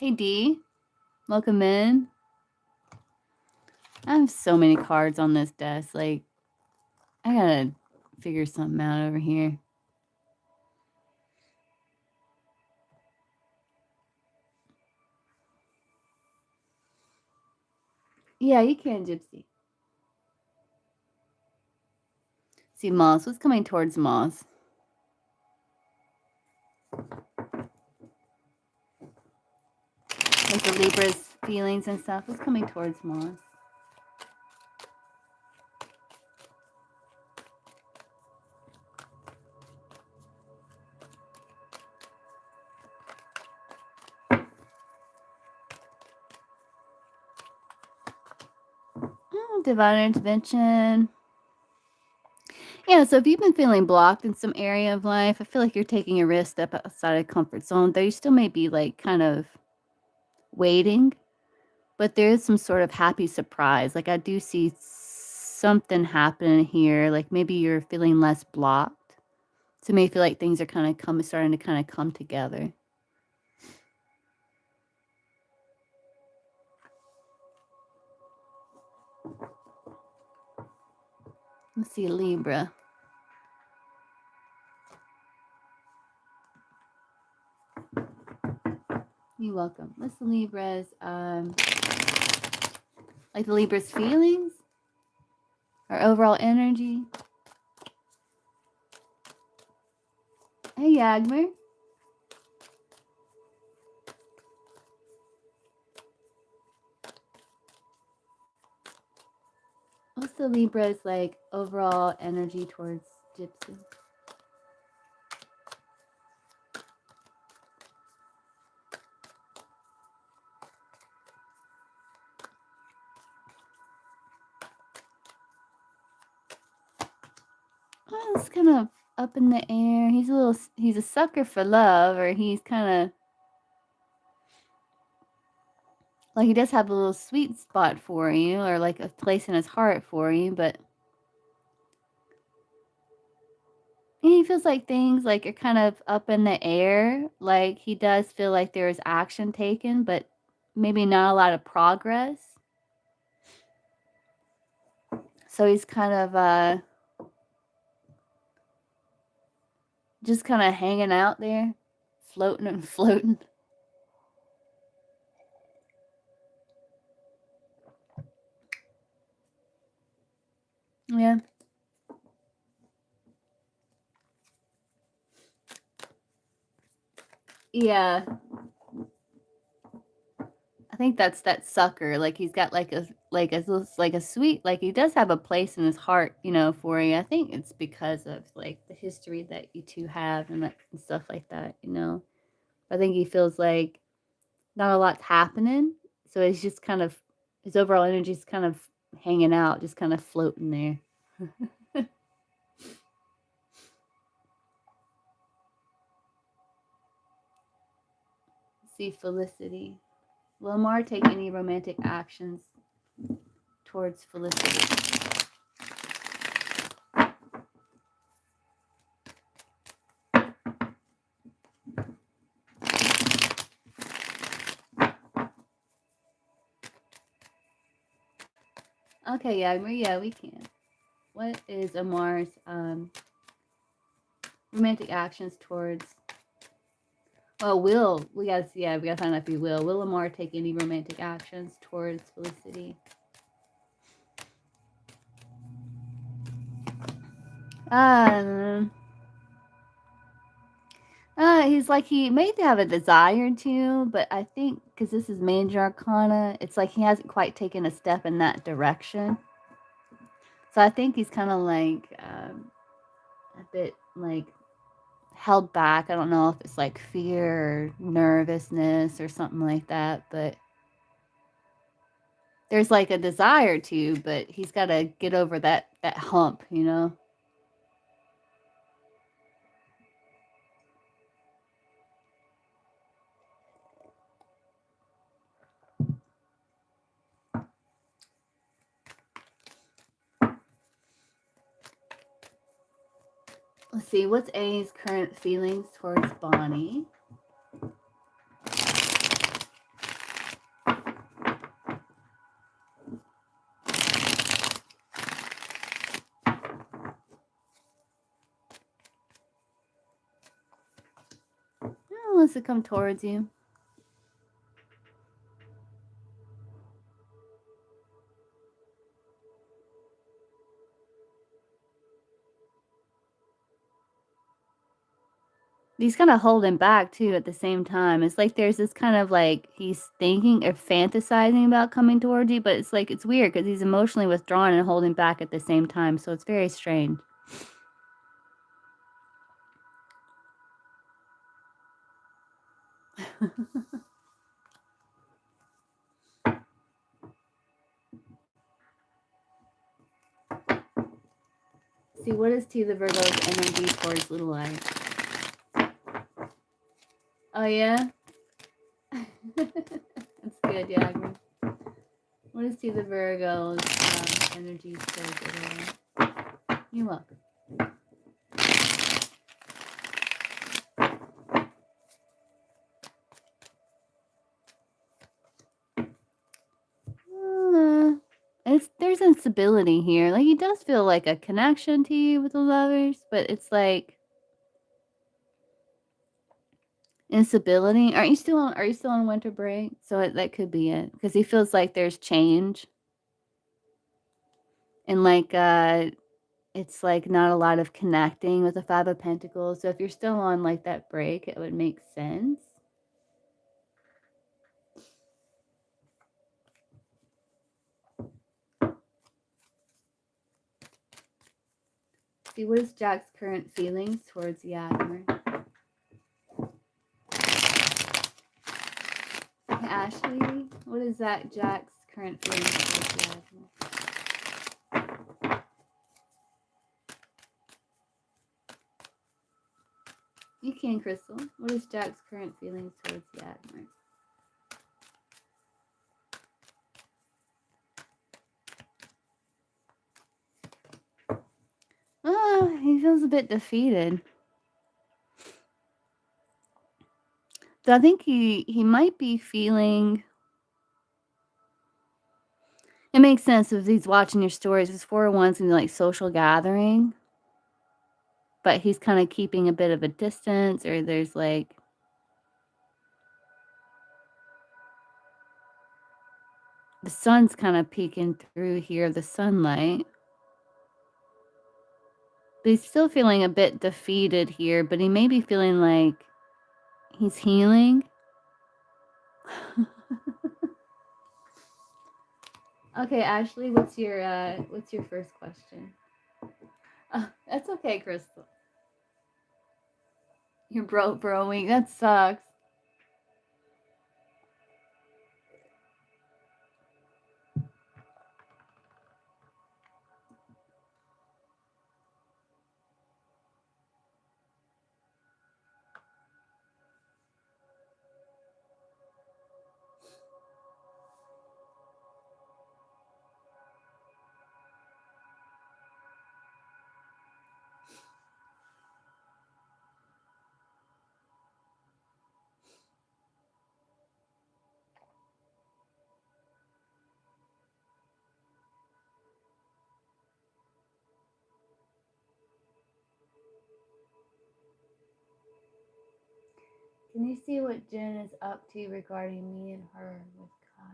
Hey, D. Welcome in. I have so many cards on this desk. Like, I gotta figure something out over here. Yeah, you can, Gypsy. See, Moss. What's coming towards Moss? Like the Libra's feelings and stuff. What's coming towards Moss? Divine intervention. Yeah, so if you've been feeling blocked in some area of life, I feel like you're taking a risk, step outside of comfort zone, though you still may be like kind of waiting, but there is some sort of happy surprise. Like I do see something happening here. Like maybe you're feeling less blocked. So you may feel like things are kind of starting to kind of come together. Let's see, Libra. You're welcome. What's the Libra's, like the Libra's feelings? Or overall energy? Hey, Yagmer. What's the Libra's, like, overall energy towards Gypsy? Well, it's kind of up in the air. He's a sucker for love, or he's kind of, like, he does have a little sweet spot for you, or like a place in his heart for you, but he feels like things like are kind of up in the air. Like he does feel like there is action taken, but maybe not a lot of progress. So he's kind of just kind of hanging out there, floating and floating. Yeah. Yeah. I think that's that sucker. Like he's got like a sweet, like he does have a place in his heart, you know, for you. I think it's because of like the history that you two have and stuff like that, you know. I think he feels like not a lot's happening, so he's just kind of his overall energy is kind of hanging out, just kind of floating there. See, Felicity. Will Amar take any romantic actions towards Felicity? Okay, yeah, we can. What is Amar's romantic actions towards? Well, we gotta find out if he will. Will Amar take any romantic actions towards Felicity? He's like he may have a desire to, but I think because this is Major Arcana, it's like he hasn't quite taken a step in that direction. So I think he's kind of like a bit like held back. I don't know if it's like fear or nervousness or something like that, but there's like a desire to, but he's got to get over that hump, you know. Let's see, what's A's current feelings towards Bonnie? wants to come towards you. He's kind of holding back too at the same time. It's like there's this kind of like he's thinking or fantasizing about coming towards you, but it's like it's weird because he's emotionally withdrawn and holding back at the same time. So it's very strange. See, what is T the Virgo's energy towards little light? Oh, yeah? That's good, yeah. What is T the Virgo's energy towards little light? You're welcome. There's instability here. Like, he does feel like a connection to you with the Lovers, but it's like instability. Are you still on winter break? So that could be it, because he feels like there's change, and like it's like not a lot of connecting with the Five of Pentacles. So if you're still on like that break, it would make sense. See, what is Jack's current feelings towards the Admiral? Ashley, what is that Jack's current feelings towards the Admiral? You can, Crystal. What is Jack's current feelings towards the Admiral? Oh, he feels a bit defeated. So I think he might be feeling... It makes sense if he's watching your stories. His 401's gonna be like social gathering. But he's kind of keeping a bit of a distance, or there's like... The sun's kind of peeking through here, the sunlight. But he's still feeling a bit defeated here, but he may be feeling like he's healing. Okay, Ashley, what's your first question? That's okay, Crystal. You're broing. That sucks. Can you see what Jen is up to regarding me and her with Kyle?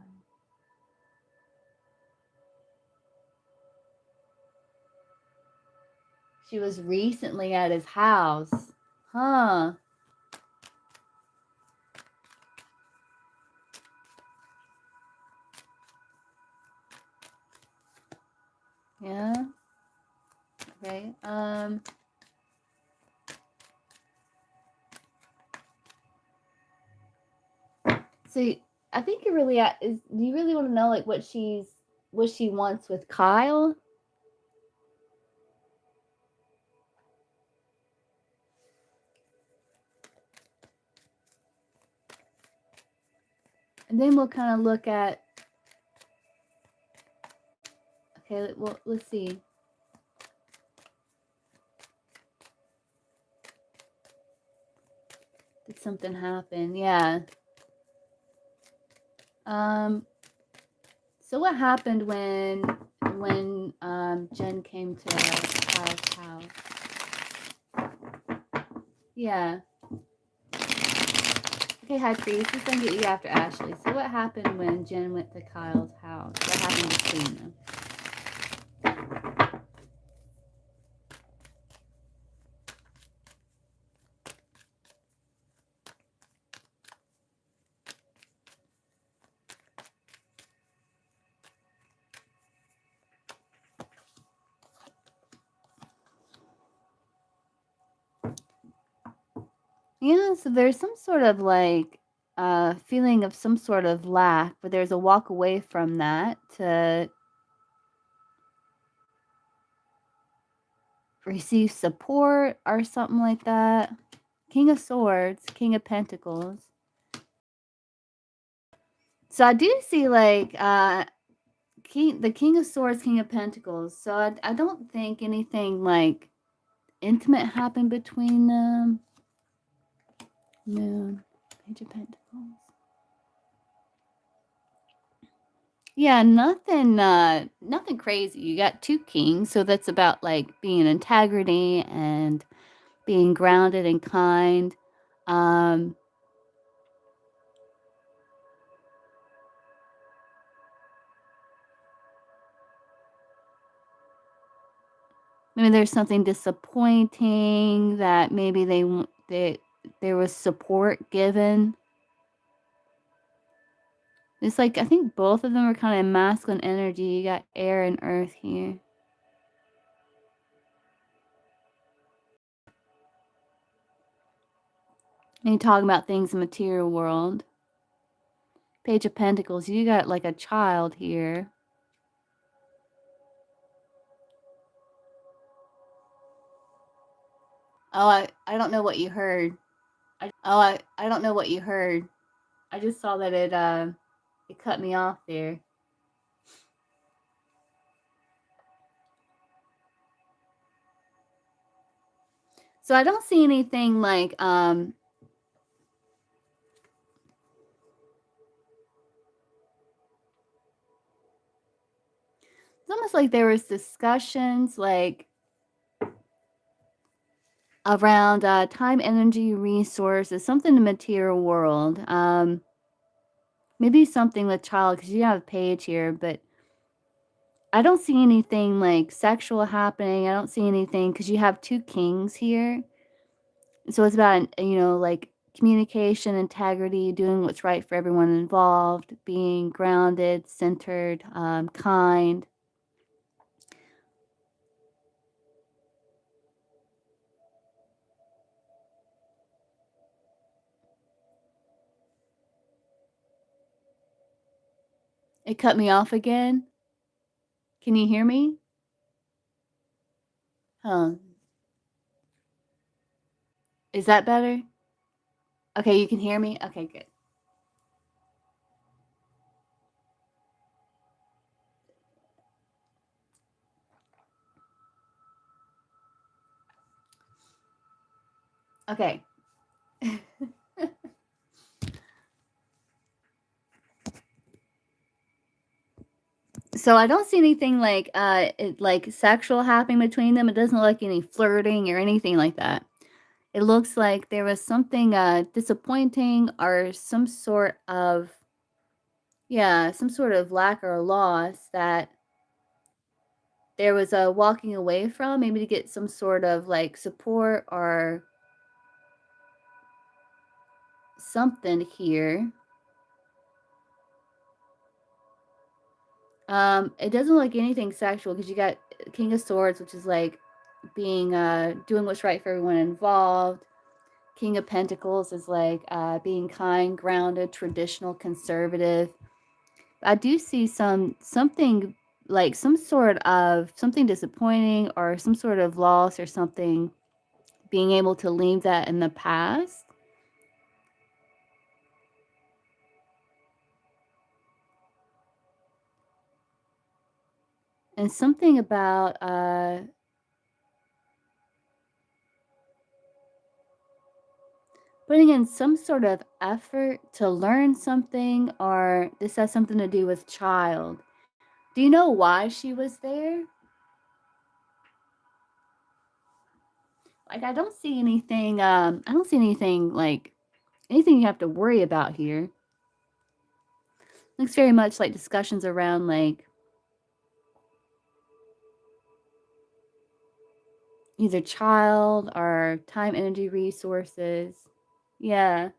She was recently at his house. Huh. Yeah. Okay. So I think you're really do you really want to know like what she wants with Kyle? And then we'll kind of look at... Okay, well, let's see. Did something happen? Yeah. So what happened when Jen came to Kyle's house? Yeah. Okay, High Priestess, let's then get you after Ashley. So what happened when Jen went to Kyle's house? What happened between them? Yeah, so there's some sort of like feeling of some sort of lack, but there's a walk away from that to receive support or something like that. King of Swords, King of Pentacles. So I do see like the King of Swords, King of Pentacles. So I don't think anything like intimate happened between them. Moon, Page of Pentacles. Yeah, nothing crazy. You got 2 kings, so that's about like being integrity and being grounded and kind. Maybe there's something disappointing that maybe there was support given. It's like I think both of them are kind of masculine energy. You got air and earth here. And you're talking about things in the material world. Page of Pentacles, you got like a child here. Oh, I don't know what you heard. I don't know what you heard. I just saw that it cut me off there. So I don't see anything like it's almost like there was discussions like around time, energy, resources, something in the material world. Maybe something with child because you have a page here, but I don't see anything like sexual happening. I don't see anything because you have 2 kings here. So it's about, like communication, integrity, doing what's right for everyone involved, being grounded, centered, kind. It cut me off again. Can you hear me? Huh. Is that better? Okay, you can hear me? Okay, good. Okay. So I don't see anything like like sexual happening between them. It doesn't look like any flirting or anything like that. It looks like there was something disappointing or some sort of some sort of lack or loss that there was a walking away from, maybe to get some sort of like support or something here. It doesn't look like anything sexual because you got King of Swords, which is like being doing what's right for everyone involved. King of Pentacles is like being kind, grounded, traditional, conservative. I do see something like some sort of something disappointing or some sort of loss or something, being able to leave that in the past. And something about putting in some sort of effort to learn something, or this has something to do with child. Do you know why she was there? Like I don't see anything like anything you have to worry about here. Looks very much like discussions around like either child or time, energy, resources. Yeah.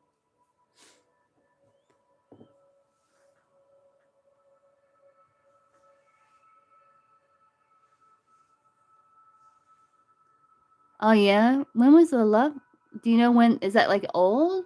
Oh yeah? When was the love? Do you know when? Is that like old?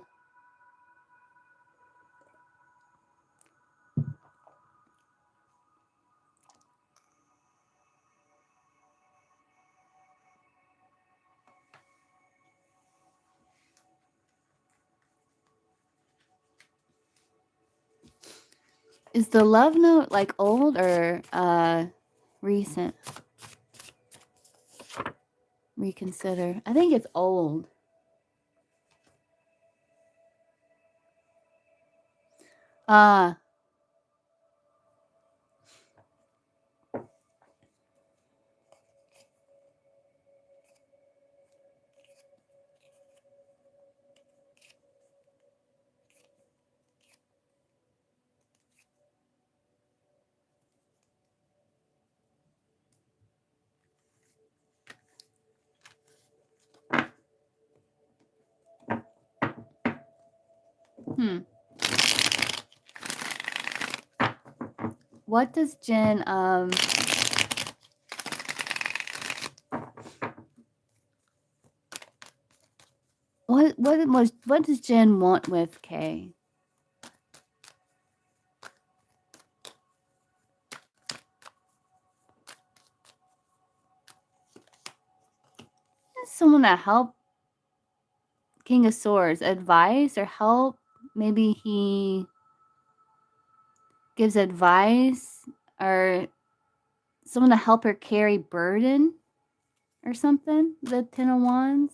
Is the love note like old or recent? Reconsider. I think it's old. Ah. What does Jen what does Jen want with Kay? Someone that help. King of Swords, advice or help. Maybe he gives advice or someone to help her carry burden or something. The 10 of Wands.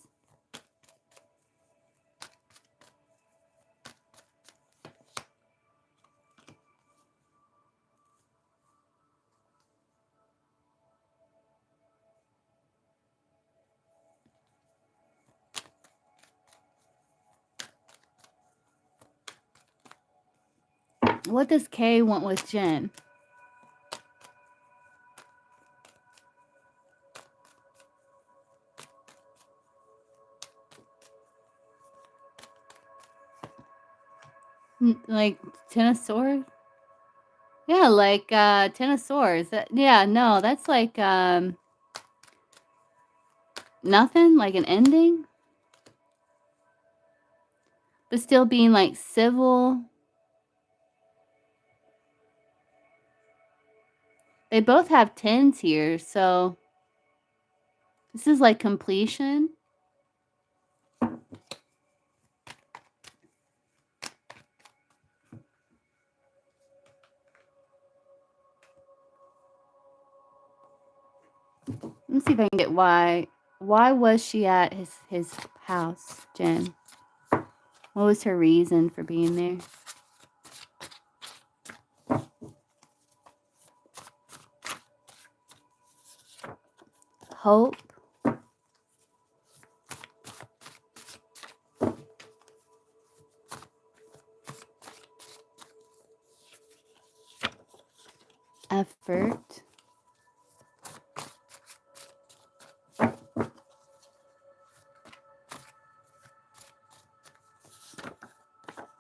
What does Kay want with Jen? Like 10 of Swords? Yeah, like 10 of Swords. Yeah, no, that's like nothing, like an ending. But still being like civil. They both have 10s here, so this is like completion. Let me see if I can get why. Why was she at his house, Jen? What was her reason for being there? Hope. Effort.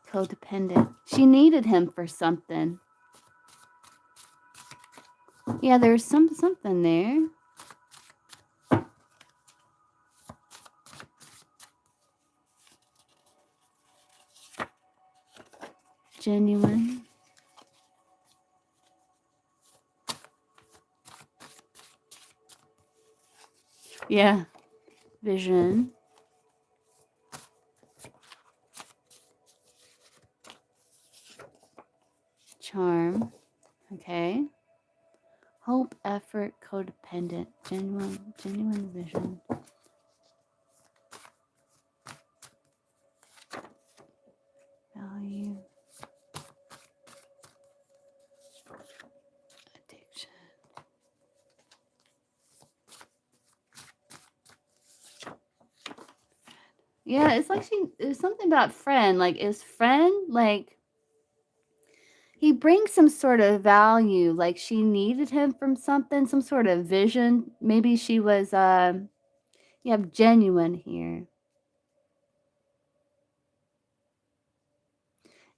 Codependent. She needed him for something. Yeah, there's something there. Genuine. Yeah. Vision. Charm. Okay. Hope, effort, codependent. Genuine vision. Value. Addiction. Yeah, it's like there's something about friend. Like, is friend, like, he brings some sort of value. Like, she needed him from something, some sort of vision. Maybe she was, you have genuine here.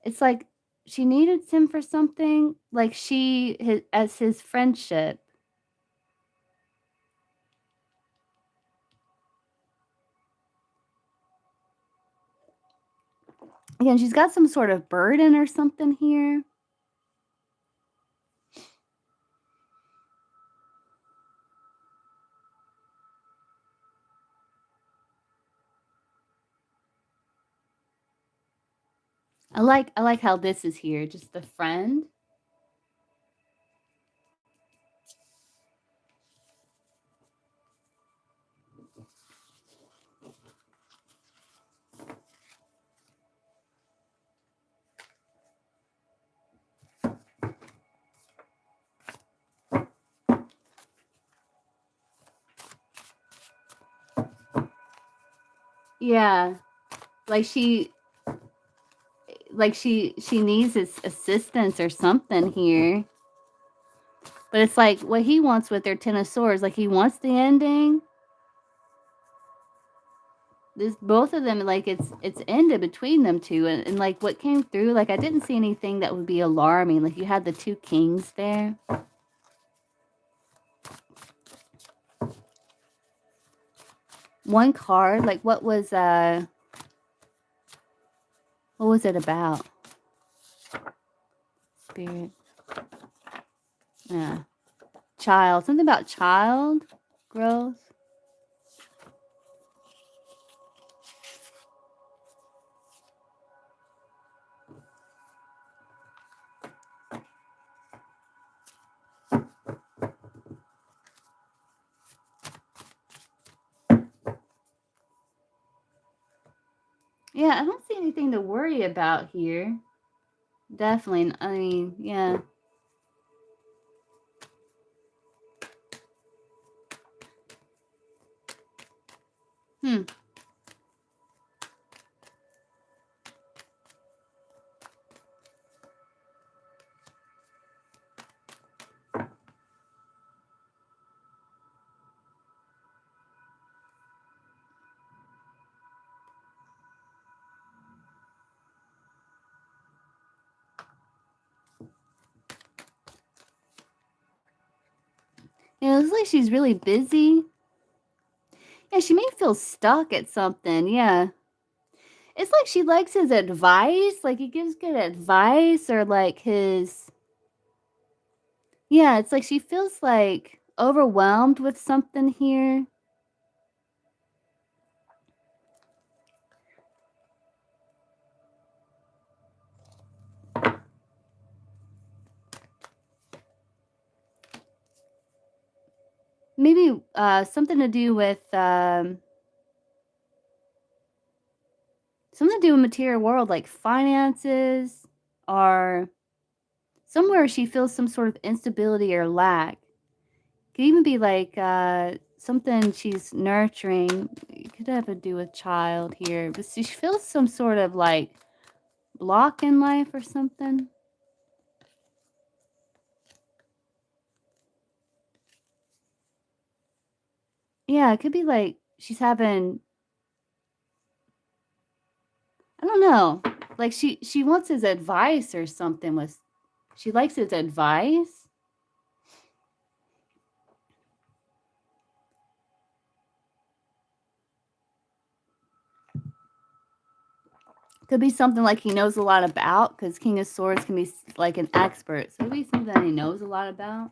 It's like she needed him for something, like as his friendship. Again, she's got some sort of burden or something here. I like how this is here, just the friend. Yeah. Like she needs his assistance or something here. But it's like what he wants with their Ten of Swords, like he wants the ending. This both of them, like it's ended between them two, and like what came through, like I didn't see anything that would be alarming. Like you had the two kings there. One card, like what was it about? Spirit. Yeah. Child. Something about child growth. Yeah, I don't see anything to worry about here. Definitely. I mean, yeah. Hmm. Yeah, it looks like she's really busy. Yeah, she may feel stuck at something. Yeah. It's like she likes his advice. Like he gives good advice, or like his. Yeah, it's like she feels like overwhelmed with something here. Maybe something to do with material world, like finances, or somewhere she feels some sort of instability or lack. Could even be like something she's nurturing. It could have to do with child here, but she feels some sort of like block in life or something. Yeah, it could be like she's having, I don't know, like she wants his advice or something. She likes his advice. Could be something like he knows a lot about, because King of Swords can be like an expert. So it could be something that he knows a lot about.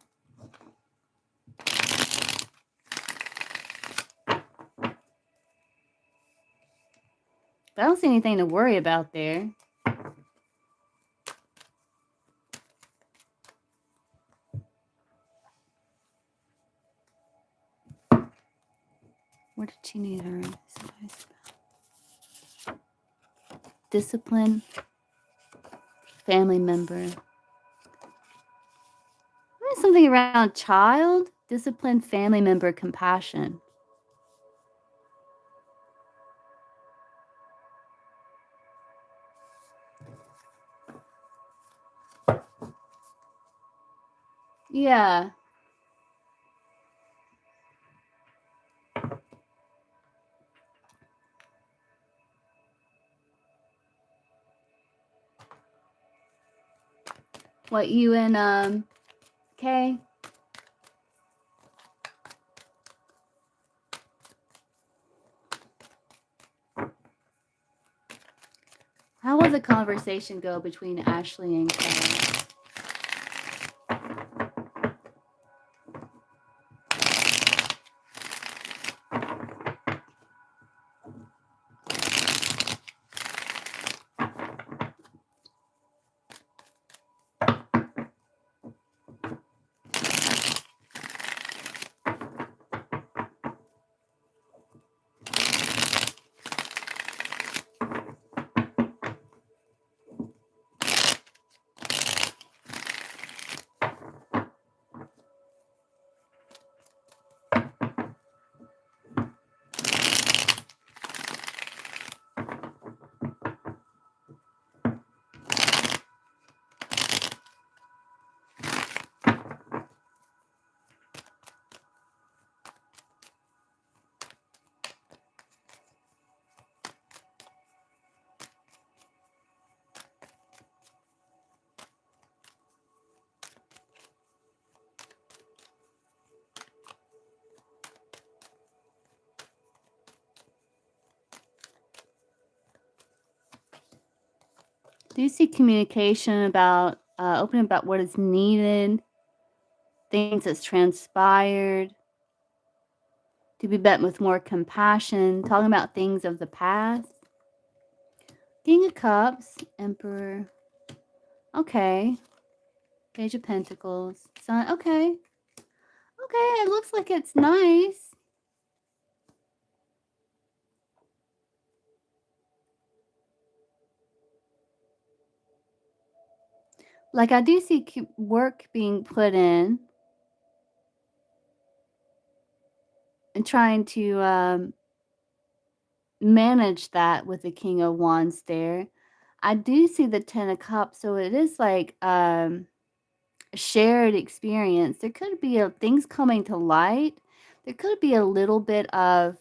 But I don't see anything to worry about there. What did she need her advice about? Discipline. Family member. Something around child, discipline, family member, compassion. Yeah. What, you and Kay? How will the conversation go between Ashley and Kay? Do you see communication about open about what is needed, things that's transpired, to be met with more compassion, talking about things of the past? King of Cups, Emperor. Okay. Page of Pentacles. Sun. Okay. Okay, it looks like it's nice. Like, I do see work being put in and trying to manage that with the King of Wands there. I do see the Ten of Cups, so it is like a shared experience. There could be things coming to light. There could be a little bit of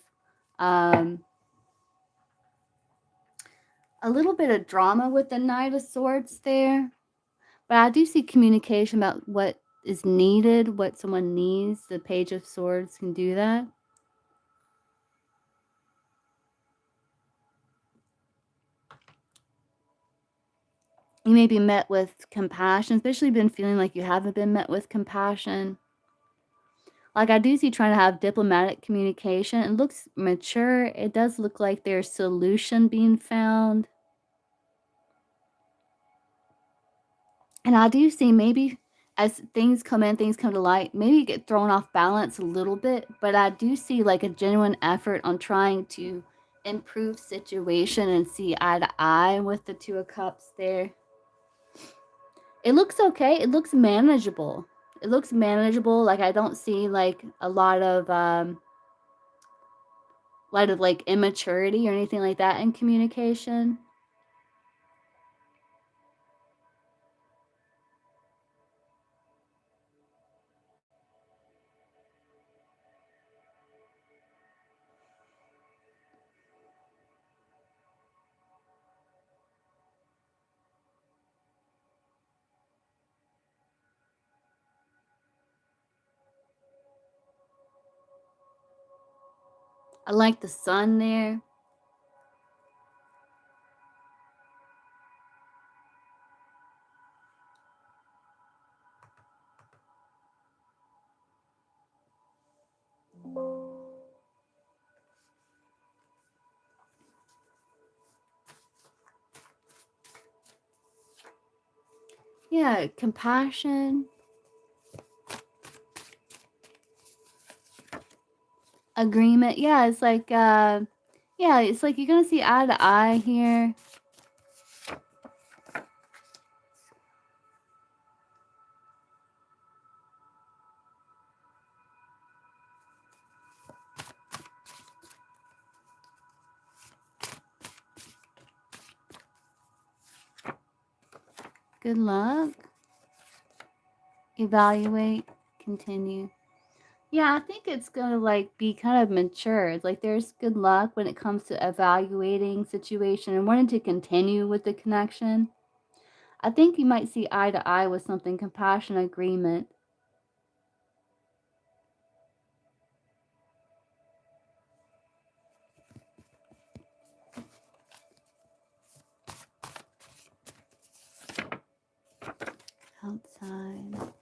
drama with the Knight of Swords there. But I do see communication about what is needed, what someone needs. The Page of Swords can do that. You may be met with compassion, especially been feeling like you haven't been met with compassion. Like, I do see trying to have diplomatic communication. It looks mature. It does look like there's solution being found. And I do see maybe as things come in, things come to light, maybe you get thrown off balance a little bit, but I do see like a genuine effort on trying to improve situation and see eye to eye with the Two of Cups there. It looks okay. It looks manageable. It looks manageable. Like, I don't see like a lot of like immaturity or anything like that in communication. I like the sun there. Yeah, compassion. Agreement. Yeah, it's like yeah, it's like you're gonna see eye to eye here. Good luck. Evaluate, continue. Yeah, I think it's gonna like be kind of mature. Like there's good luck when it comes to evaluating situation and wanting to continue with the connection. I think you might see eye to eye with something, compassion, agreement. Outside.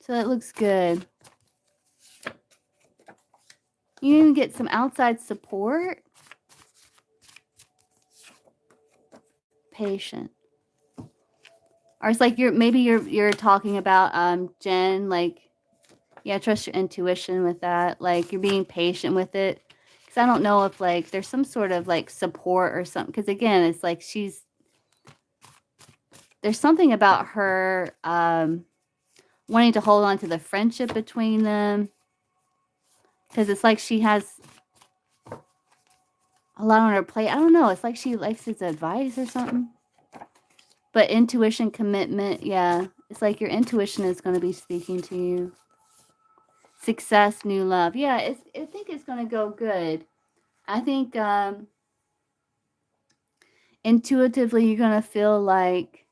So that looks good. You even get some outside support. Patient. Or it's like you're talking about Jen, like, yeah, trust your intuition with that. Like you're being patient with it. Cause I don't know if like there's some sort of like support or something. Cause again, it's like there's something about her wanting to hold on to the friendship between them. Cause it's like she has a lot on her plate. I don't know. It's like she likes his advice or something. But intuition, commitment, yeah. It's like your intuition is going to be speaking to you. Success, new love. Yeah, I think it's going to go good. I think intuitively you're going to feel like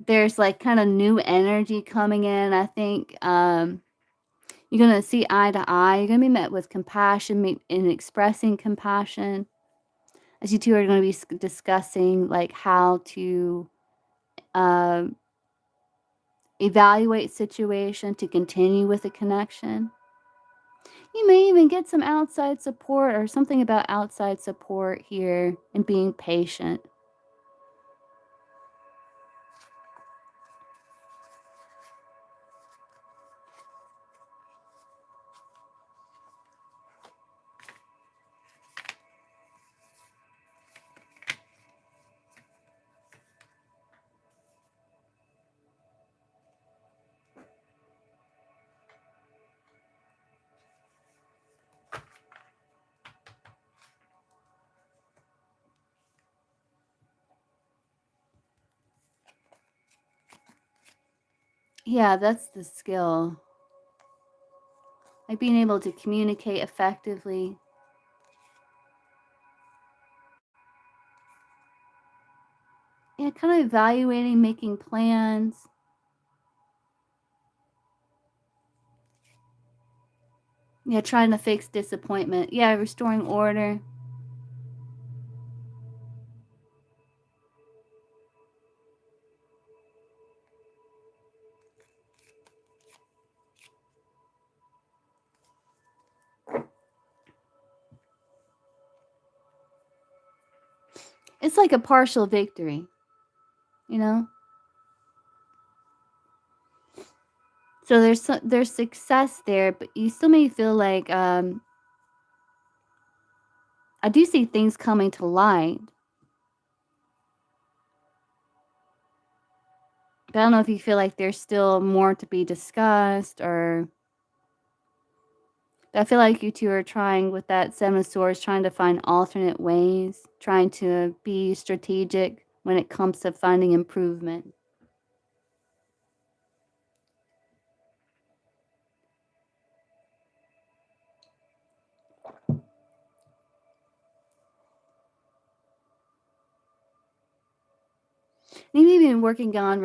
there's like kind of new energy coming in. I think you're going to see eye to eye. You're going to be met with compassion and expressing compassion. As you two are going to be discussing like how to evaluate situation to continue with the connection. You may even get some outside support or something about outside support here and being patient. Yeah, that's the skill. Like being able to communicate effectively. Yeah, kind of evaluating, making plans. Yeah, trying to fix disappointment. Yeah, restoring order. It's like a partial victory, you know? So there's success there, but you still may feel like I do see things coming to light. But I don't know if you feel like there's still more to be discussed or I feel like you two are trying with that Seven of Swords, trying to find alternate ways, trying to be strategic when it comes to finding improvement. Maybe even working on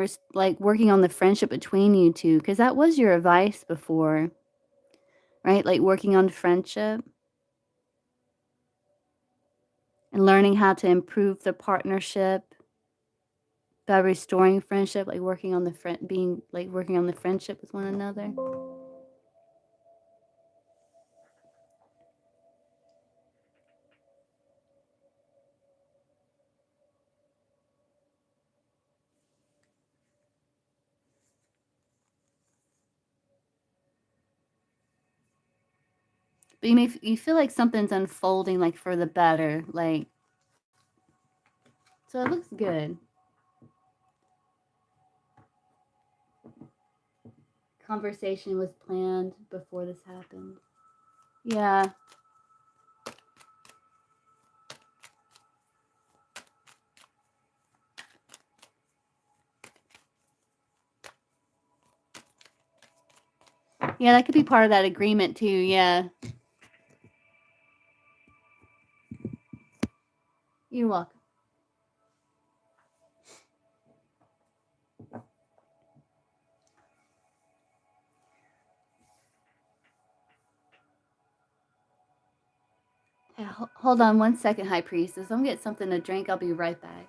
working on the friendship between you two, because that was your advice before, right? Like working on friendship and learning how to improve the partnership by restoring friendship, like working on the working on the friendship with one another. But you feel like something's unfolding like for the better, like so it looks good. Conversation was planned before this happened. Yeah. Yeah, that could be part of that agreement too. Yeah. You're welcome. Yeah, hold on one second, High Priestess. I'm gonna get something to drink. I'll be right back.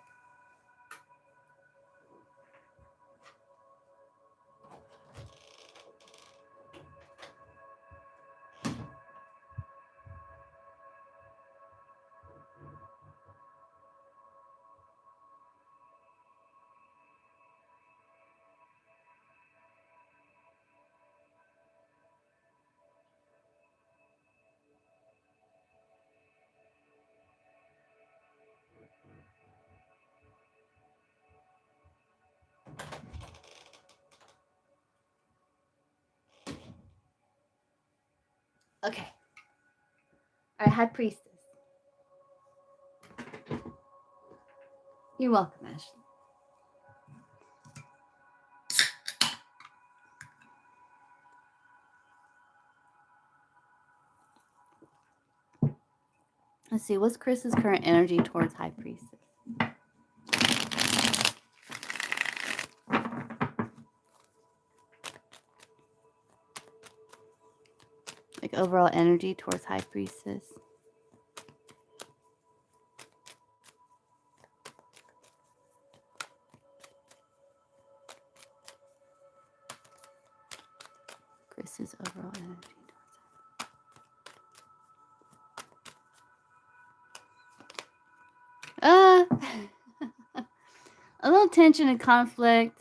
Okay. All right, High Priestess. You're welcome, Ashley. Let's see, what's Chris's current energy towards High Priestess? Like overall energy towards High Priestess. Chris's overall energy towards a little tension and conflict.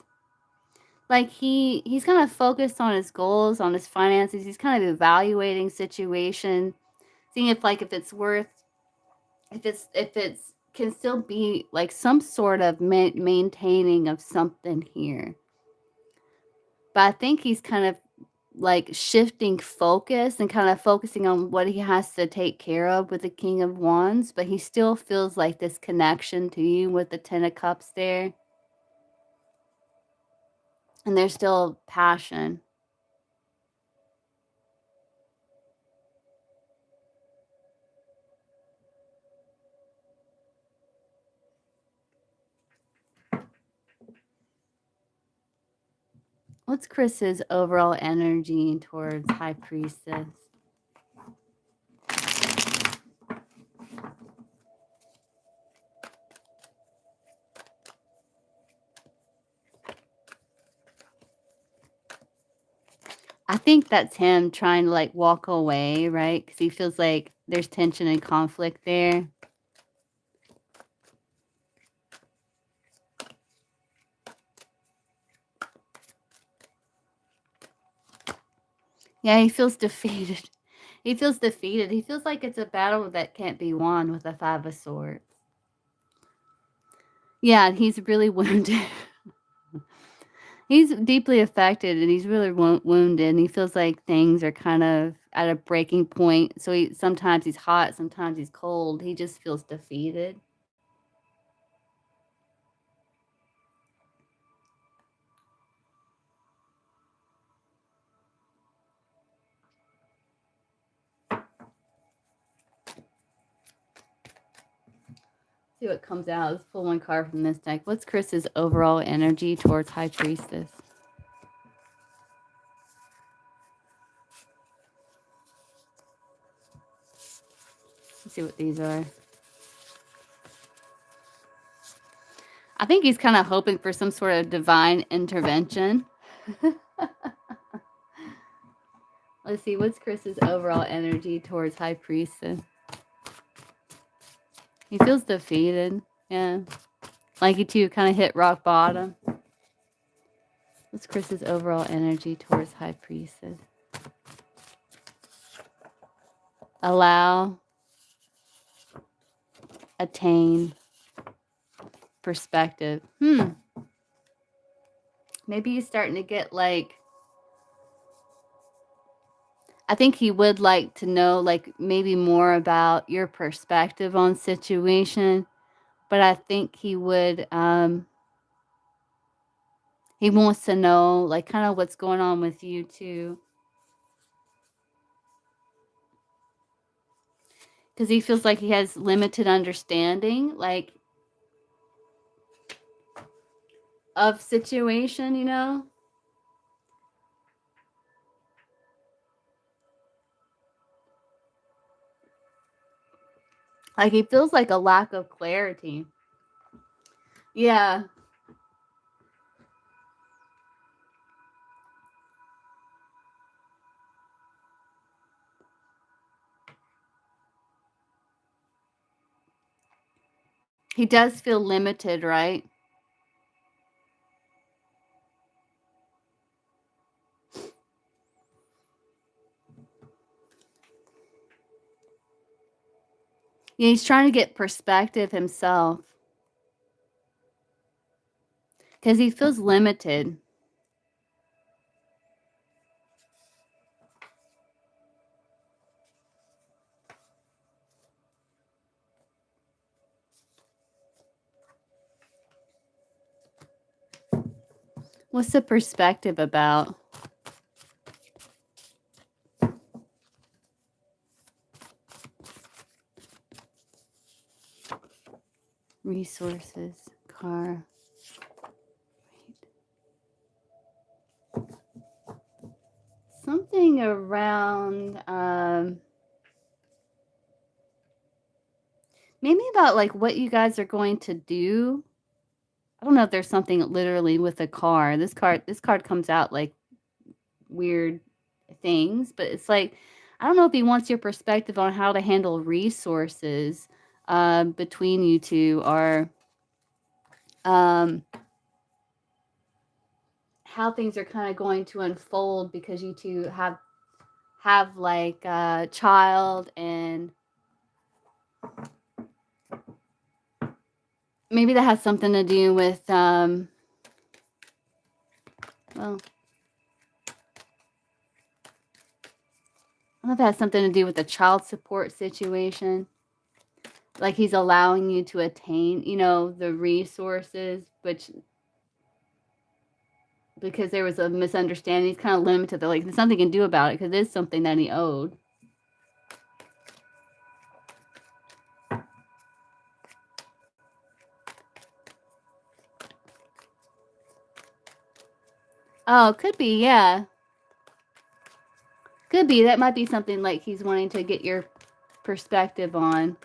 Like he's kind of focused on his goals, on his finances. He's kind of evaluating situation, seeing if it's worth, if it's can still be like some sort of maintaining of something here. But I think he's kind of like shifting focus and kind of focusing on what he has to take care of with the King of Wands, but he still feels like this connection to you with the Ten of Cups there. And there's still passion. What's Chris's overall energy towards High Priestess? I think that's him trying to like walk away, right? Because he feels like there's tension and conflict there. Yeah, he feels defeated. He feels defeated. He feels like it's a battle that can't be won with a Five of Swords. Yeah, he's really wounded. He's deeply affected and he's really wounded. And he feels like things are kind of at a breaking point. So sometimes he's hot, sometimes he's cold. He just feels defeated. See what comes out. Let's pull one card from this deck. What's Chris's overall energy towards High Priestess? Let's see what these are. I think he's kind of hoping for some sort of divine intervention. Let's see. What's Chris's overall energy towards High Priestess? He feels defeated. Yeah. Like you too, kind of hit rock bottom. What's Chris's overall energy towards High Priestess? Allow, attain, perspective. Maybe he's starting to get like, I think he would like to know like maybe more about your perspective on situation, but I think he would he wants to know like kind of what's going on with you too. Because he feels like he has limited understanding, like, of situation, you know? Like, he feels like a lack of clarity. Yeah. He does feel limited, right? Yeah, he's trying to get perspective himself. Because he feels limited. What's the perspective about? Resources, car. Something around, maybe about like what you guys are going to do. I don't know if there's something literally with a car. This card comes out like weird things, but it's like, I don't know if he wants your perspective on how to handle resources between you two, or how things are kind of going to unfold, because you two have like a child, and maybe that has something to do with well, I don't know if it has something to do with the child support situation. Like, he's allowing you to attain, you know, the resources, which, because there was a misunderstanding, he's kind of limited. Like, there's something he can do about it, because it is something that he owed. Oh, could be, yeah. Could be. That might be something like he's wanting to get your perspective on.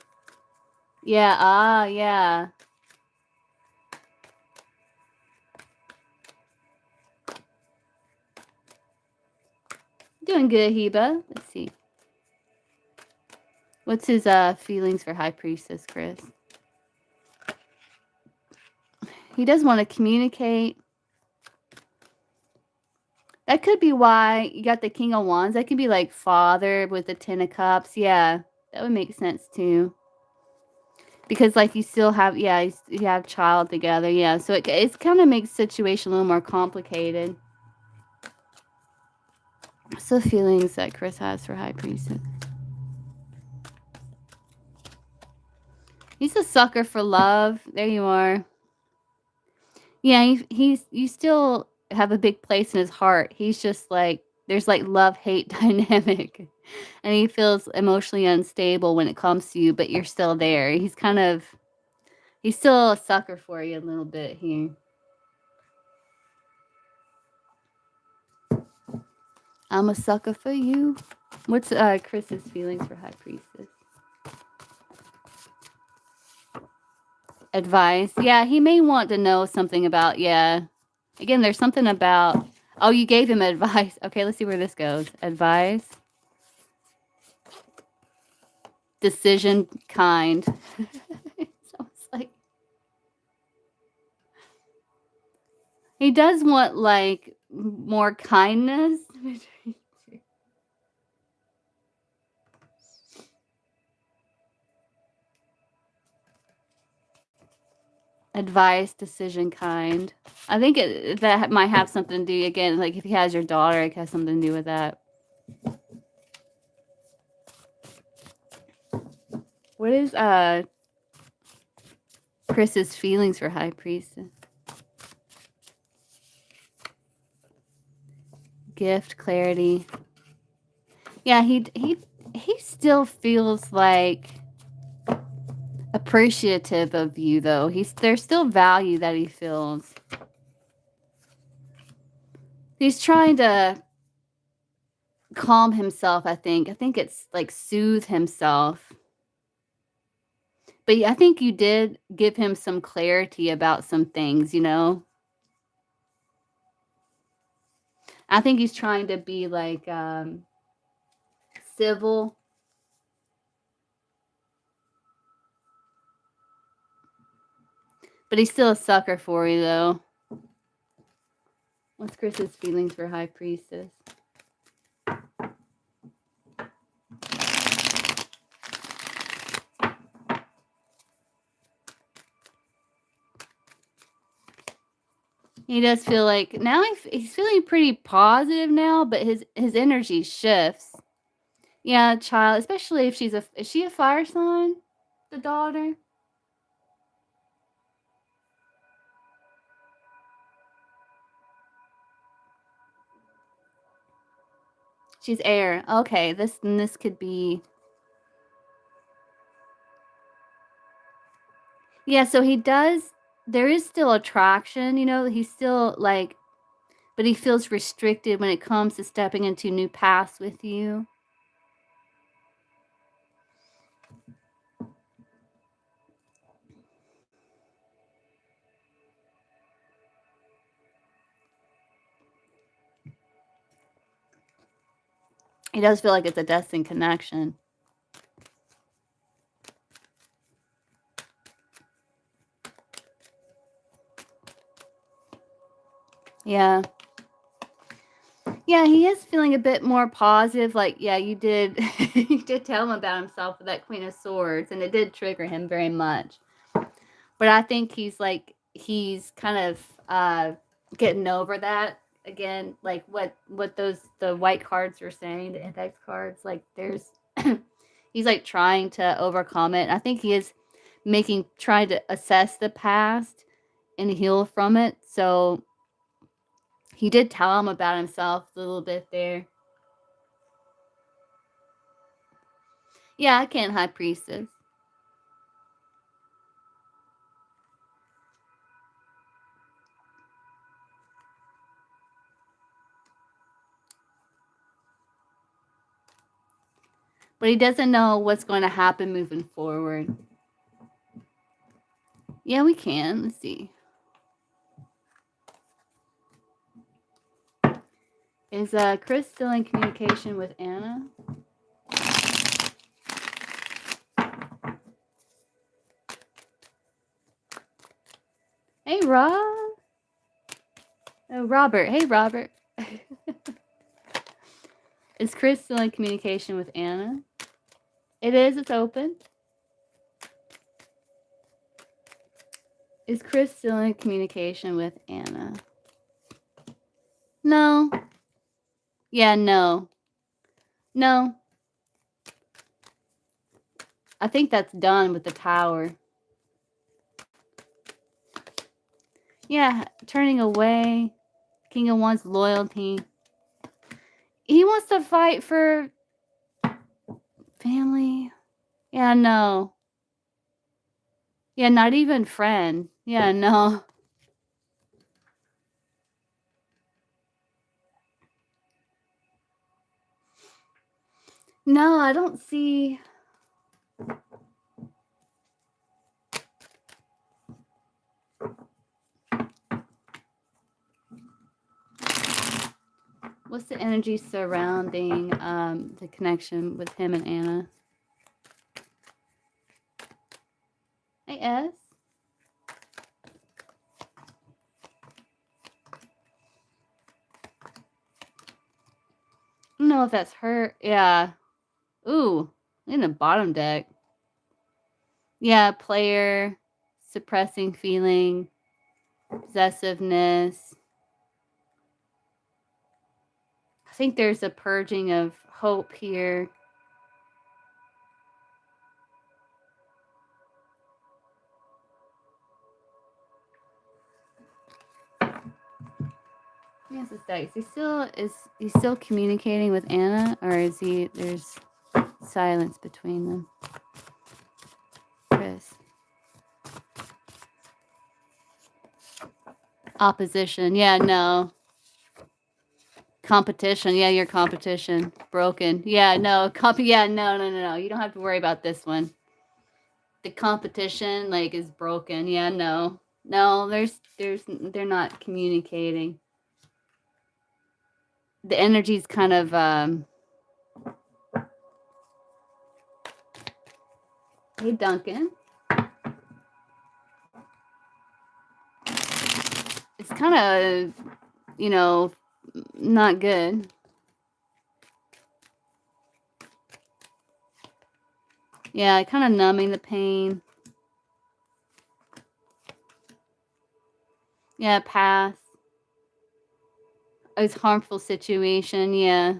Yeah, yeah. Doing good, Heba. Let's see. What's his feelings for High Priestess, Chris? He does want to communicate. That could be why you got the King of Wands. That could be like father with the Ten of Cups. Yeah, that would make sense too. Because like you still have, yeah, you have child together. Yeah, so it kind of makes the situation a little more complicated. So feelings that Chris has for High Priestess. He's a sucker for love. There you are. Yeah, you still have a big place in his heart. He's just like, there's like love-hate dynamic. And he feels emotionally unstable when it comes to you, but you're still there. He's still a sucker for you a little bit here. I'm a sucker for you. What's Chris's feelings for High Priestess? Advice. Yeah, he may want to know something about, yeah. Again, there's something about, oh, you gave him advice. Okay, let's see where this goes. Advice. Decision, kind. So it's like, he does want like more kindness. Advice, decision, kind. I think that might have something to do, again, like if he has your daughter, it has something to do with that. What is Chris's feelings for High Priestess? Gift, clarity. Yeah, he he still feels like appreciative of you, though. There's still value that he feels. He's trying to calm himself, I think. I think it's like soothe himself. But I think you did give him some clarity about some things, you know? I think he's trying to be like civil. But he's still a sucker for you, though. What's Chris's feelings for High Priestess? He does feel like now he's feeling pretty positive now, but his energy shifts. Yeah, child, especially if is she a fire sign? The daughter? She's air. Okay, this could be. Yeah, so there is still attraction, you know, he's still like, but he feels restricted when it comes to stepping into new paths with you. He does feel like it's a destined connection. Yeah. Yeah, he is feeling a bit more positive. Like, yeah, you did you did tell him about himself with that Queen of Swords, and it did trigger him very much. But I think he's kind of getting over that again, like what the white cards are saying, the index cards, like there's he's like trying to overcome it. I think he is trying to assess the past and heal from it. So he did tell him about himself a little bit there. Yeah, I can't High Priestess. But he doesn't know what's going to happen moving forward. Yeah, we can. Let's see. Is Chris still in communication with Anna? Hey, Rob. Oh, Robert. Hey, Robert. Is Chris still in communication with Anna? It is. It's open. Is Chris still in communication with Anna? No. Yeah, no. No. I think that's done with the Tower. Yeah, turning away. King of Wands, loyalty. He wants to fight for family. Yeah, no. Yeah, not even friend. Yeah, no. No, I don't see. What's the energy surrounding the connection with him and Anna? Hey, S. I don't know if that's her. Yeah. Ooh, in the bottom deck. Yeah, player, suppressing feeling, possessiveness. I think there's a purging of hope here. Yes, it's Dice. He's still communicating with Anna, or is there's Silence between them. Chris. Opposition. Yeah, no. Competition. Yeah, your competition. Broken. Yeah, no. Yeah, no. You don't have to worry about this one. The competition, like, is broken. Yeah, no. No, they're not communicating. The energy's kind of, hey, Duncan. It's kind of, you know, not good. Yeah, kind of numbing the pain. Yeah, pass. It's harmful situation. Yeah.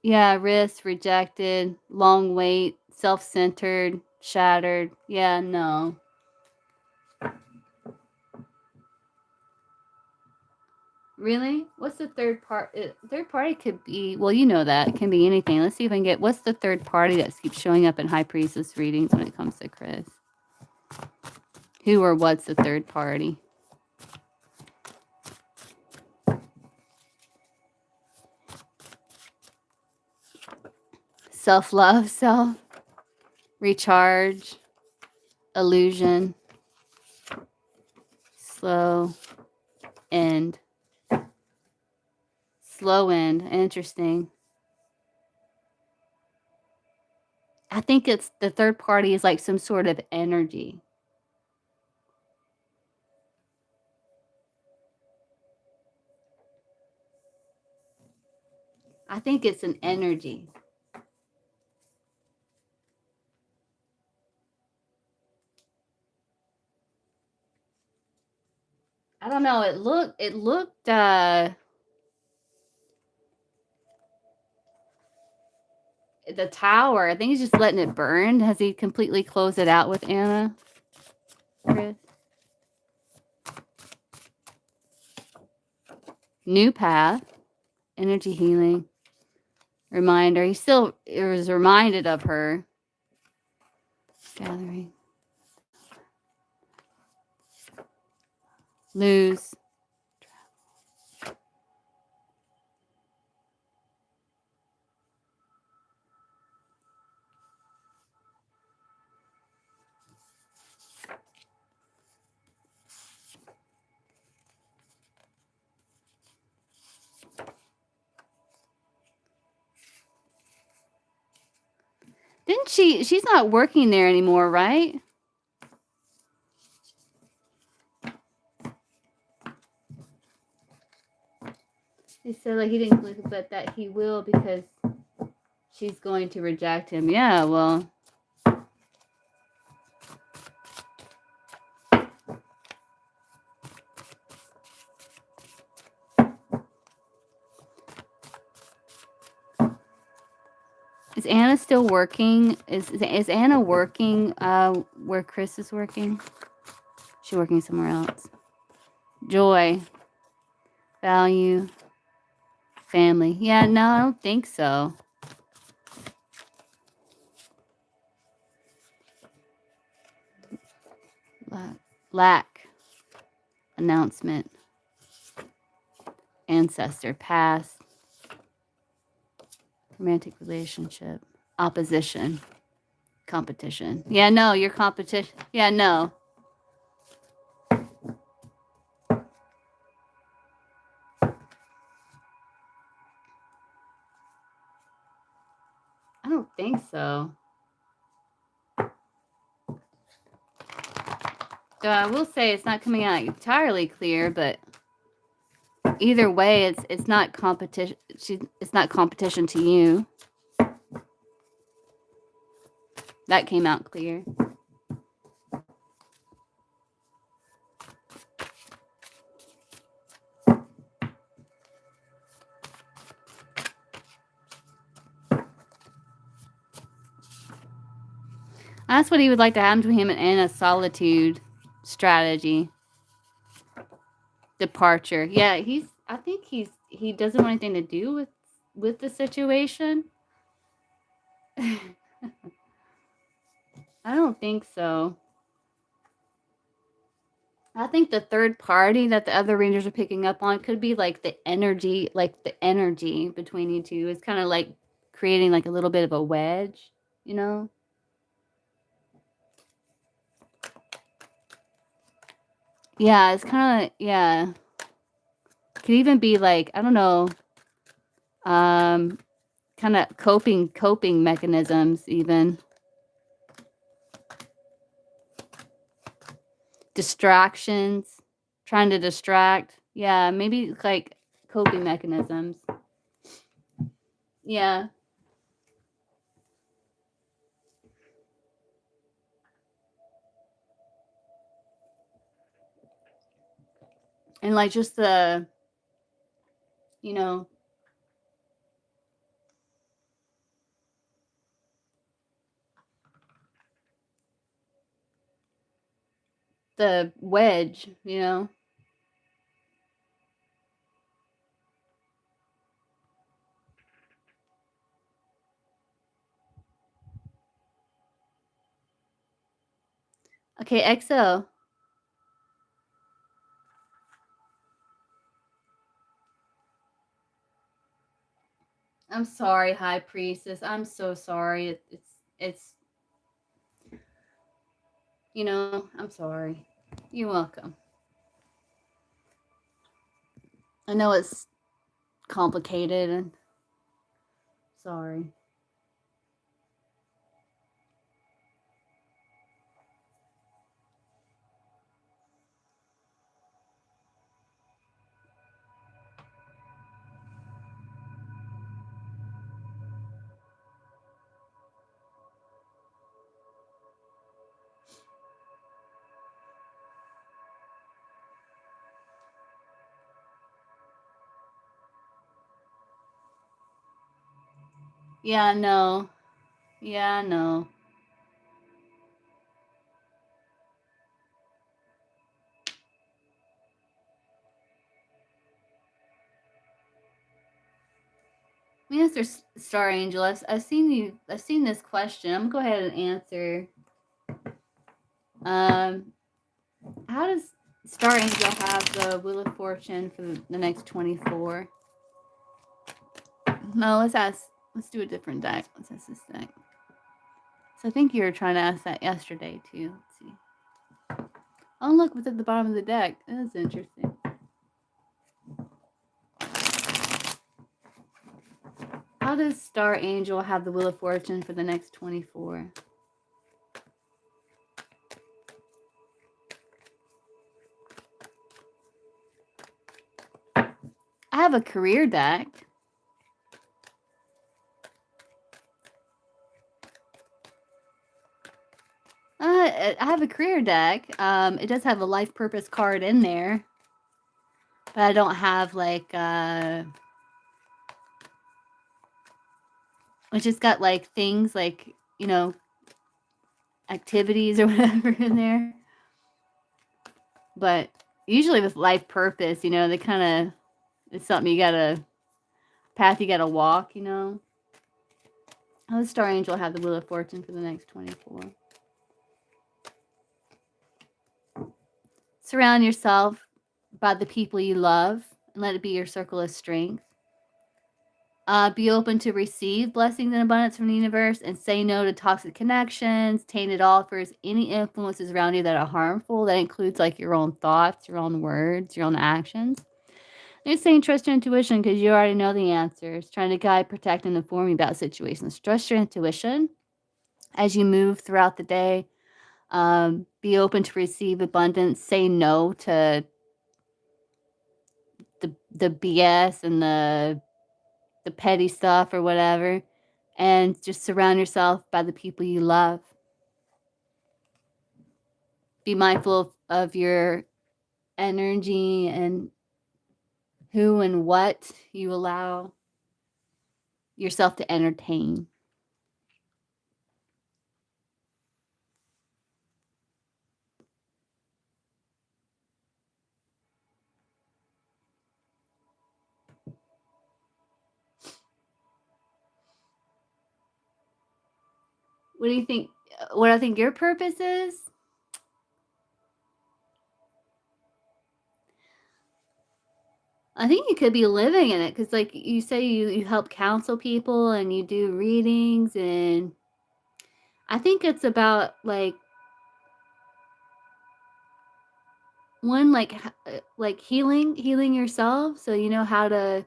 Yeah, risk, rejected, long wait, self-centered, shattered. Yeah, no. Really? What's the third part? Third party could be, well, you know that. It can be anything. Let's see if I can get, what's the third party that keeps showing up in High Priestess readings when it comes to Chris? Who or what's the third party? Self-love, recharge, illusion, slow end. Slow end. Interesting. I think it's the third party is like some sort of energy. I think it's an energy. I don't know. It looked the tower. I think he's just letting it burn. Has he completely closed it out with Anna? Chris? New path. Energy healing. Reminder. He still is reminded of her. Gathering. Lose. Didn't she's not working there anymore, right? He said like he didn't look, but that he will because she's going to reject him. Yeah, well. Is Anna still working? Is Anna working where Chris is working? She's working somewhere else. Joy. Value. Family. Yeah, no, I don't think so. Lack. Announcement. Ancestor. Past. Romantic relationship. Opposition. Competition. Yeah, no, your competition. Yeah, no. I don't think so. So I will say it's not coming out entirely clear, but either way, it's not competition. It's not competition to you. That came out clear. That's what he would like to happen to him in a solitude strategy. Departure. Yeah, I think he doesn't want anything to do with the situation. I don't think so. I think the third party that the other rangers are picking up on could be like the energy between you two is kind of like creating like a little bit of a wedge, you know? Yeah, it's kind of, yeah. Could even be like, I don't know, kind of coping mechanisms even. Distractions, trying to distract. Yeah, maybe like coping mechanisms. Yeah. And like just the, you know, the wedge, you know. Okay, Exo. I'm sorry, High Priestess. I'm so sorry. It's you know, I'm sorry. You're welcome. I know it's complicated and sorry. Yeah, no. Yeah, no. Mr. Star Angel, I've seen this question. I'm gonna go ahead and answer. How does Star Angel have the Wheel of Fortune for the next 24? No, let's do a different deck. Let's ask this deck. So I think you were trying to ask that yesterday too. Let's see. Oh look, what's at the bottom of the deck? That's interesting. How does Star Angel have the Wheel of Fortune for the next 24? I have a career deck. I have a career deck. It does have a life purpose card in there, but I don't have like it's just got like things like, you know, activities or whatever in there. But usually with life purpose, you know, they kind of, it's something you gotta, path you gotta walk, you know. How does Star Angel have the Wheel of Fortune for the next 24? Surround yourself by the people you love and let it be your circle of strength. Be open to receive blessings and abundance from the universe and say no to toxic connections, tainted offers, any influences around you that are harmful. That includes like your own thoughts, your own words, your own actions. They're saying trust your intuition because you already know the answers. Trying to guide, protect, and inform you about situations. Trust your intuition as you move throughout the day. Be open to receive abundance. Say no to the BS and the petty stuff or whatever, and just surround yourself by the people you love. Be mindful of your energy and who and what you allow yourself to entertain. What do you think? What I think your purpose is? I think you could be living in it because, like you say, you help counsel people and you do readings, and I think it's about like one like healing yourself, so you know how to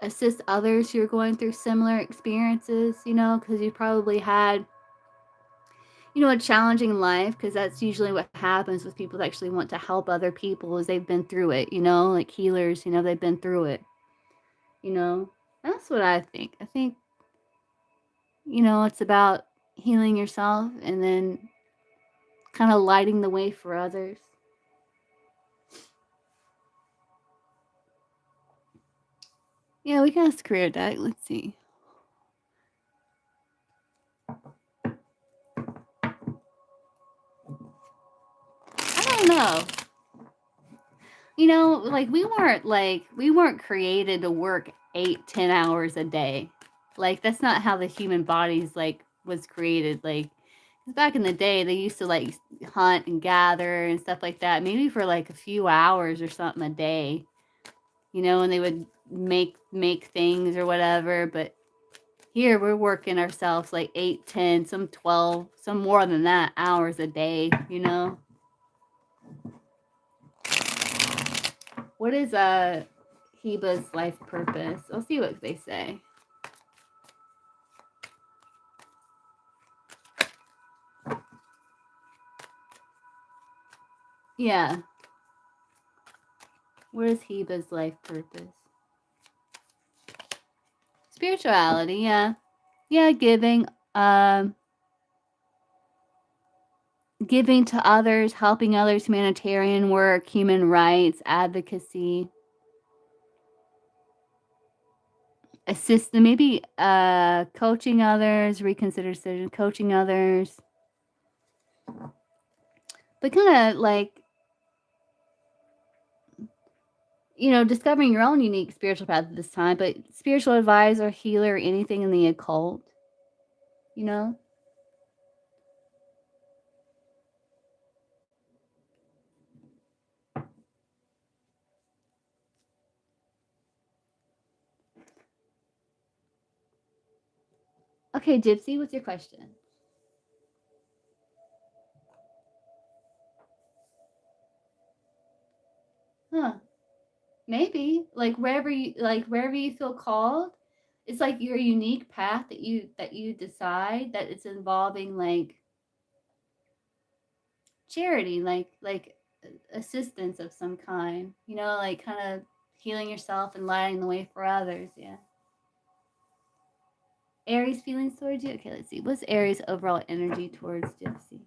assist others who are going through similar experiences. You know, because you probably had a challenging life, because that's usually what happens with people that actually want to help other people is they've been through it. Like healers. They've been through it. That's what I think. I think it's about healing yourself and then kind of lighting the way for others. Yeah, we can ask career deck. Let's see. I don't know. Like we weren't created to work 8-10 hours a day. Like that's not how the human body's was created. Like, 'cause back in the day they used to like hunt and gather and stuff like that, maybe for like a few hours or something a day. And they would make things or whatever. But here we're working ourselves like 8, 10, some 12, some more than that hours a day. What is Heba's life purpose? I'll see what they say. Yeah. What is Heba's life purpose? Spirituality, yeah. Yeah, giving. Giving to others, helping others, humanitarian work, human rights, advocacy. Assist, maybe coaching others, reconsider decision, coaching others. But kind of like, discovering your own unique spiritual path at this time, but spiritual advisor, healer, anything in the occult, Okay, Gypsy, what's your question? Huh. Maybe. Like wherever you feel called. It's like your unique path that you decide that it's involving like charity, like assistance of some kind. Like kind of healing yourself and lighting the way for others. Yeah. Aries feelings towards you? Okay, let's see. What's Aries' overall energy towards Gypsy?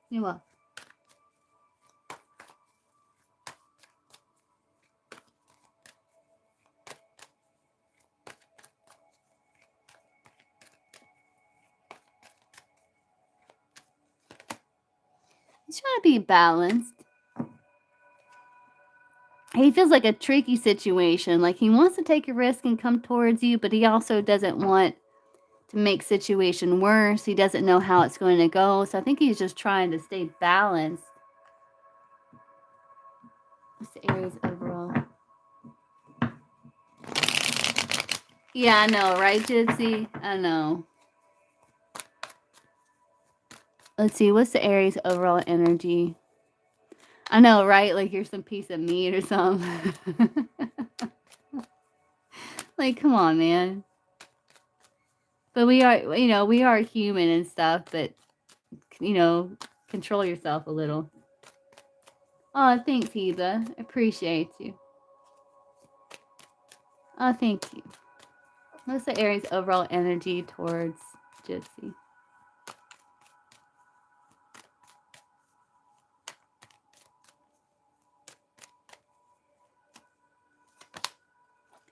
You what? He's trying to be balanced. He feels like a tricky situation. Like he wants to take a risk and come towards you, but he also doesn't want to make situation worse. He doesn't know how it's going to go. So I think he's just trying to stay balanced. What's the Aries overall? Yeah, I know, right, Gypsy? I know. Let's see, what's the Aries overall energy? I know, right? Like you're some piece of meat or something. Like, come on, man. But we are human and stuff, but, control yourself a little. Oh, thanks, Heba. Appreciate you. Oh, thank you. What's the Aries overall energy towards Gypsy?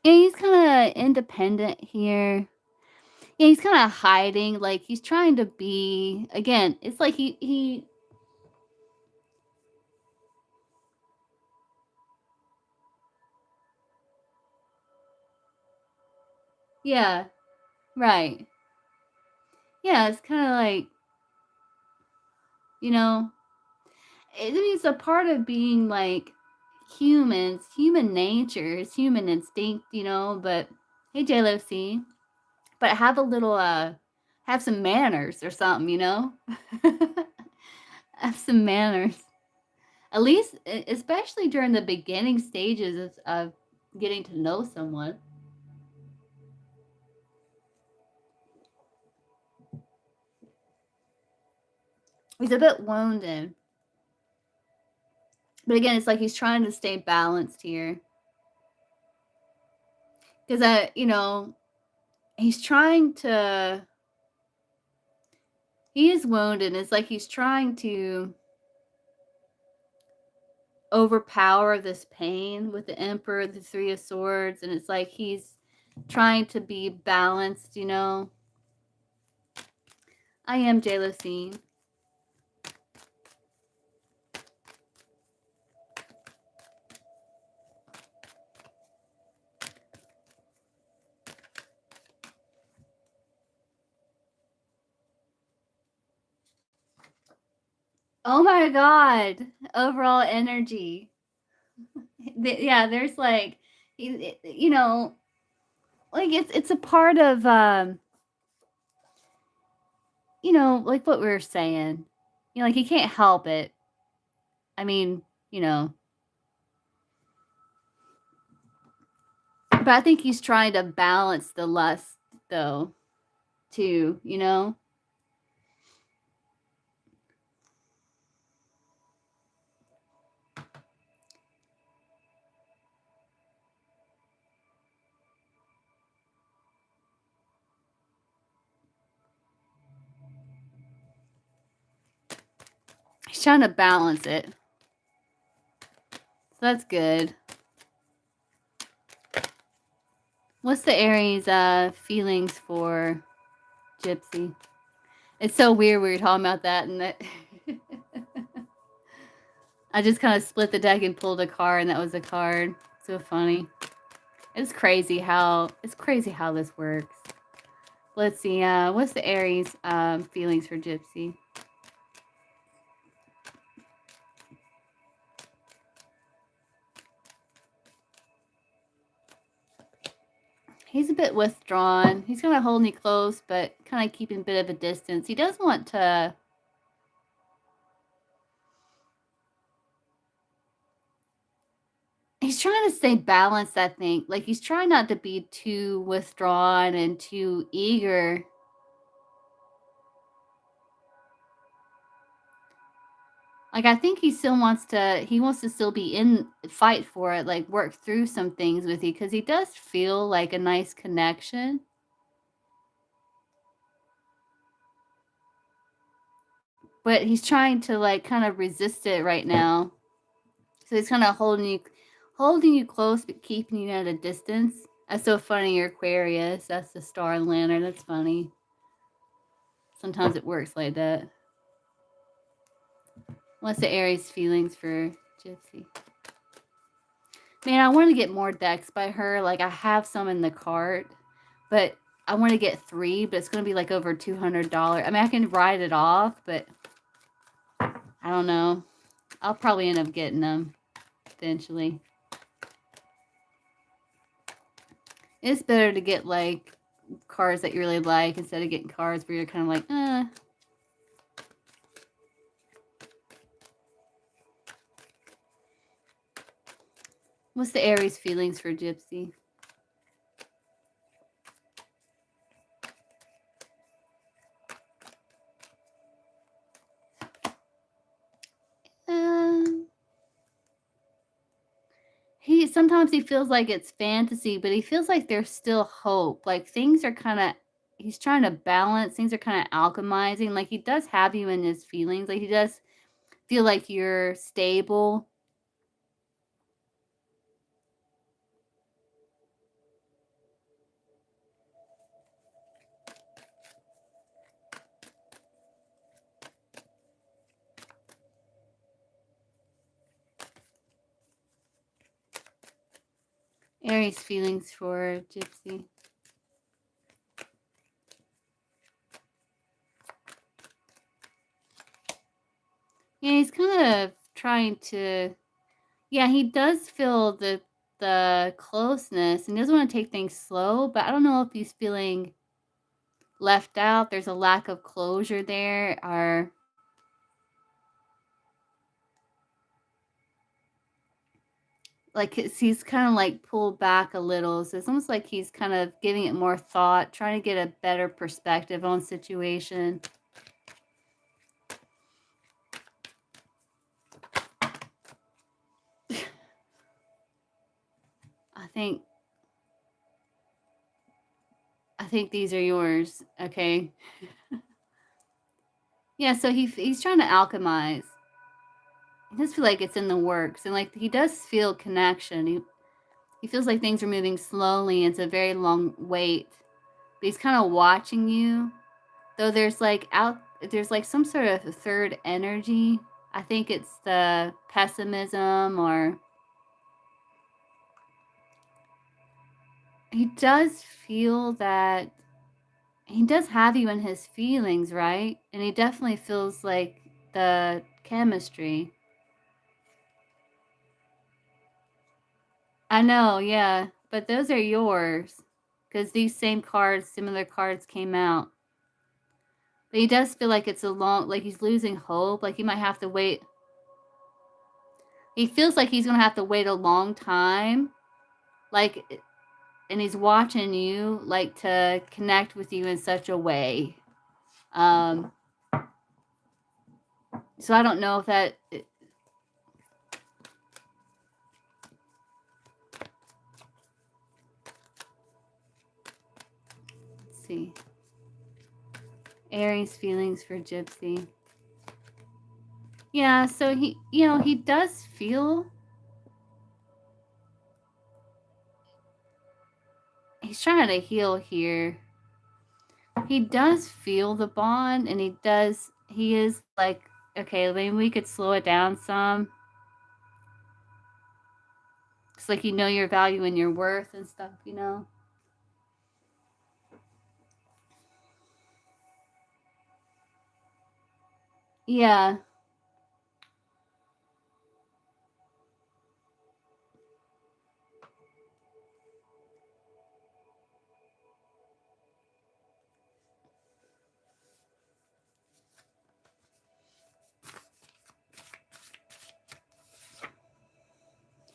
Yeah, he's kind of independent here. Yeah, he's kind of hiding, like he's trying to be, again, it's like he yeah, right. Yeah, it's kind of like, you know, it's a part of being like humans, human nature, it's human instinct, but hey, JLC, but have a little, have some manners or something, have some manners. At least, especially during the beginning stages of getting to know someone. He's a bit wounded. But again, it's like he's trying to stay balanced here. Because, he's trying to, he is wounded. It's like he's trying to overpower this pain with the Emperor, the Three of Swords. And it's like he's trying to be balanced, I am Jalocine. Oh my God. Overall energy. Yeah, there's like, like it's a part of, like what we were saying, like he can't help it. I mean, but I think he's trying to balance the lust though, too, He's trying to balance it. So that's good. What's the Aries feelings for Gypsy? It's so weird we were talking about that, and that I just kind of split the deck and pulled a card, and that was a card. So funny. It's crazy how this works. Let's see. What's the Aries feelings for Gypsy? He's a bit withdrawn. He's kind of holding you close, but kind of keeping a bit of a distance. He does want to. He's trying to stay balanced, I think. Like he's trying not to be too withdrawn and too eager. Like I think he still wants to. He wants to still be in fight for it, like work through some things with you, because he does feel like a nice connection. But he's trying to like kind of resist it right now. So he's kind of holding you close, but keeping you at a distance. That's so funny. You're Aquarius. That's the star and lantern. That's funny. Sometimes it works like that. What's the Aries feelings for Gypsy? Man, I want to get more decks by her. Like I have some in the cart, but I want to get 3, but it's going to be like over $200. I mean, I can write it off, but I don't know. I'll probably end up getting them eventually. It's better to get like cards that you really like instead of getting cards where you're kind of like, What's the Aries feelings for Gypsy? Sometimes he feels like it's fantasy, but he feels like there's still hope. Like things are kind of, he's trying to balance. Things are kind of alchemizing. Like he does have you in his feelings. Like he does feel like you're stable. Aries feelings for Gypsy. Yeah, he's kind of trying to, yeah, he does feel the closeness and doesn't want to take things slow, but I don't know if he's feeling left out. There's a lack of closure there, or like he's kind of like pulled back a little. So it's almost like he's kind of giving it more thought, trying to get a better perspective on situation. I think these are yours. Okay. Yeah, so he's trying to alchemize. He does feel like it's in the works, and like he does feel connection. He feels like things are moving slowly. It's a very long wait. But he's kind of watching you. Though there's like some sort of third energy. I think it's the pessimism, or he does feel that he does have you in his feelings, right? And he definitely feels like the chemistry. I know, yeah. But those are yours. Because these same cards, similar cards came out. But he does feel like it's a long, like he's losing hope. Like he might have to wait. He feels like he's going to have to wait a long time. Like, and he's watching you, like, to connect with you in such a way. So I don't know if that... Let's see. Aries feelings for Gypsy. Yeah, so he, he does feel... He's trying to heal here. He does feel the bond, and he is like, okay, maybe we could slow it down some. It's like you know your value and your worth and stuff, Yeah.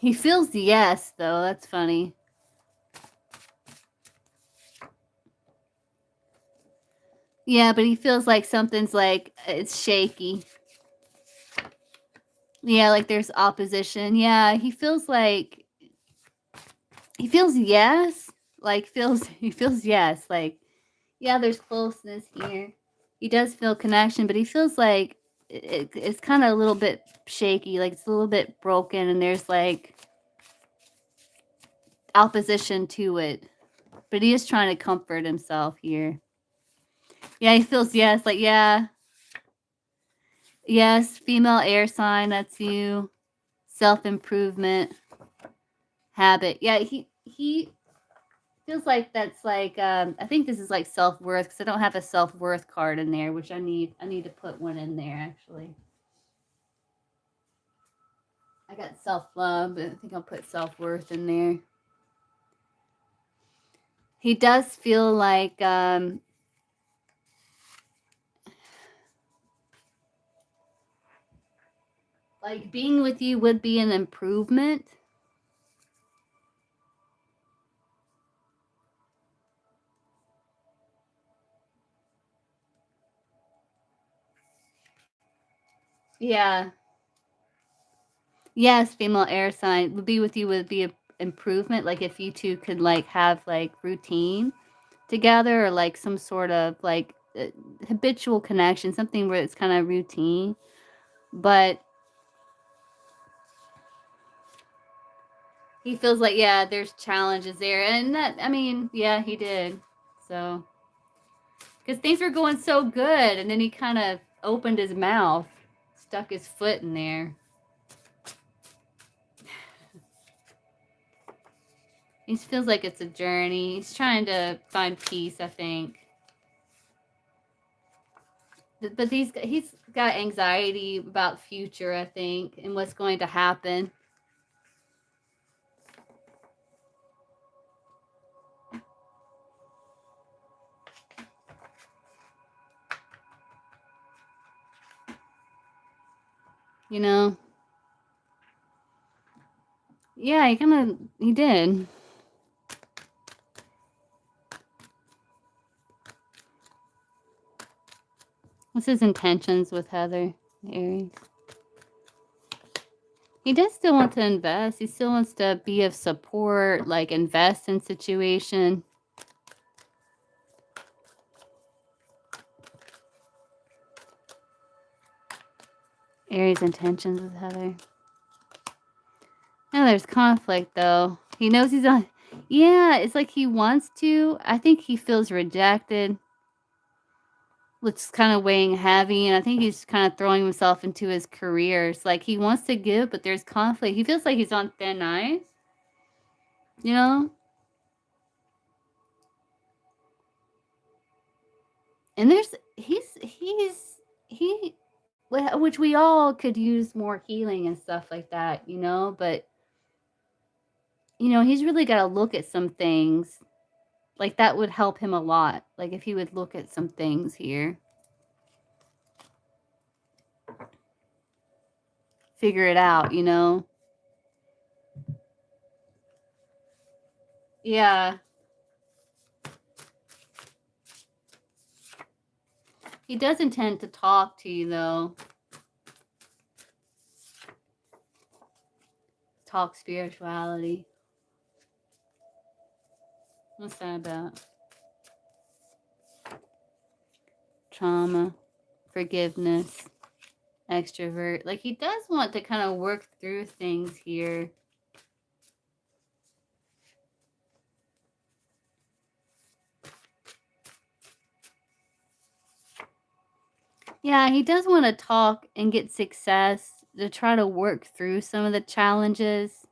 He feels yes, though. That's funny. Yeah, but he feels like something's like, it's shaky. Yeah, like there's opposition. Yeah, he feels yes. He feels yes. Like, yeah, there's closeness here. He does feel connection, but he feels like it's kind of a little bit shaky. Like it's a little bit broken, and there's like opposition to it. But he is trying to comfort himself here. Yeah, he feels yes. Like, yeah. Yes, female air sign, that's you. Self-improvement habit. Yeah, he feels like that's like I think this is like self-worth, because I don't have a self-worth card in there, which I need to put one in there actually. I got self-love, but I think I'll put self-worth in there. He does feel like being with you would be an improvement. Yeah. Yes, female air sign. Would be with you would be an improvement. Like if you two could like have like routine together, or like some sort of like habitual connection, something where it's kind of routine. But he feels like, yeah, there's challenges there. And that, I mean, yeah, he did. So, because things were going so good, and then he kind of opened his mouth, stuck his foot in there. He feels like it's a journey. He's trying to find peace, I think. But he's got anxiety about future, I think, and what's going to happen. You know? Yeah, he did. What's his intentions with Heather, Aries? He does still want to invest. He still wants to be of support, like invest in situation. Aries' intentions with Heather. No, there's conflict, though. He knows he's on... Yeah, it's like he wants to. I think he feels rejected. It's kind of weighing heavy, and I think he's kind of throwing himself into his career. It's like he wants to give, but there's conflict. He feels like he's on thin ice. You know? And there's... Which we all could use more healing and stuff like that, you know? But, you know, he's really got to look at some things. Like, that would help him a lot. Like, if he would look at some things here. Figure it out, you know? Yeah. He does intend to talk to you, though. Talk spirituality. What's that about? Trauma, forgiveness, extrovert. Like, he does want to kind of work through things here. Yeah, he does want to talk and get success to try to work through some of the challenges.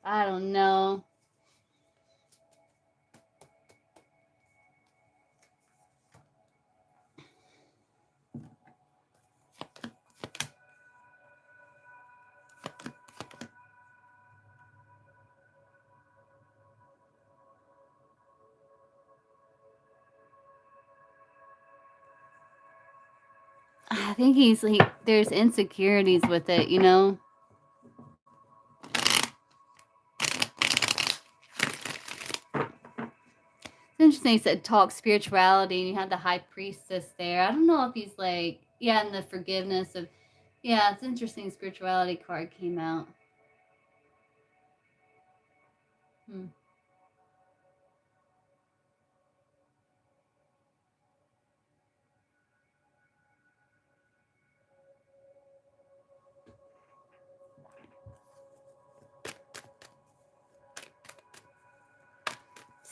I don't know. I think there's insecurities with it, you know? It's interesting you said talk spirituality and you had the High Priestess there. I don't know if he's like, yeah, and the forgiveness of, yeah, it's interesting spirituality card came out.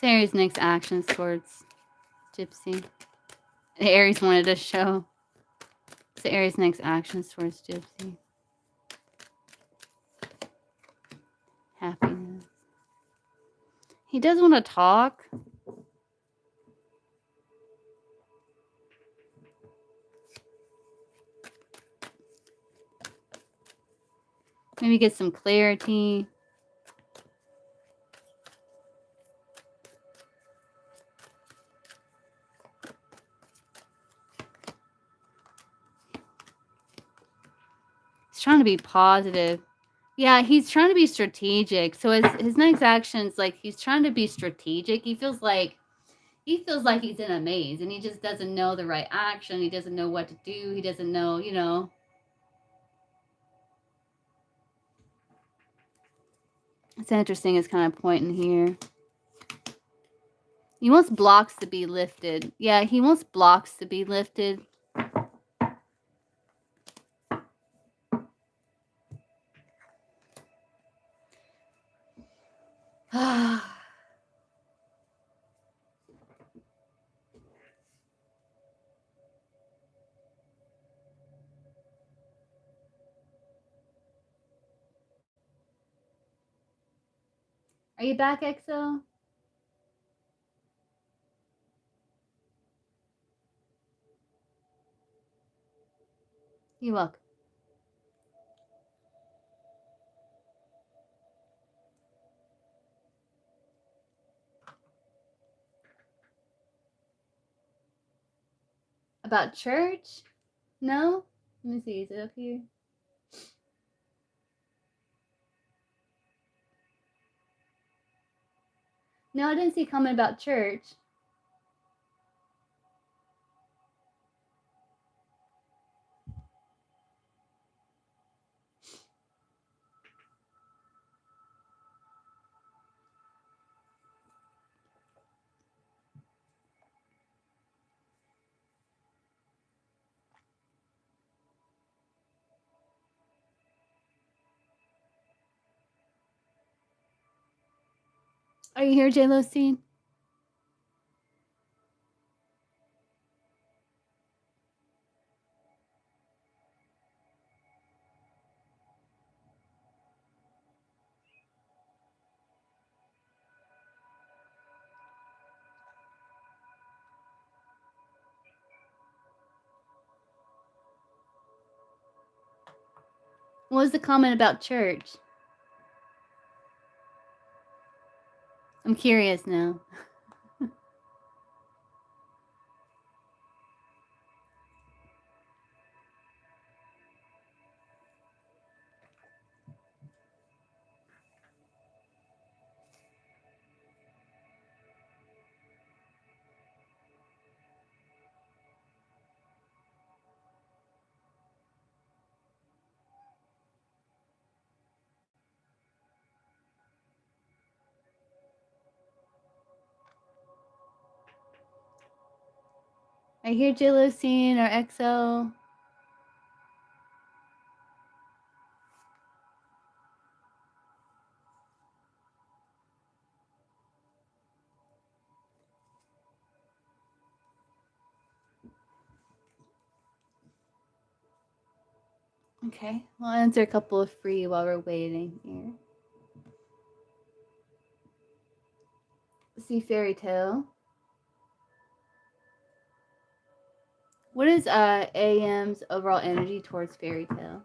Aries' next actions towards Gypsy. Aries wanted to show. So Aries' next actions towards Gypsy. Happiness. He does want to talk. Maybe get some clarity. He's trying to be positive. Yeah, he's trying to be strategic. So his next action's like he's trying to be strategic. He feels like he's in a maze and he just doesn't know the right action. He doesn't know what to do. He doesn't know, you know. It's interesting. It's kind of pointing here. He wants blocks to be lifted. Yeah, he wants blocks to be lifted. Are you back, Exo? You're welcome. About church? No? Let me see. Is it up here? No, I didn't see a comment about church. Are you here, J-Lo-Scene? What was the comment about church? I'm curious now. I hear J-Lo-Scene or Exo. Okay, we'll answer a couple of free while we're waiting here. See fairy tale. What is AM's overall energy towards fairy tale?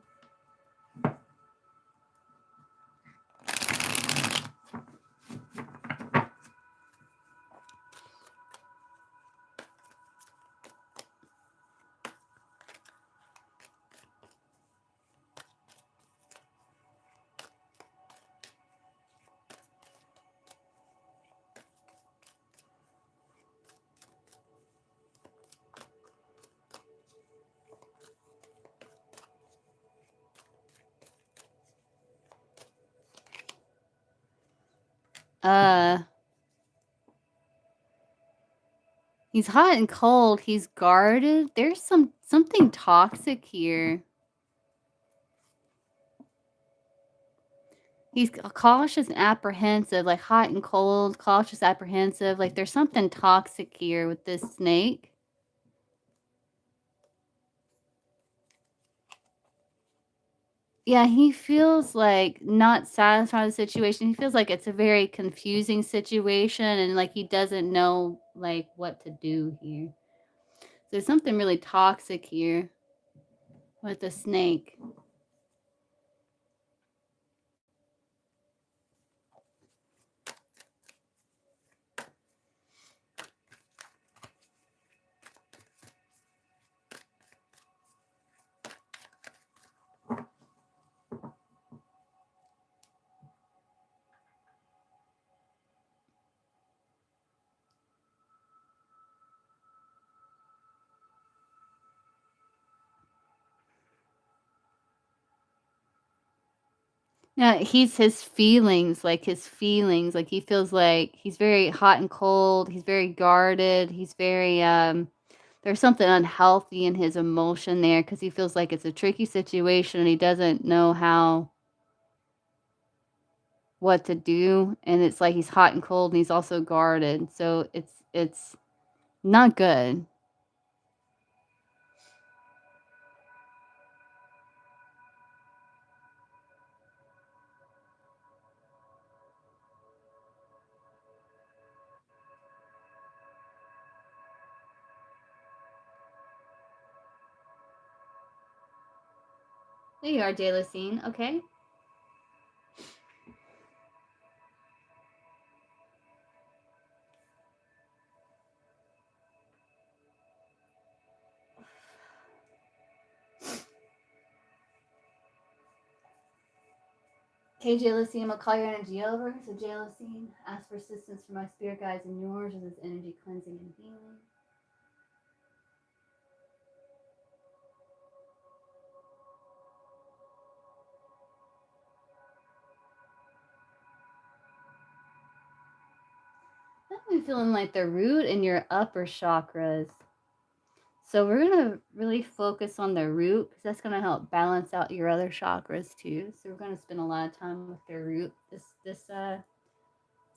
He's hot and cold. He's guarded. There's something toxic here. He's cautious and apprehensive, like hot and cold, cautious, apprehensive. Like there's something toxic here with this snake. Yeah, he feels like not satisfied with the situation. He feels like it's a very confusing situation and like he doesn't know like what to do here. There's something really toxic here with the snake. Yeah, he's his feelings, like he feels like he's very hot and cold, he's very guarded, he's very, there's something unhealthy in his emotion there because he feels like it's a tricky situation and he doesn't know what to do, and it's like he's hot and cold and he's also guarded, so it's not good. There you are, Jaylacine. Okay. Okay, Jaylacine, I'm gonna call your energy over. So Jaylacine, ask for assistance from my spirit guides and yours as this energy cleansing and healing. I'm feeling like the root and your upper chakras. So we're gonna really focus on the root because that's gonna help balance out your other chakras too. So we're gonna spend a lot of time with the root this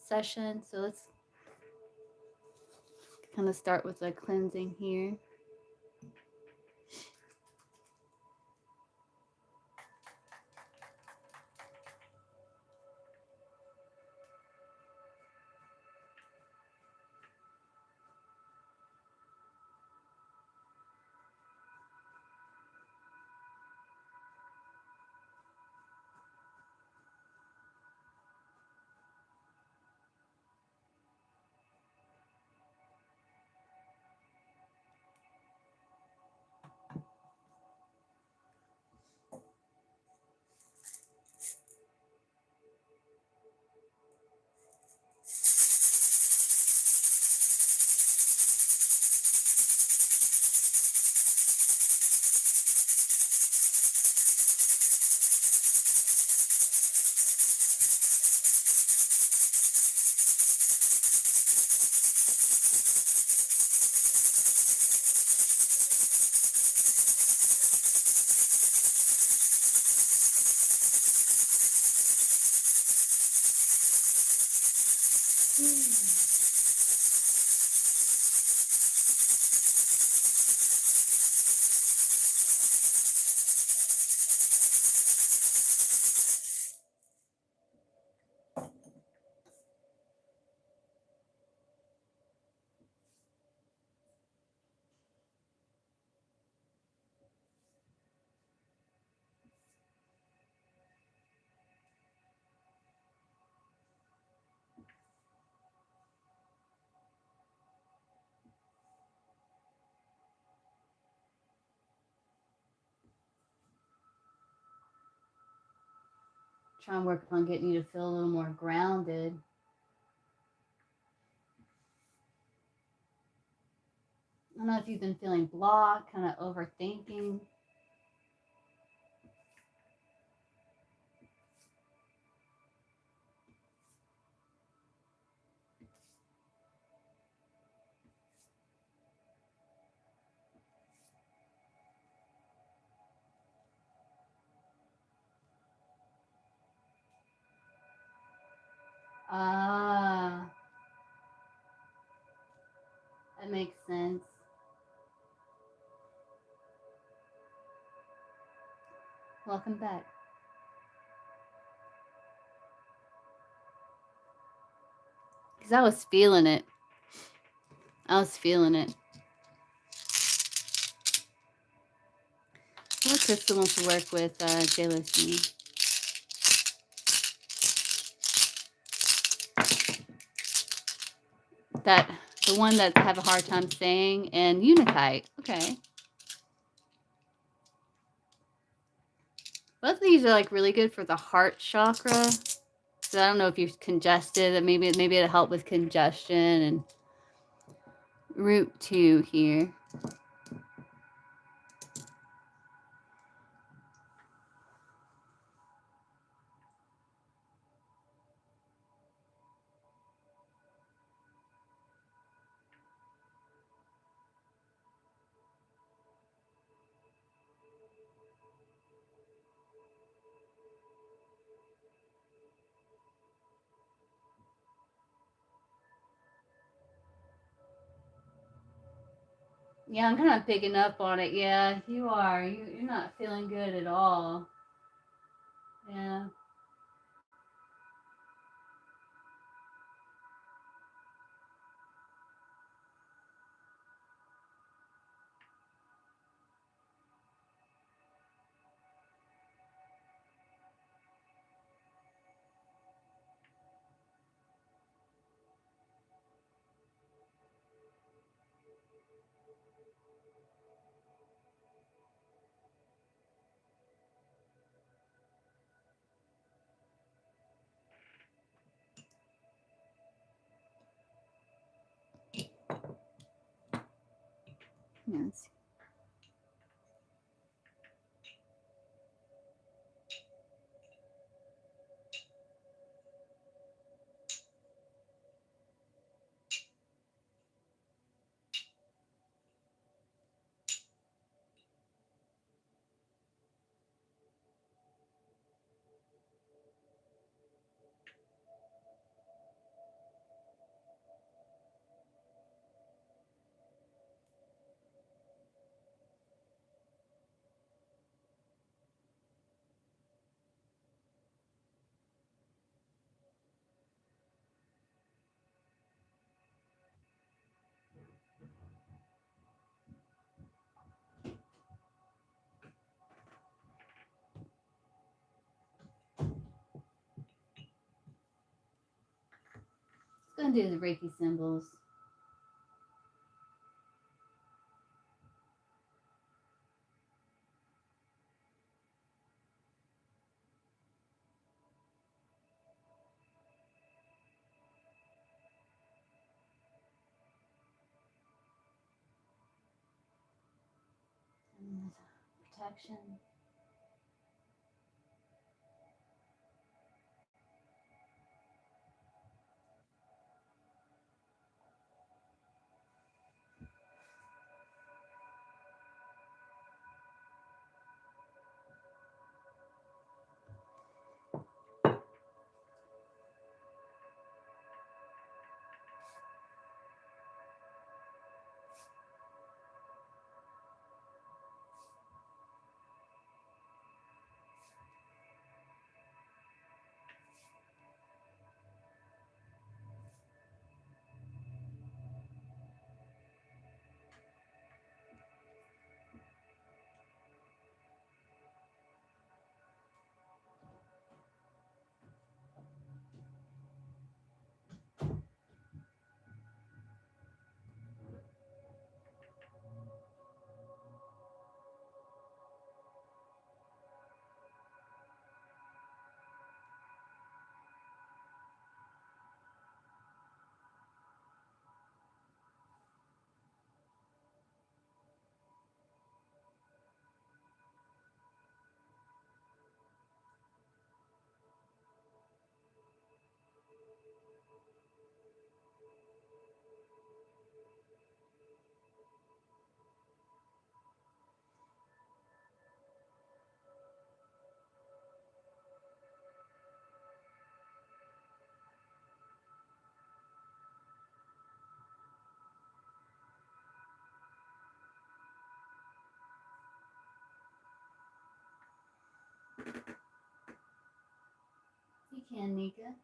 session. So let's kind of start with the cleansing here. Try and work on getting you to feel a little more grounded. I don't know if you've been feeling blocked, kind of overthinking. Ah, that makes sense. Welcome back. Because I was feeling it. I was feeling it. What crystal wants to work with Jaylacine? That the one that I have a hard time saying, and Unitite. Okay. Both of these are like really good for the heart chakra. So I don't know if you're congested. Maybe it'll help with congestion. And root 2 here. Yeah, I'm kind of picking up on it. Yeah, you are. You're not feeling good at all. Yeah. Yes. Let's go and do the Reiki symbols. And protection. You can, Nika.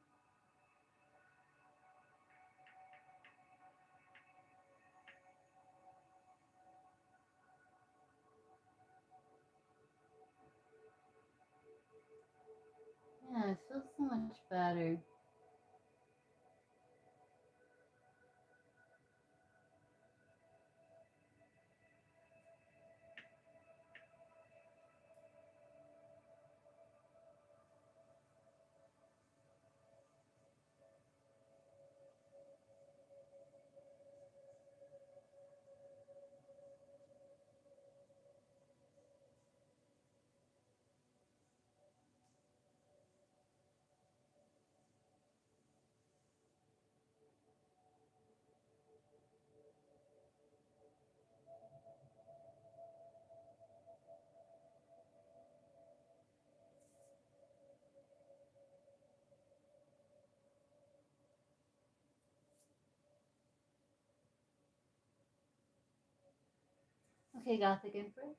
Yeah, it feels so much better. Okay, Gothic Empress.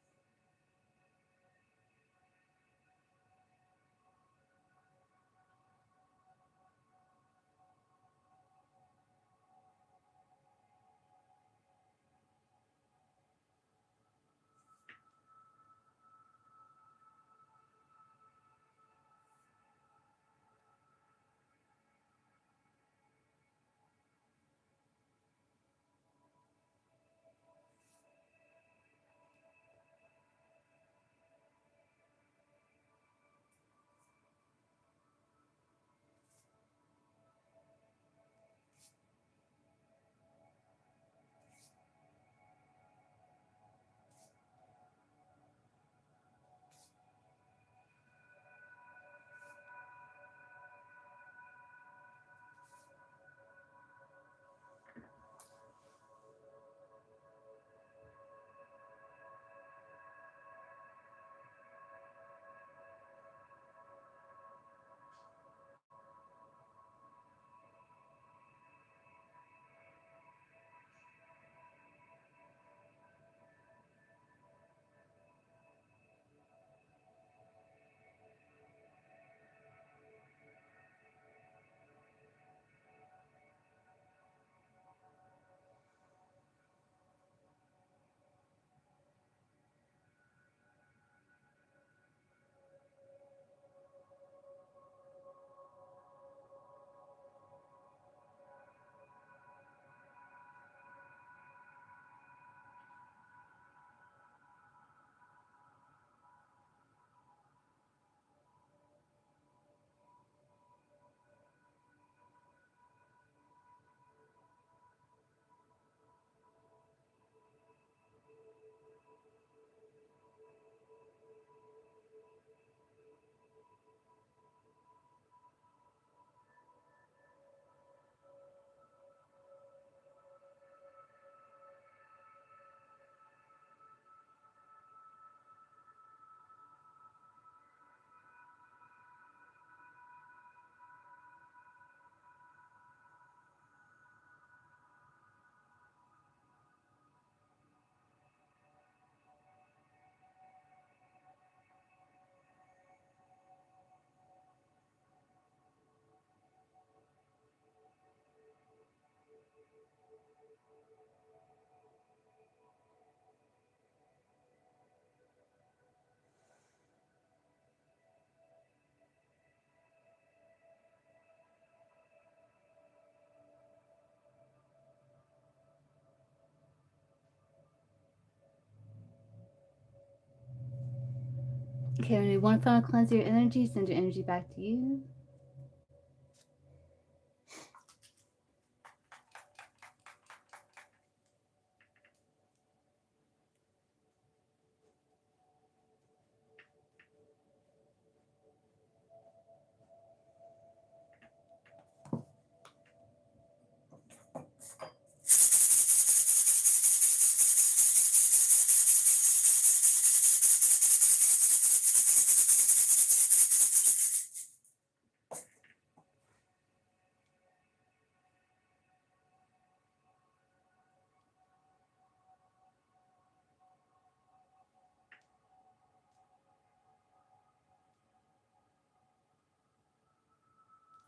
Okay, we need one final cleanse your energy. Send your energy back to you.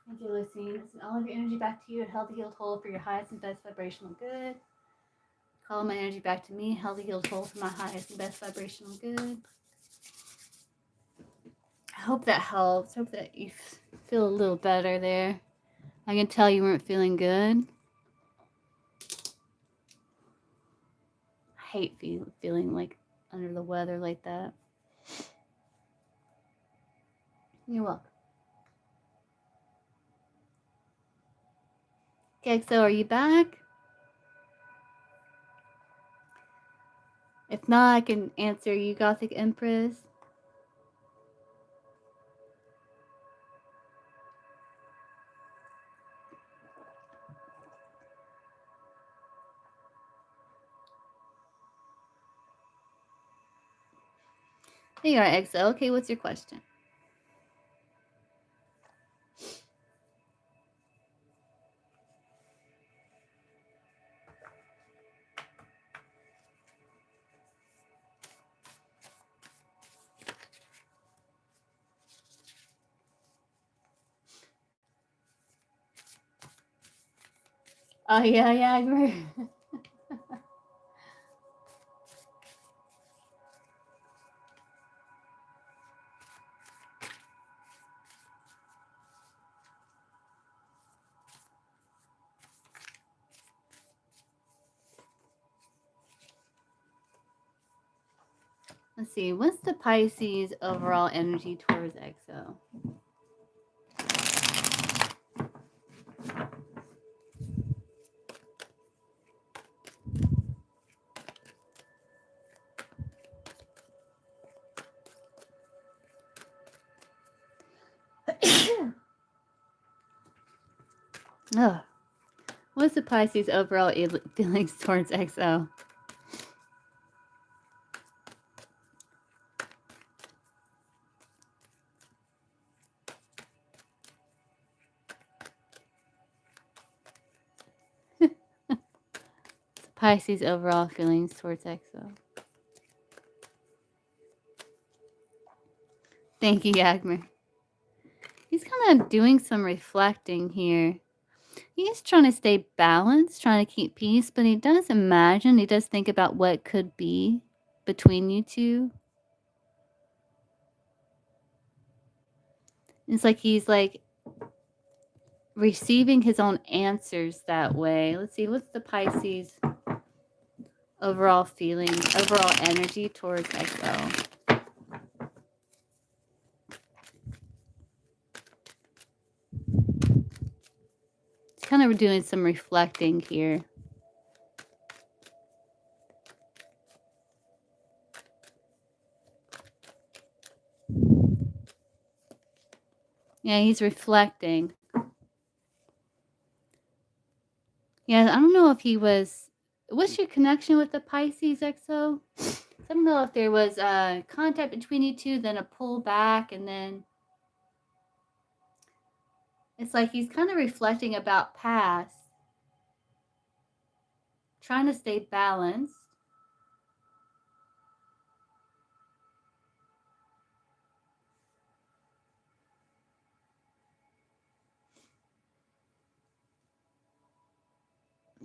Thank you, Lucy. Send all of your energy back to you at healthy, healed, whole for your highest and best vibrational good. Call my energy back to me, healthy, healed, whole for my highest and best vibrational good. I hope that helps. Hope that you feel a little better there. I can tell you weren't feeling good. I hate feeling like under the weather like that. You're welcome. Okay, so are you back? If not, I can answer you, Gothic Empress. There you are, Exo. Okay, what's your question? Oh, yeah, yeah, I agree. Let's see, what's the Pisces overall energy towards EXO? Oh, what's the Pisces overall feelings towards EXO? Pisces overall feelings towards EXO. Thank you, Yagmer. He's kind of doing some reflecting here. He's trying to stay balanced, trying to keep peace, but he does think about what could be between you two. It's like he's like receiving his own answers that way. Let's see, what's the Pisces overall feelings, overall energy towards EXO? It's kind of doing some reflecting here. Yeah, he's reflecting. Yeah, I don't know if he was... What's your connection with the Pisces, EXO? I don't know if there was contact between you two, then a pull back, and then... It's like he's kind of reflecting about past. Trying to stay balanced.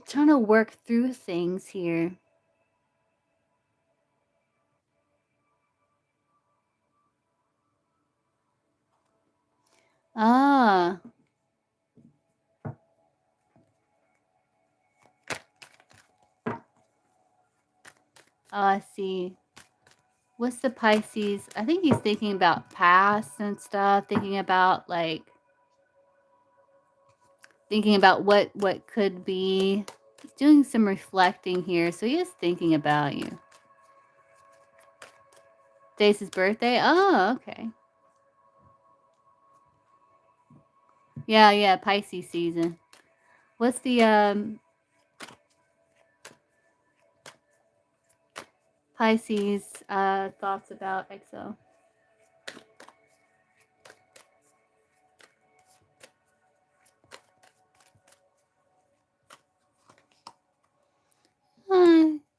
Trying to work through things here. Ah. Oh, I see. What's the Pisces? I think he's thinking about past and stuff, thinking about like what could be. He's doing some reflecting here, so he is thinking about you. Stacy's birthday? Oh, okay. Yeah, Pisces season. What's the Pisces thoughts about EXO?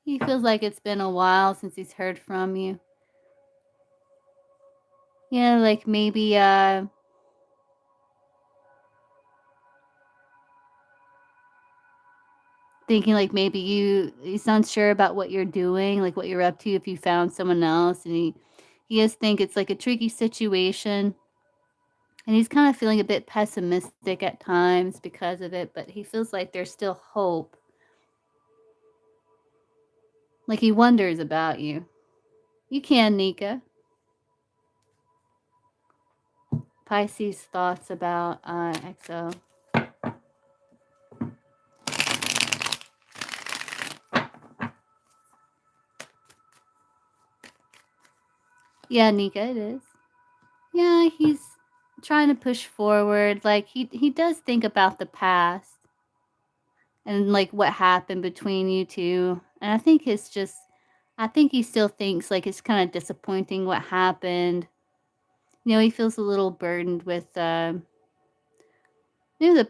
He feels like it's been a while since he's heard from you. Yeah, like maybe thinking like maybe he's unsure about what you're doing, like what you're up to if you found someone else, and he just think it's like a tricky situation. And he's kind of feeling a bit pessimistic at times because of it, but he feels like there's still hope. Like he wonders about you. You can, Nika. Pisces thoughts about EXO. Yeah, Nika, it is. Yeah, he's trying to push forward. Like he does think about the past and like what happened between you two. And I think he still thinks like it's kind of disappointing what happened. You know, he feels a little burdened with the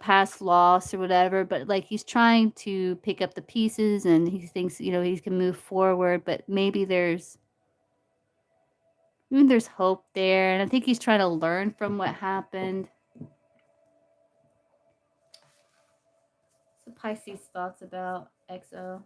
past loss or whatever, but like he's trying to pick up the pieces and he thinks, he can move forward, but maybe there's hope there. And I think he's trying to learn from what happened. So Pisces thoughts about Exo?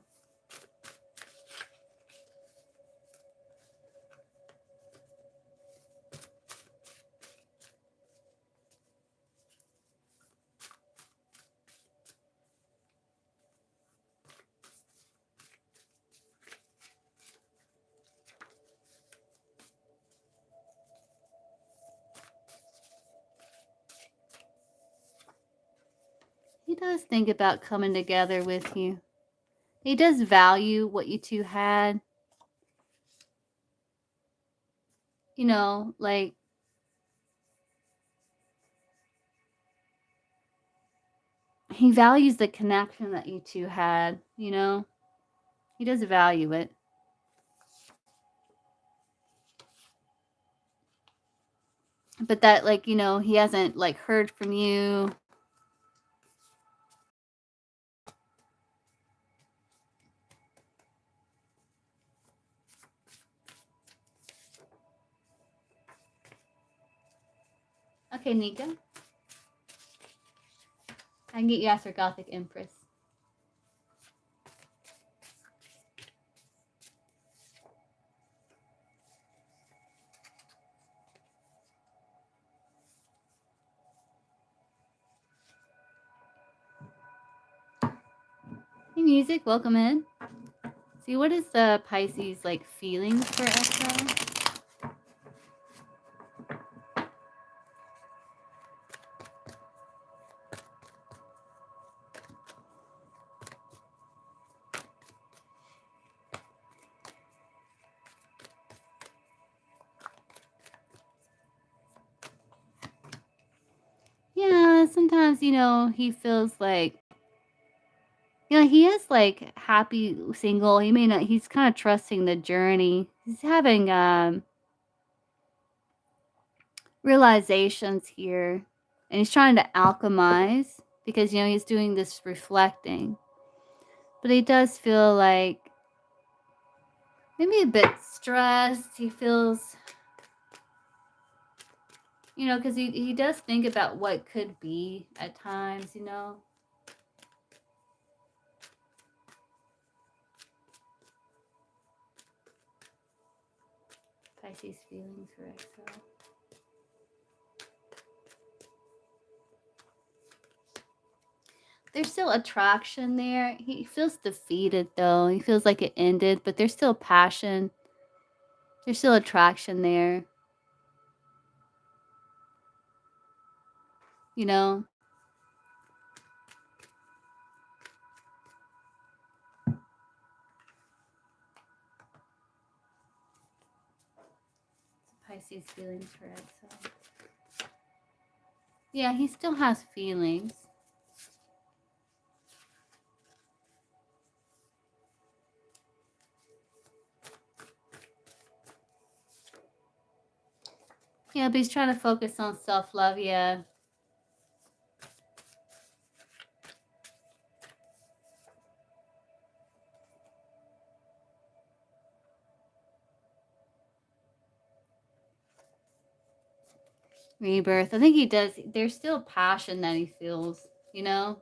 He does think about coming together with you. He does value what you two had. You know, like, he values the connection that you two had, you know? He does value it. But that, like, you know, he hasn't, like, heard from you. Okay, Nika. I can get you asked for Gothic Empress. Hey, music, welcome in. See, what is the Pisces, like, feelings for Exo? Yeah, sometimes, you know, he feels like, you know, he is, like, happy single. He may not, he's kind of trusting the journey. He's having realizations here, and he's trying to alchemize because, you know, he's doing this reflecting. But he does feel like maybe a bit stressed. He feels, you know, because he does think about what could be at times, you know. Pisces feelings for Exo. There's still attraction there. He feels defeated, though. He feels like it ended, but there's still passion. There's still attraction there. You know? Pisces feelings for Exo. Yeah, he still has feelings. Yeah, but he's trying to focus on self-love, yeah. Rebirth. I think he does. There's still passion that he feels, you know?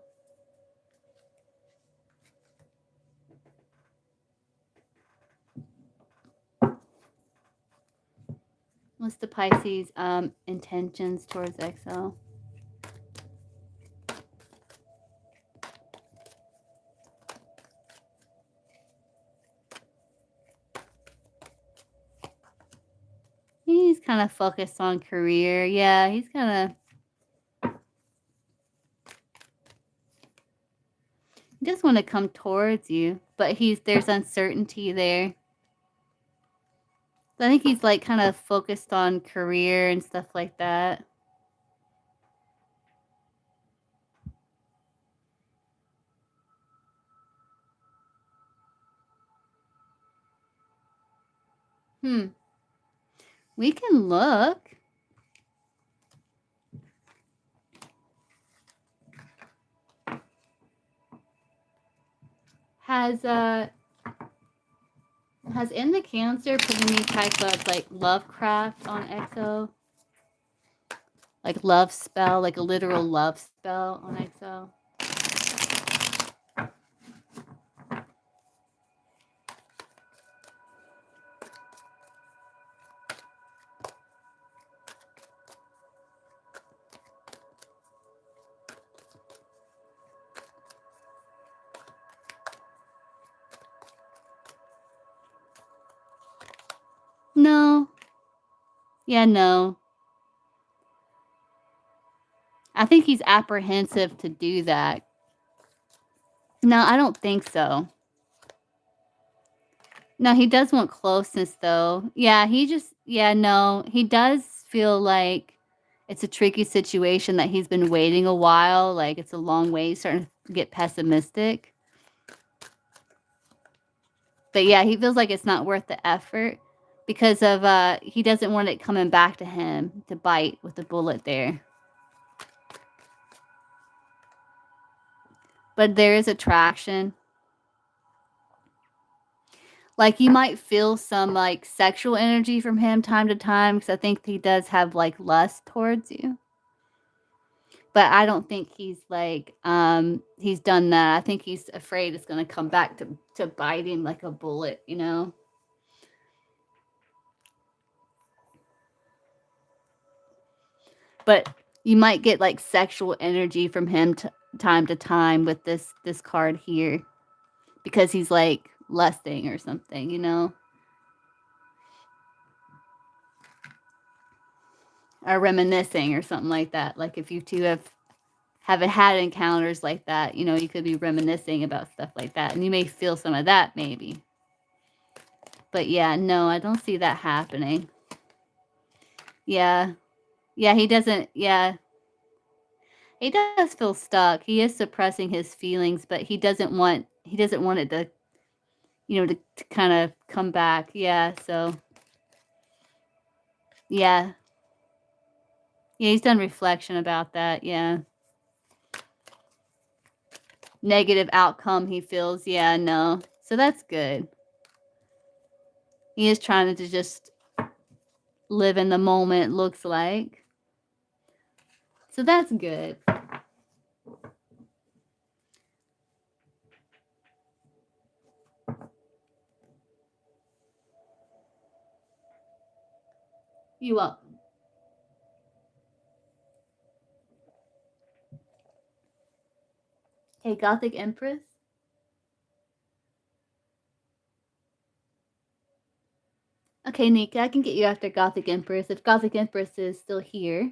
What's the Pisces intentions towards Exo? He's kind of focused on career. Yeah, he's kind of... He does want to come towards you, but there's uncertainty there. So I think he's like kind of focused on career and stuff like that. We can look. Has in the Cancer put any type of like lovecraft on Exo? Like love spell, like a literal love spell on Exo? No. Yeah, no. I think he's apprehensive to do that. No, I don't think so. No, he does want closeness, though. Yeah, no. He does feel like it's a tricky situation that he's been waiting a while. Like, it's a long way. He's starting to get pessimistic. But yeah, he feels like it's not worth the effort because of, he doesn't want it coming back to him to bite with the bullet there. But there is attraction. Like, you might feel some, like, sexual energy from him time to time because I think he does have, like, lust towards you. But I don't think he's, like, he's done that. I think he's afraid it's going to come back to bite him like a bullet, you know? But you might get, like, sexual energy from him time to time with this card here because he's, like, lusting or something, you know? Or reminiscing or something like that. Like, if you two haven't had encounters like that, you know, you could be reminiscing about stuff like that. And you may feel some of that, maybe. But yeah, no, I don't see that happening. Yeah. Yeah, he doesn't, yeah. He does feel stuck. He is suppressing his feelings, but he doesn't want it to, you know, to kind of come back. Yeah, so. Yeah. Yeah, he's done reflection about that, yeah. Negative outcome he feels, yeah, no. So that's good. He is trying to just live in the moment, looks like. So that's good. You're welcome. Hey, Gothic Empress. Okay, Nika, I can get you after Gothic Empress if Gothic Empress is still here.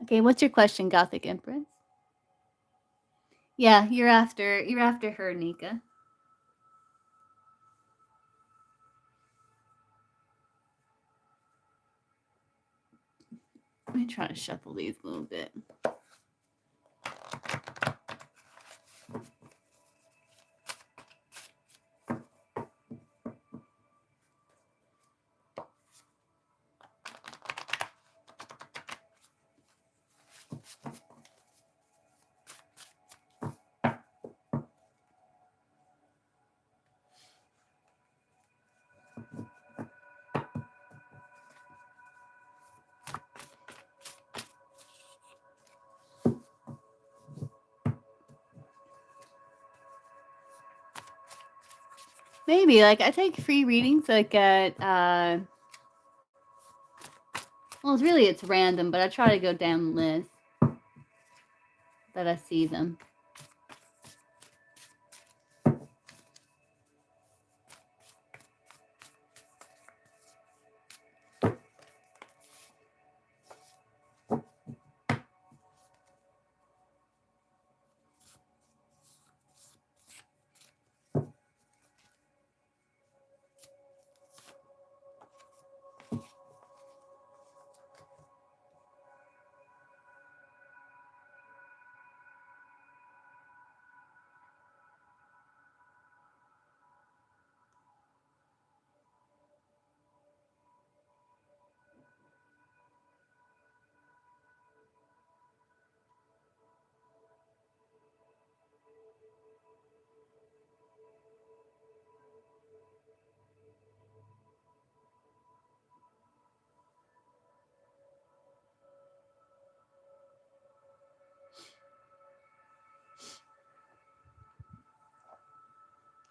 Okay, what's your question, Gothic Empress? Yeah, you're after her, Nika. Let me try to shuffle these a little bit. Maybe, like, I take free readings, like, at, well, it's random, but I try to go down the list that I see them.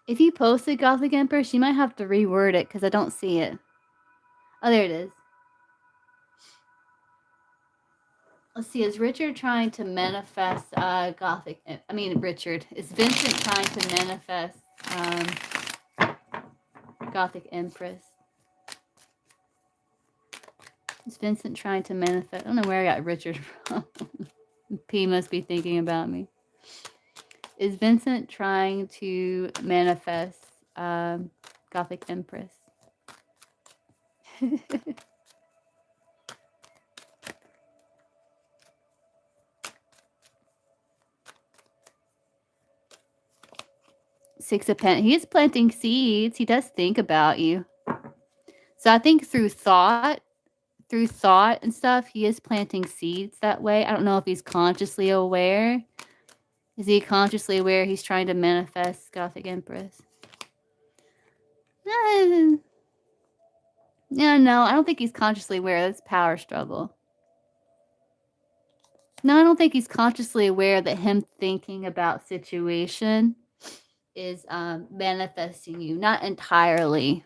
If you posted Gothic Empress, you might have to reword it because I don't see it. Oh, there it is. Let's see, is Richard trying to manifest Gothic? I mean, Richard. Is Vincent trying to manifest Gothic Empress? Is Vincent trying to manifest? I don't know where I got Richard from. P must be thinking about me. Is Vincent trying to manifest Gothic Empress? Six of Pentacles. He is planting seeds. He does think about you. So I think through thought and stuff, he is planting seeds that way. I don't know if he's consciously aware. Is he consciously aware he's trying to manifest Gothic Empress? Yeah, no, I don't think he's consciously aware. That's power struggle. No, I don't think he's consciously aware that him thinking about situation is manifesting you. Not entirely.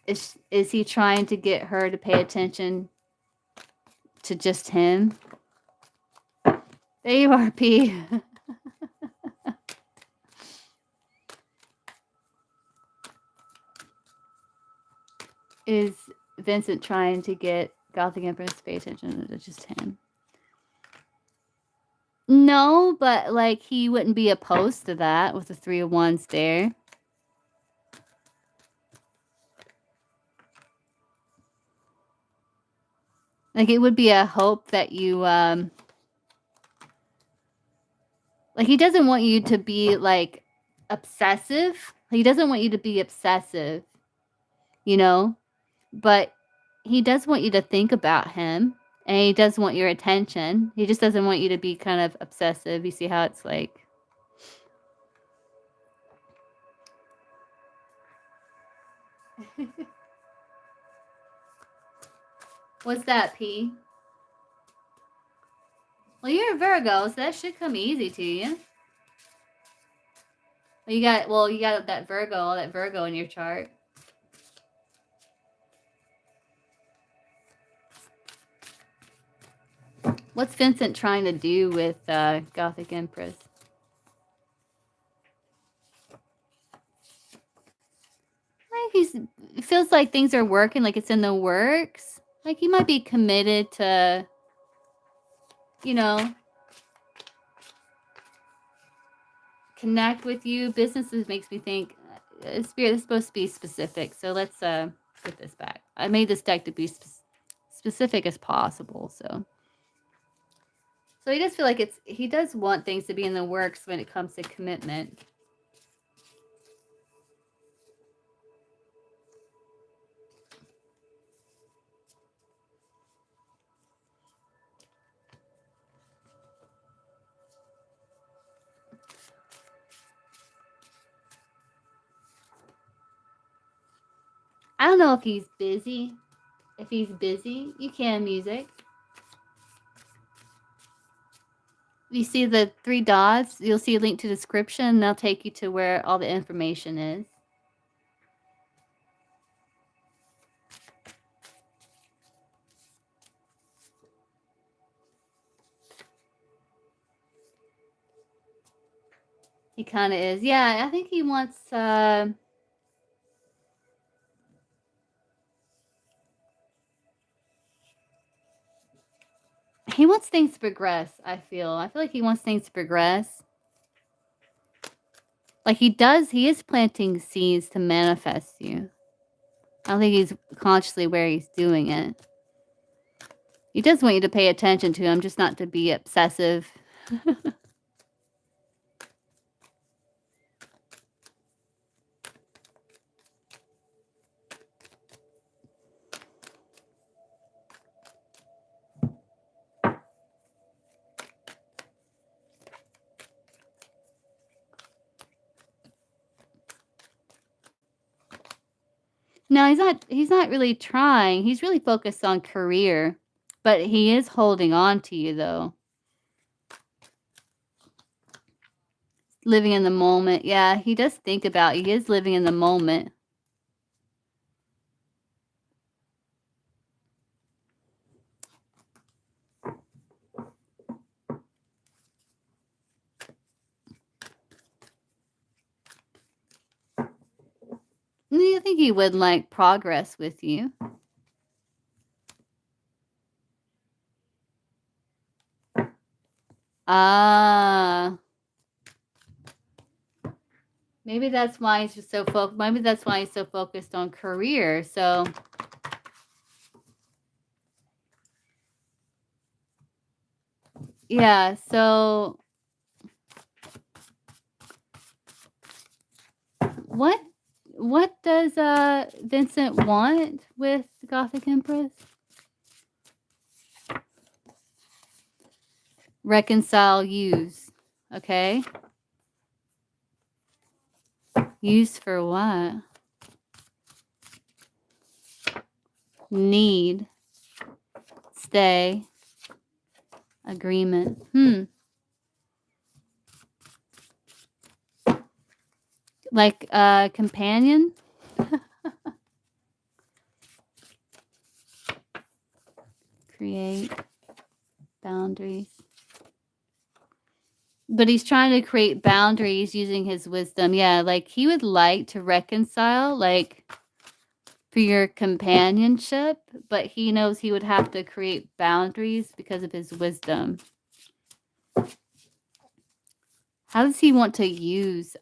Is he trying to get her to pay attention to just him? There you are, P. Is Vincent trying to get Gothic Empress to pay attention to just him? No, but like he wouldn't be opposed to that with the Three of Wands there. Like it would be a hope that you like he doesn't want you to be like obsessive. He doesn't want you to be obsessive, you know? But he does want you to think about him, and he does want your attention. He just doesn't want you to be kind of obsessive. You see how it's like what's that, P? Well, you're a Virgo, so that should come easy to you. You got that Virgo in your chart. What's Vincent trying to do with Gothic Empress? Like it feels like things are working, like it's in the works. Like he might be committed to, you know, connect with you. Businesses makes me think Spirit is supposed to be specific. So let's put this back. I made this deck to be specific as possible. So he does feel like he does want things to be in the works when it comes to commitment. I don't know if he's busy. If he's busy, you can music. You see the 3 dots, you'll see a link to description, and they'll take you to where all the information is. He kind of is. Yeah, I think he wants things to progress, I feel like he wants things to progress. Like he is planting seeds to manifest you. I don't think he's consciously aware he's doing it. He does want you to pay attention to him, just not to be obsessive. No, he's not really trying. He's really focused on career, but he is holding on to you though. Living in the moment. Yeah, he does think about you. He is living in the moment. think he would like progress with you. Maybe that's why he's just so focused. Maybe that's why he's so focused on career. So yeah, so what does Vincent want with Gothic Empress? Reconcile, use. Okay. Use for what? Need. Stay. Agreement. Like a companion? Create boundaries. But he's trying to create boundaries using his wisdom. Yeah, like he would like to reconcile, like for your companionship, but he knows he would have to create boundaries because of his wisdom. How does he want to use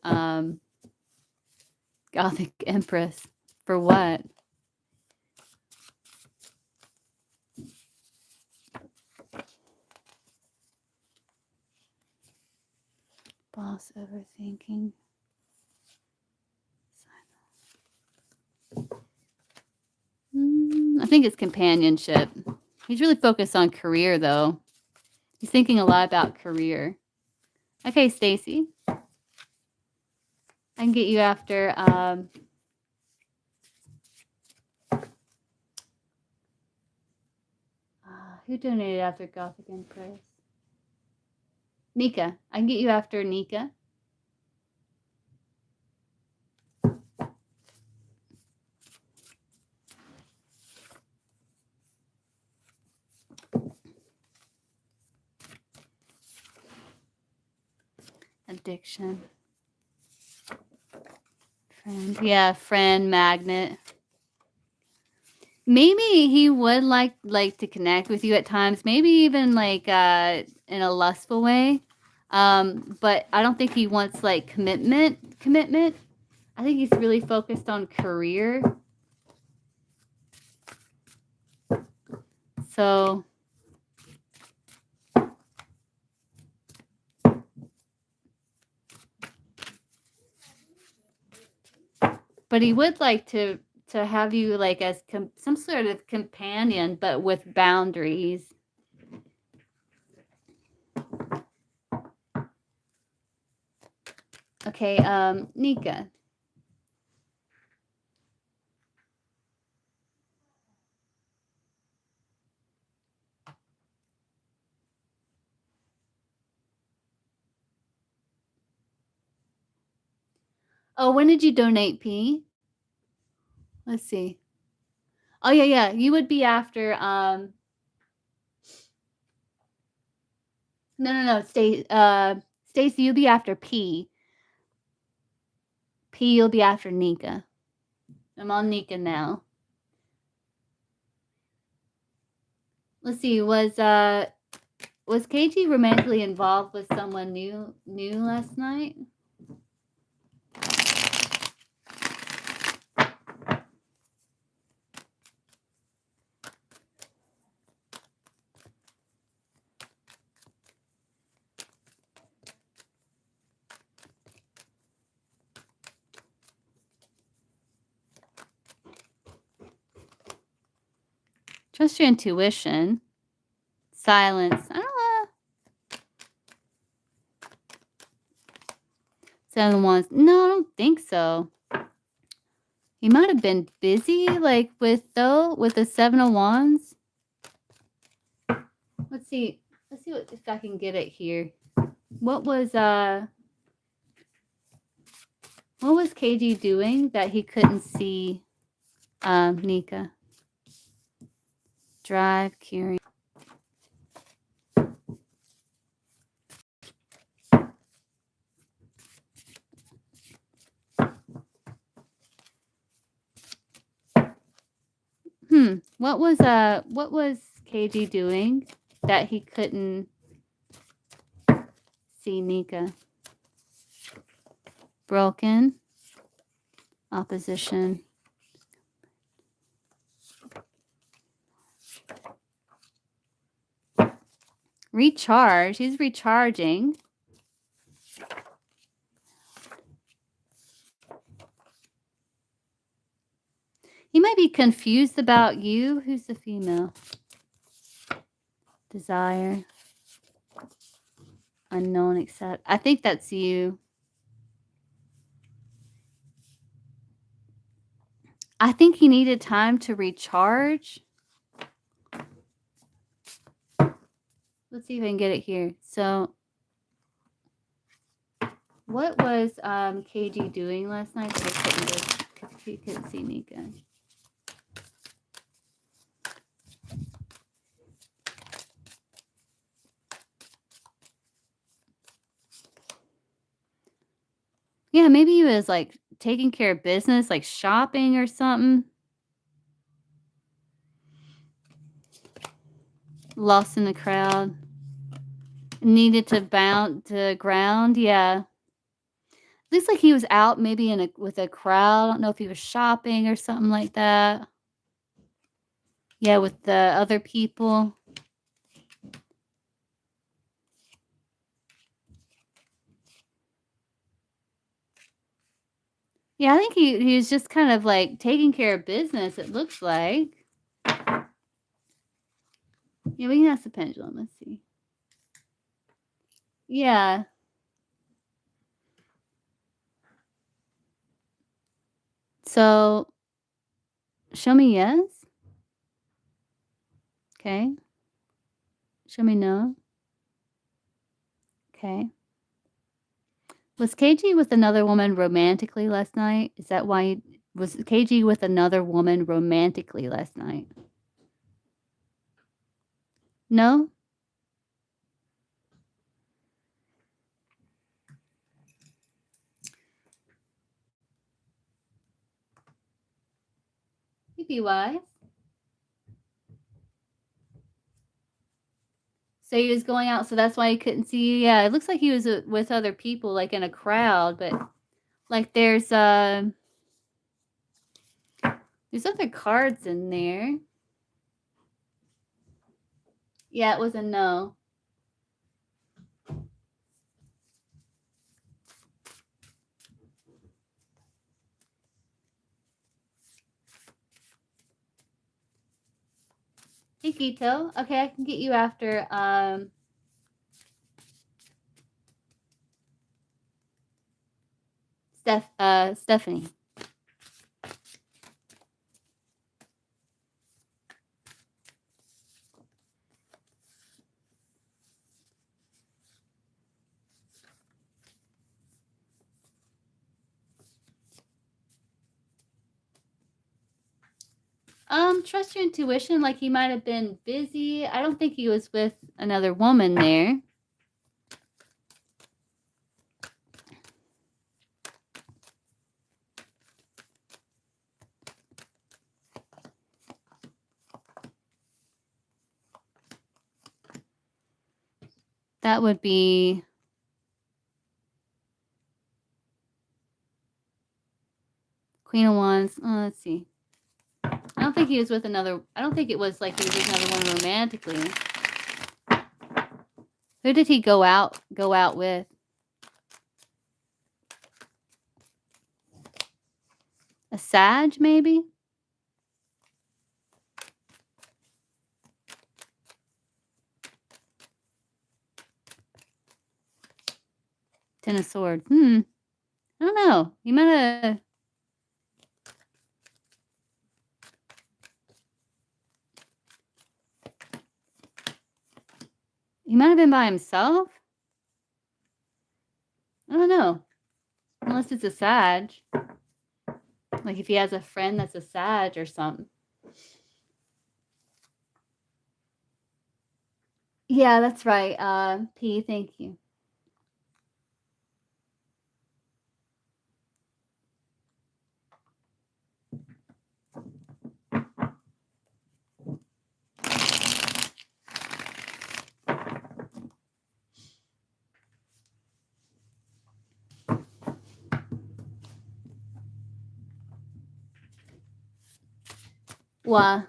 Gothic Empress? For what? Boss overthinking. I think it's companionship. He's really focused on career, though. He's thinking a lot about career. Okay, Stacy. I can get you after who donated after Gothic Empress? Nika. I can get you after Nika. Addiction. Friend. Yeah, friend, magnet. Maybe he would like to connect with you at times. Maybe even like in a lustful way. But I don't think he wants like commitment. I think he's really focused on career. So but he would like to have you like as some sort of companion, but with boundaries. Okay, Nika. Oh, when did you donate, P? Let's see. Oh yeah. You would be after no. Stacy, you'll be after P. P, you'll be after Nika. I'm on Nika now. Let's see. Was KG romantically involved with someone new last night? Trust your intuition. Silence. I don't know. Seven of Wands. No, I don't think so. He might have been busy, like with the Seven of Wands. Let's see if I can get it here. What was KG doing that he couldn't see Nika? Drive, curing. What was KG doing that he couldn't see Nika? Broken. Opposition. Recharge. He's recharging. He might be confused about you. Who's the female? Desire. Unknown, accept. I think that's you. I think he needed time to recharge. Let's see if I can get it here. So, what was KG doing last night that he couldn't see Nika? Yeah, maybe he was like taking care of business, like shopping or something. Lost in the crowd. Needed to bounce to ground. Yeah. Looks like he was out maybe with a crowd. I don't know if he was shopping or something like that. Yeah, with the other people. Yeah, I think he was just kind of like taking care of business, it looks like. Yeah, we can ask the pendulum. Let's see. Yeah. So, show me yes. Okay. Show me no. Okay. Was KG with another woman romantically last night? Is that why was KG with another woman romantically last night? No? He'd be wise. So he was going out, so that's why he couldn't see you. Yeah, it looks like he was with other people, like in a crowd, but like there's other cards in there. Yeah, it was a no. Hey, Gito. Okay, I can get you after Stephanie. Trust your intuition. Like he might have been busy. I don't think he was with another woman there. That would be Queen of Wands. Let's see. I don't think he was with another. I don't think it was like he was with another one romantically. Who did he go out with? A Sag, maybe? Ten of Swords. I don't know. He might have. He might have been by himself. I don't know. Unless it's a Sag. Like if he has a friend that's a Sag or something. Yeah, that's right. P, thank you. Why?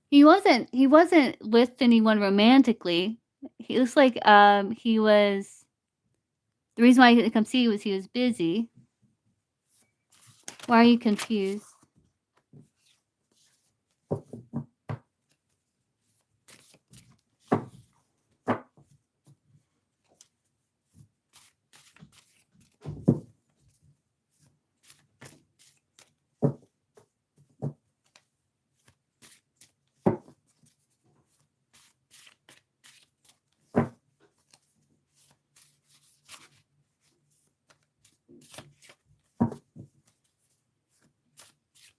He wasn't with anyone romantically. He looks like he was, the reason why he didn't come see you was he was busy. Why are you confused?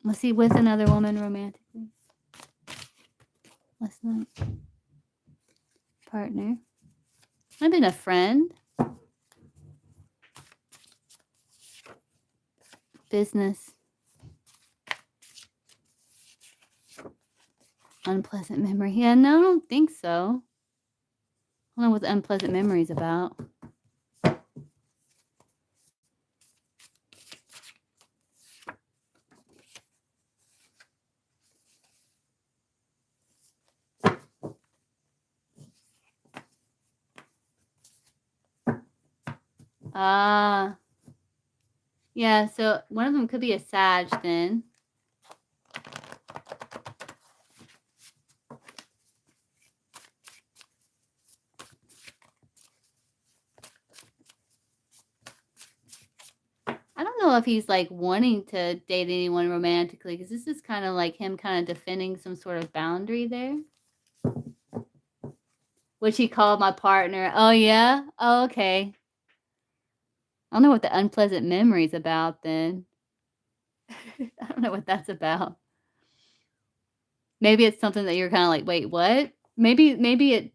Was he with another woman romantically last night? Partner. I've been a friend. Business. Unpleasant memory. Yeah, no, I don't think so. I don't know what the unpleasant memory is about. Ah. Yeah, so one of them could be a Sag then. I don't know if he's like wanting to date anyone romantically, because this is kind of like him kind of defending some sort of boundary there. Which he called my partner. Oh, yeah? Oh, okay. I don't know what the unpleasant memory is about then. I don't know what that's about. Maybe it's something that you're kind of like, wait, what? Maybe the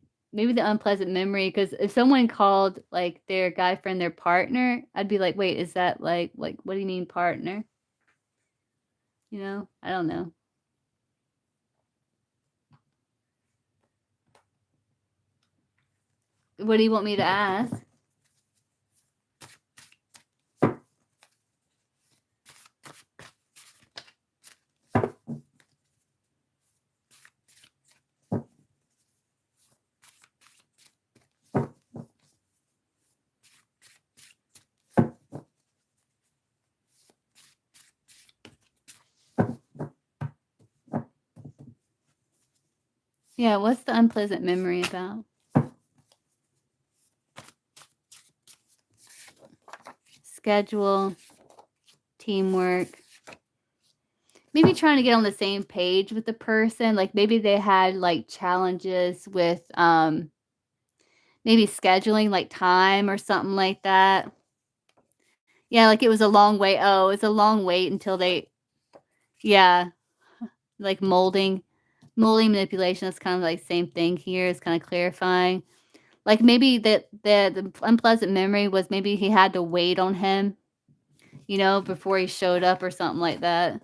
unpleasant memory, because if someone called like their guy friend their partner, I'd be like, wait, is that like what do you mean partner? You know, I don't know. What do you want me to ask? Yeah, what's the unpleasant memory about? Schedule, teamwork. Maybe trying to get on the same page with the person. Like maybe they had like challenges with maybe scheduling like time or something like that. Yeah, like it was a long way. Oh, it's a long wait until they, yeah, like molding manipulation. Is kind of like same thing here. Is kind of clarifying. Like maybe the unpleasant memory was maybe he had to wait on him, you know, before he showed up or something like that.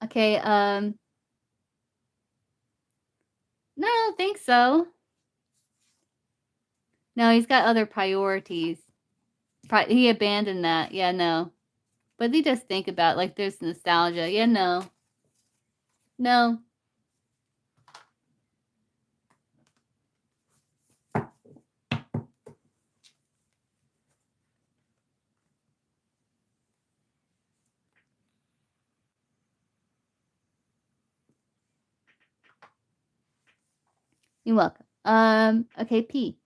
Okay, no, I don't think so. No, he's got other priorities. He abandoned that. Yeah, no. But he does think about like there's nostalgia. Yeah, no. No. You're welcome. Okay, P.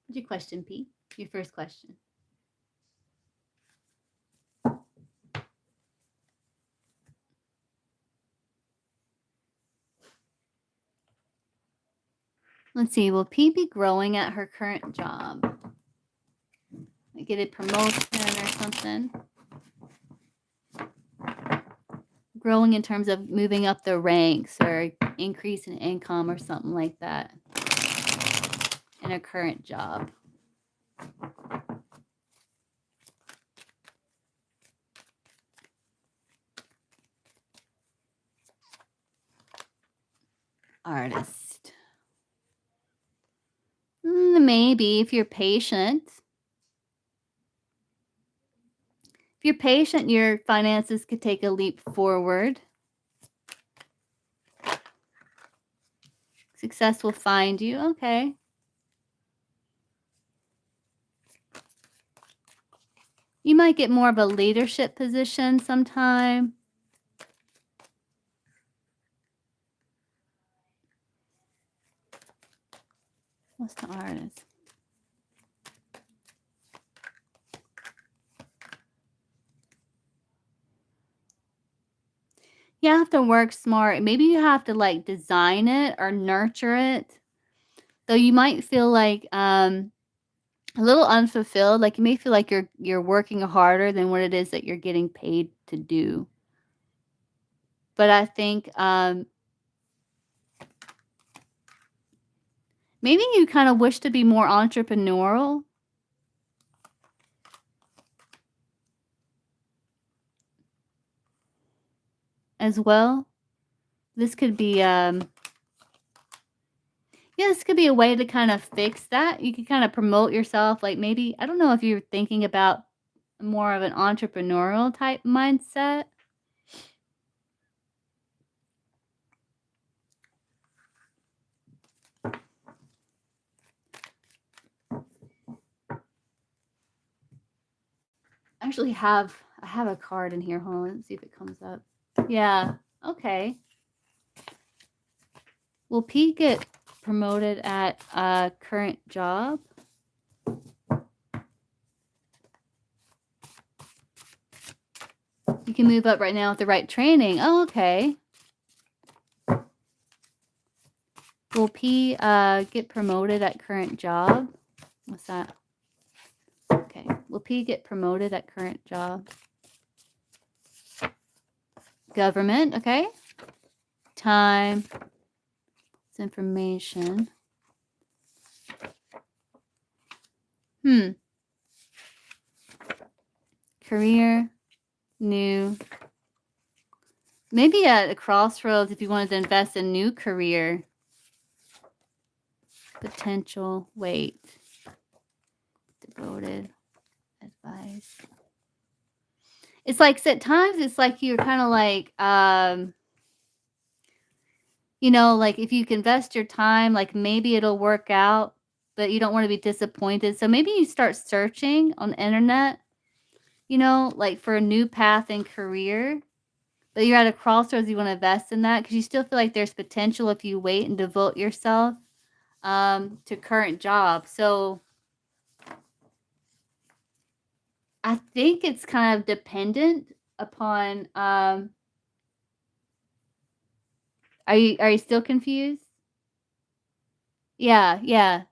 What's your question, P? Your first question. Let's see. Will P be growing at her current job? Get a promotion or something? Growing in terms of moving up the ranks or increase in income or something like that in her current job. Artist. Maybe if you're patient. If you're patient, your finances could take a leap forward. Success will find you. Okay. You might get more of a leadership position sometime. What's the artist? You have to work smart. Maybe you have to like design it or nurture it. Though you might feel like a little unfulfilled. Like you may feel like you're working harder than what it is that you're getting paid to do. But I think maybe you kind of wish to be more entrepreneurial. As well. This could be this could be a way to kind of fix that. You could kind of promote yourself. Like maybe, I don't know if you're thinking about more of an entrepreneurial type mindset. Actually I have a card in here. Hold on, let's see if it comes up. Yeah. Okay. Will P get promoted at a current job? You can move up right now with the right training. Oh, okay. Will P get promoted at current job? What's that? Okay. Will P get promoted at current job? Government. Okay. Time. It's information. Career. New. Maybe at a crossroads if you wanted to invest in new career. Potential. Wait. Devoted. Advice. It's like at times it's like you're kind of like you know, like if you can invest your time, like maybe it'll work out, but you don't want to be disappointed. So maybe you start searching on the internet, you know, like for a new path in career. But you're at a crossroads, you want to invest in that because you still feel like there's potential if you wait and devote yourself to current job. So I think it's kind of dependent upon are you still confused? Yeah, yeah.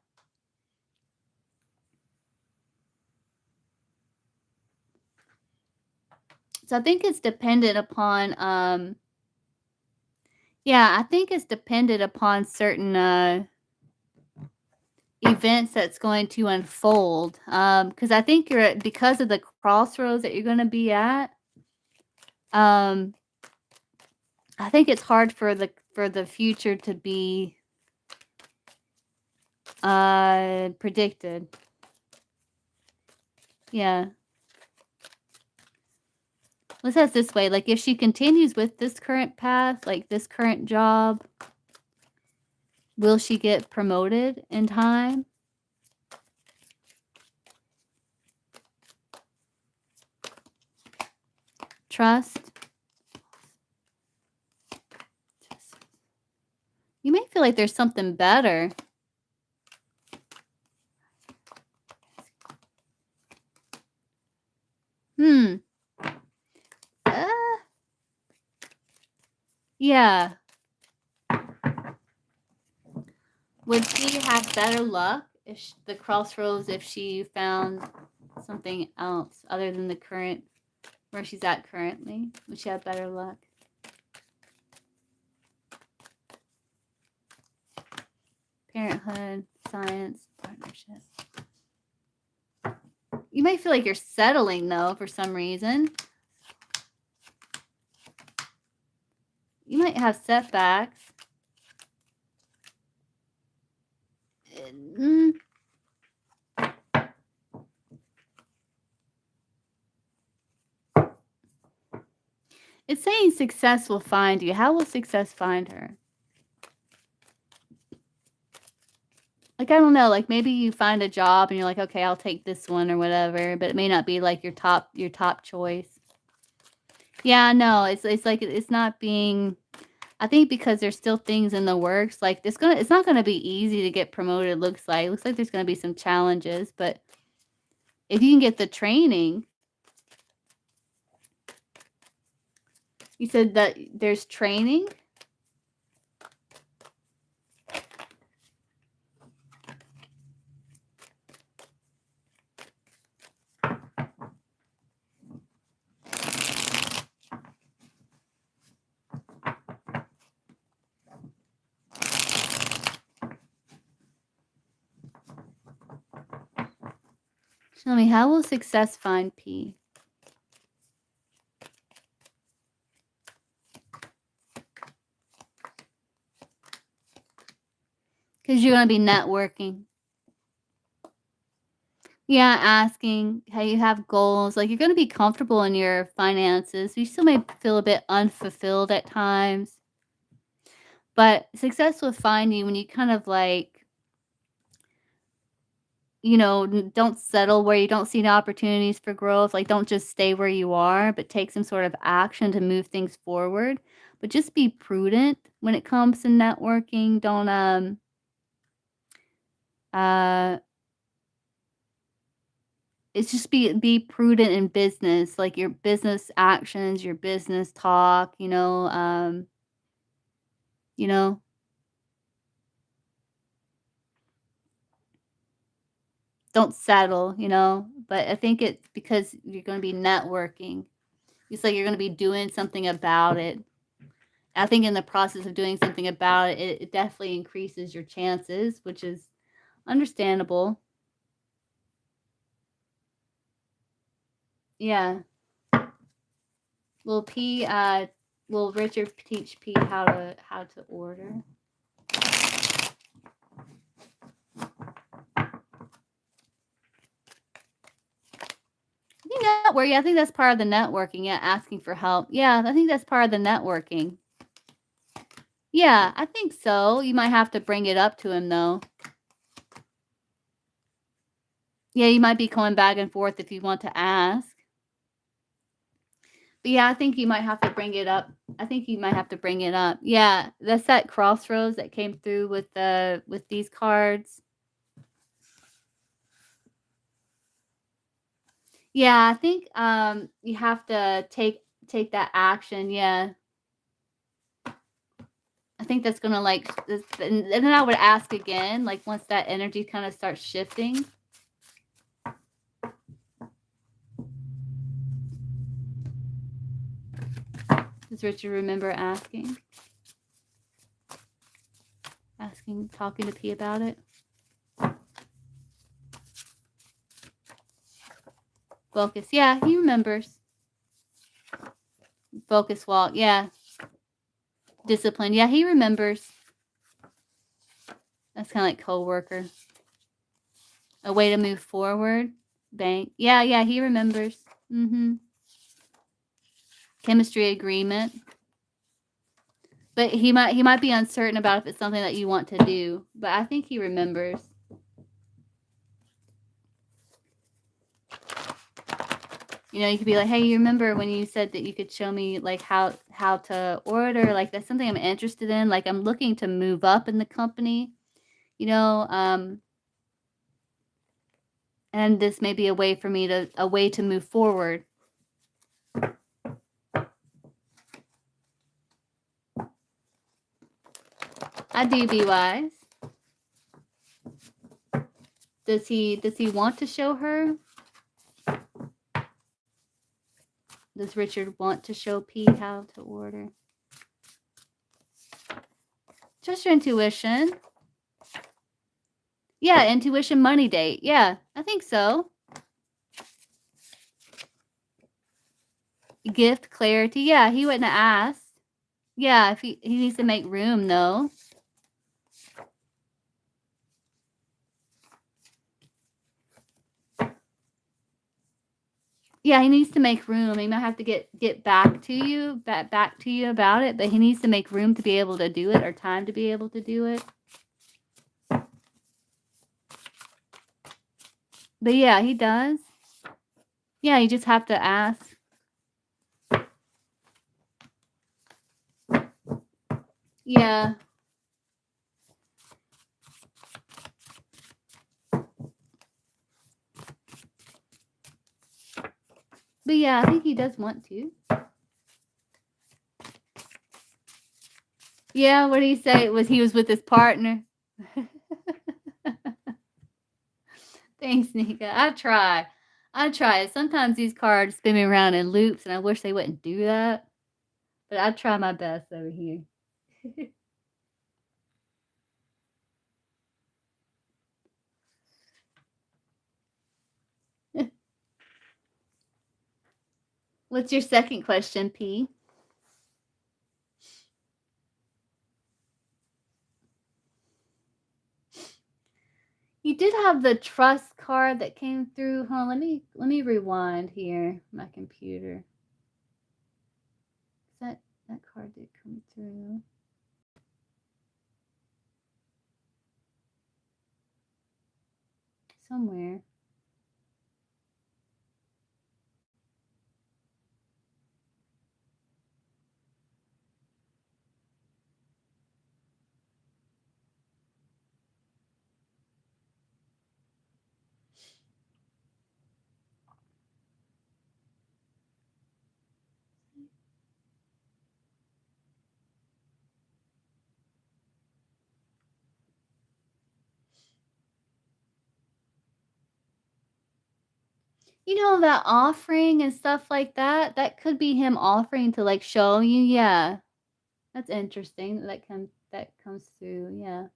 So I think it's dependent upon yeah, I think it's dependent upon certain events that's going to unfold. Because I think you're because of the crossroads that you're going to be at. I think it's hard for the future to be predicted. Yeah. Let's ask this way. Like if she continues with this current path, like this current job, will she get promoted in time? Trust. You may feel like there's something better. Yeah. Would she have better luck if the crossroads, if she found something else other than the current, where she's at currently? Would she have better luck? Parenthood, science, partnership. You might feel like you're settling, though, for some reason. You might have setbacks. It's saying success will find you. How will success find her? Like, I don't know, like maybe you find a job and you're like, okay, I'll take this one or whatever, but it may not be like your top choice. Yeah, no, it's like it's not being, I think because there's still things in the works, like it's not gonna be easy to get promoted, it looks like. It looks like there's gonna be some challenges, but if you can get the training. You said that there's training? Tell me, how will success find P? Because you're going to be networking. Yeah, asking how you have goals. Like, you're going to be comfortable in your finances. You still may feel a bit unfulfilled at times. But success will find you when you kind of like, you know, don't settle where you don't see the opportunities for growth. Like, don't just stay where you are, but take some sort of action to move things forward. But just be prudent when it comes to networking. Don't, it's just be prudent in business, like your business actions, your business talk, you know, don't settle, you know. But I think it's because you're going to be networking. It's like you're going to be doing something about it. I think in the process of doing something about it, it definitely increases your chances, which is understandable. Yeah. Will will Richard teach P how to order? Networking. I think that's part of the networking. Yeah, asking for help. Yeah, I think that's part of the networking. Yeah, I think so. You might have to bring it up to him, though. Yeah, you might be going back and forth if you want to ask. But yeah, I think you might have to bring it up. I think you might have to bring it up. Yeah, that's that crossroads that came through with these cards. Yeah, I think you have to take that action. Yeah. I think that's gonna like, and then I would ask again, like once that energy kind of starts shifting. Does Richard remember asking, talking to P about it? Focus, yeah, he remembers. Focus walk, yeah. Discipline, yeah, he remembers. That's kind of like co-worker. A way to move forward. Bank, yeah, he remembers. Chemistry agreement. But he might be uncertain about if it's something that you want to do. But I think he remembers. You know, you could be like, hey, you remember when you said that you could show me like how to order? Like, that's something I'm interested in. Like, I'm looking to move up in the company, you know, and this may be a way for me to move forward. I do, be wise. Does he want to show her? Does Richard want to show P how to order? Just your intuition. Yeah, intuition money date. Yeah, I think so. Gift, clarity. Yeah, he wouldn't have asked. Yeah, if he needs to make room, though. Yeah, he needs to make room. He might have to get back to you about it, but he needs to make room to be able to do it, or time to be able to do it. But yeah, he does. Yeah, you just have to ask. Yeah. But yeah, I think he does want to. Yeah, what did he say? He was with his partner? Thanks, Nika. I try. Sometimes these cards spin me around in loops, and I wish they wouldn't do that. But I try my best over here. What's your second question, P? You did have the trust card that came through. Hold on, let me rewind here. My computer. That card did come through. Somewhere. You know, that offering and stuff like that, that could be him offering to, like, show you. Yeah. That's interesting. That comes through. Yeah.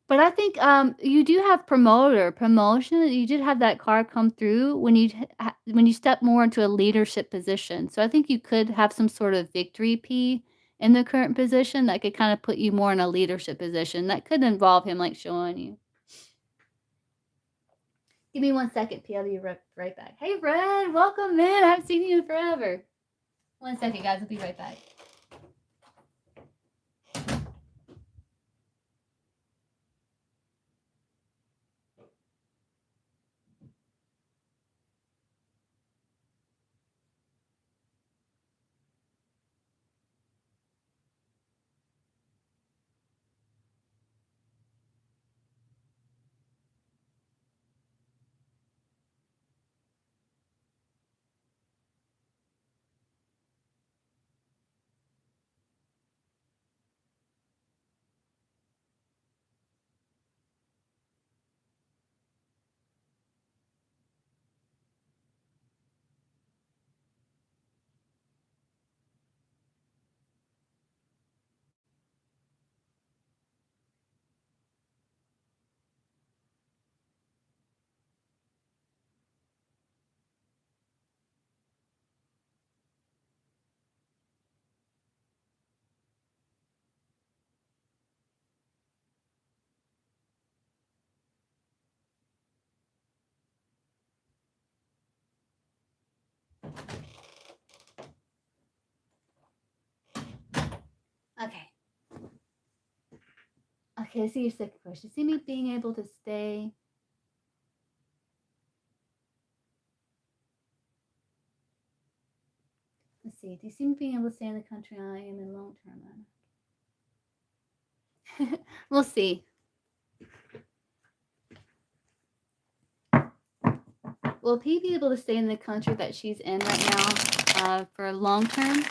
But I think you do have promotion. You did have that card come through when you step more into a leadership position. So I think you could have some sort of victory P in the current position that could kind of put you more in a leadership position. That could involve him, like, showing you. Give me 1 second, P. I'll be right back. Hey, Red, welcome in. I haven't seen you in forever. 1 second, guys. I'll be right back. Okay. Okay, I see your second question. See me being able to stay. Let's see. Do you see me being able to stay in the country I am in long term? We'll see. Will P be able to stay in the country that she's in right now for long term?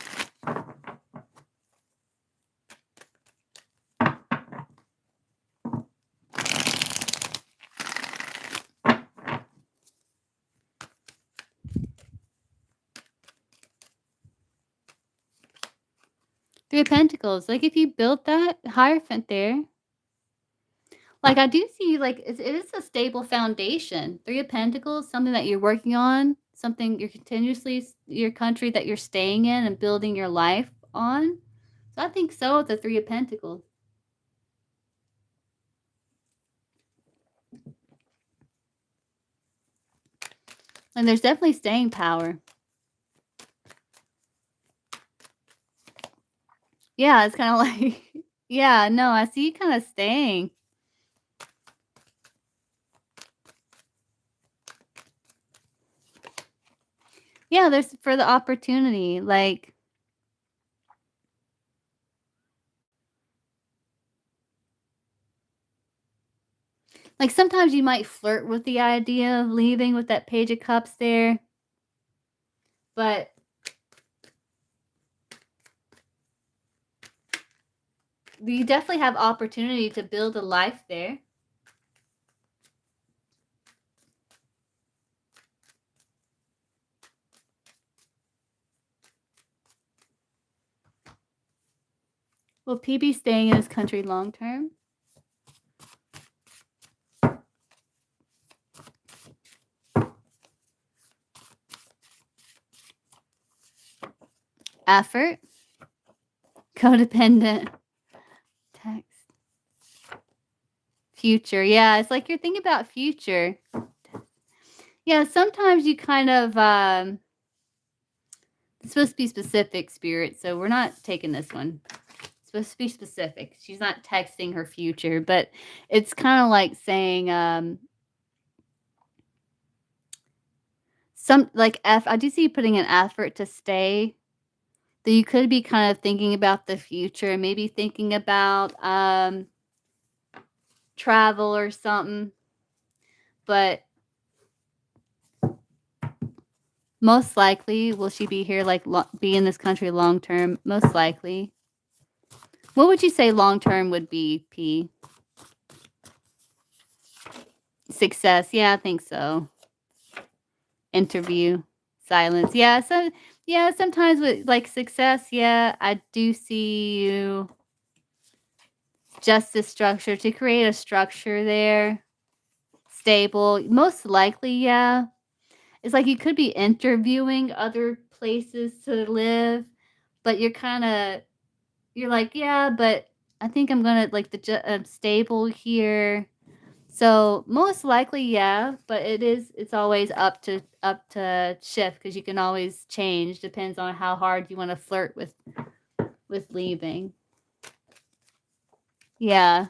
Three of Pentacles. Like if you built that Hierophant there, like I do see like it is a stable foundation. Three of Pentacles, something that you're working on, something you're continuously, your country that you're staying in and building your life on. So I think so with the Three of Pentacles. And there's definitely staying power. Yeah, it's kind of like, yeah, no, I see you kind of staying. Yeah, there's for the opportunity, like sometimes you might flirt with the idea of leaving with that Page of Cups there. But you definitely have opportunity to build a life there. Will P be staying in his country long term? Effort. Codependent. Text. Future. Yeah, it's like you're thinking about future. Yeah, sometimes you kind of, it's supposed to be specific, Spirit, so we're not taking this one. It's supposed to be specific. She's not texting her future, but it's kind of like saying, I do see you putting an effort to stay. That you could be kind of thinking about the future, maybe thinking about travel or something. But most likely, will she be here, like be in this country long term? Most likely. What would you say long term would be, P? Success. Yeah, I think so. Interview. Silence. Yeah, sometimes with like success, yeah, I do see you justice structure to create a structure there. Stable. Most likely, yeah. It's like you could be interviewing other places to live, but you're like, yeah, but I think I'm gonna like stable here. So most likely, yeah, but it's always up to shift because you can always change. Depends on how hard you want to flirt with leaving. Yeah.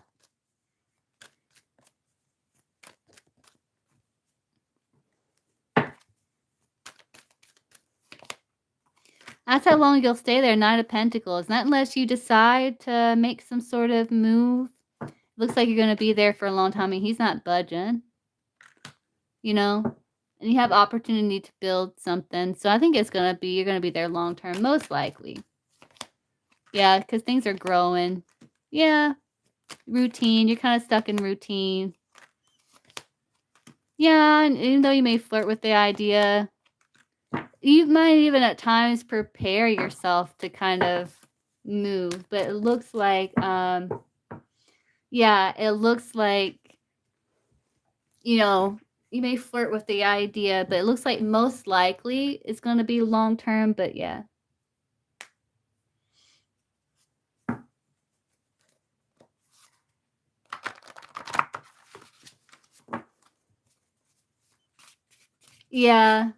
That's how long you'll stay there, Knight of Pentacles. Not unless you decide to make some sort of move. Looks like you're going to be there for a long time. I mean, he's not budging. You know? And you have opportunity to build something. So I think you're going to be there long term, most likely. Yeah, because things are growing. Yeah. Routine. You're kind of stuck in routine. Yeah, and even though you may flirt with the idea, you might even at times prepare yourself to kind of move. But it looks like, yeah, it looks like, you know, you may flirt with the idea, but it looks like most likely it's going to be long term, but yeah. Yeah.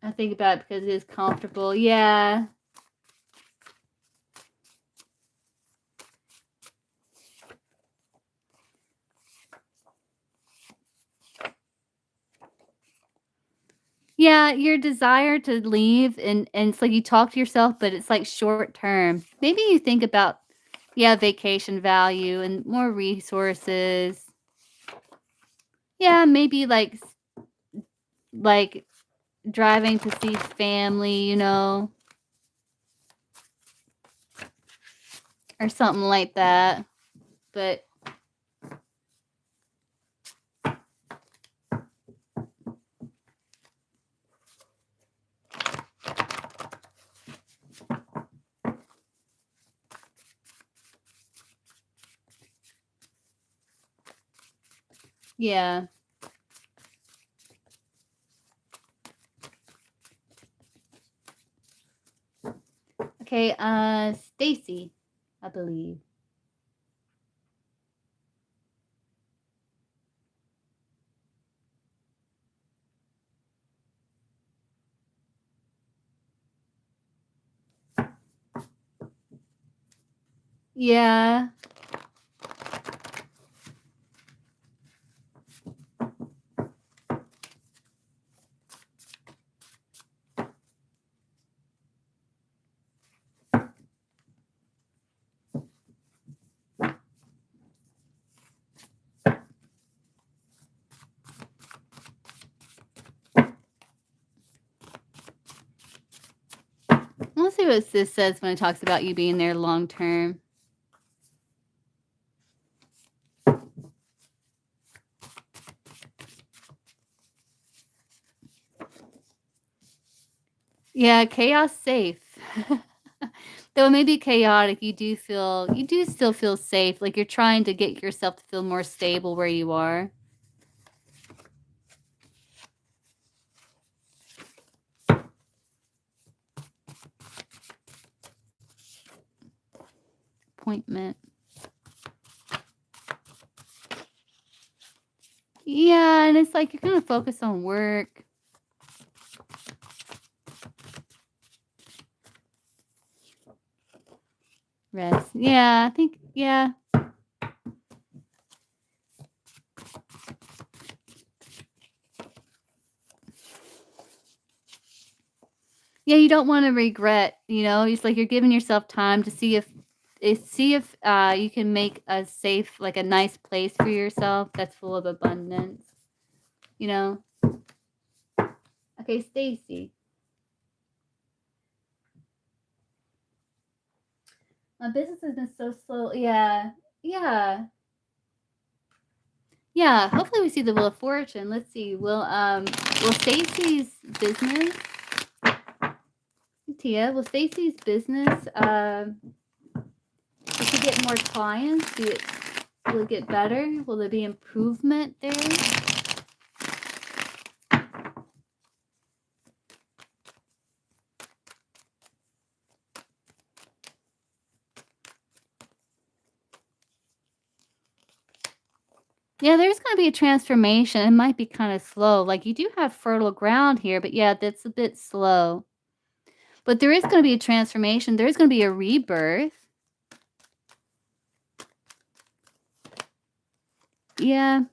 I think about it because it is comfortable. Yeah. Yeah, your desire to leave and it's like you talk to yourself, but it's like short term. Maybe you think about, yeah, vacation value and more resources. Yeah, maybe like driving to see family, you know, or something like that. But yeah. Okay, Stacy, I believe. Yeah. Let's see what this says when it talks about you being there long term. Yeah, chaos safe. Though it may be chaotic, you do still feel safe. Like you're trying to get yourself to feel more stable where you are. Appointment. Yeah, and it's like you're gonna focus on work. Rest. Yeah, I think, yeah. Yeah, you don't want to regret, you know, it's like you're giving yourself time to see if you can make a safe, like a nice place for yourself that's full of abundance, you know. Okay, Stacy. My business has been so slow. Yeah. Yeah. Yeah. Hopefully we see the Wheel of Fortune. Let's see. Will Stacy's business Tia, will Stacy's business will she get more clients? Will it get better? Will there be improvement there? Yeah, there's going to be a transformation. It might be kind of slow. Like you do have fertile ground here, but yeah, that's a bit slow. But there is going to be a transformation. There's going to be a rebirth. Yeah.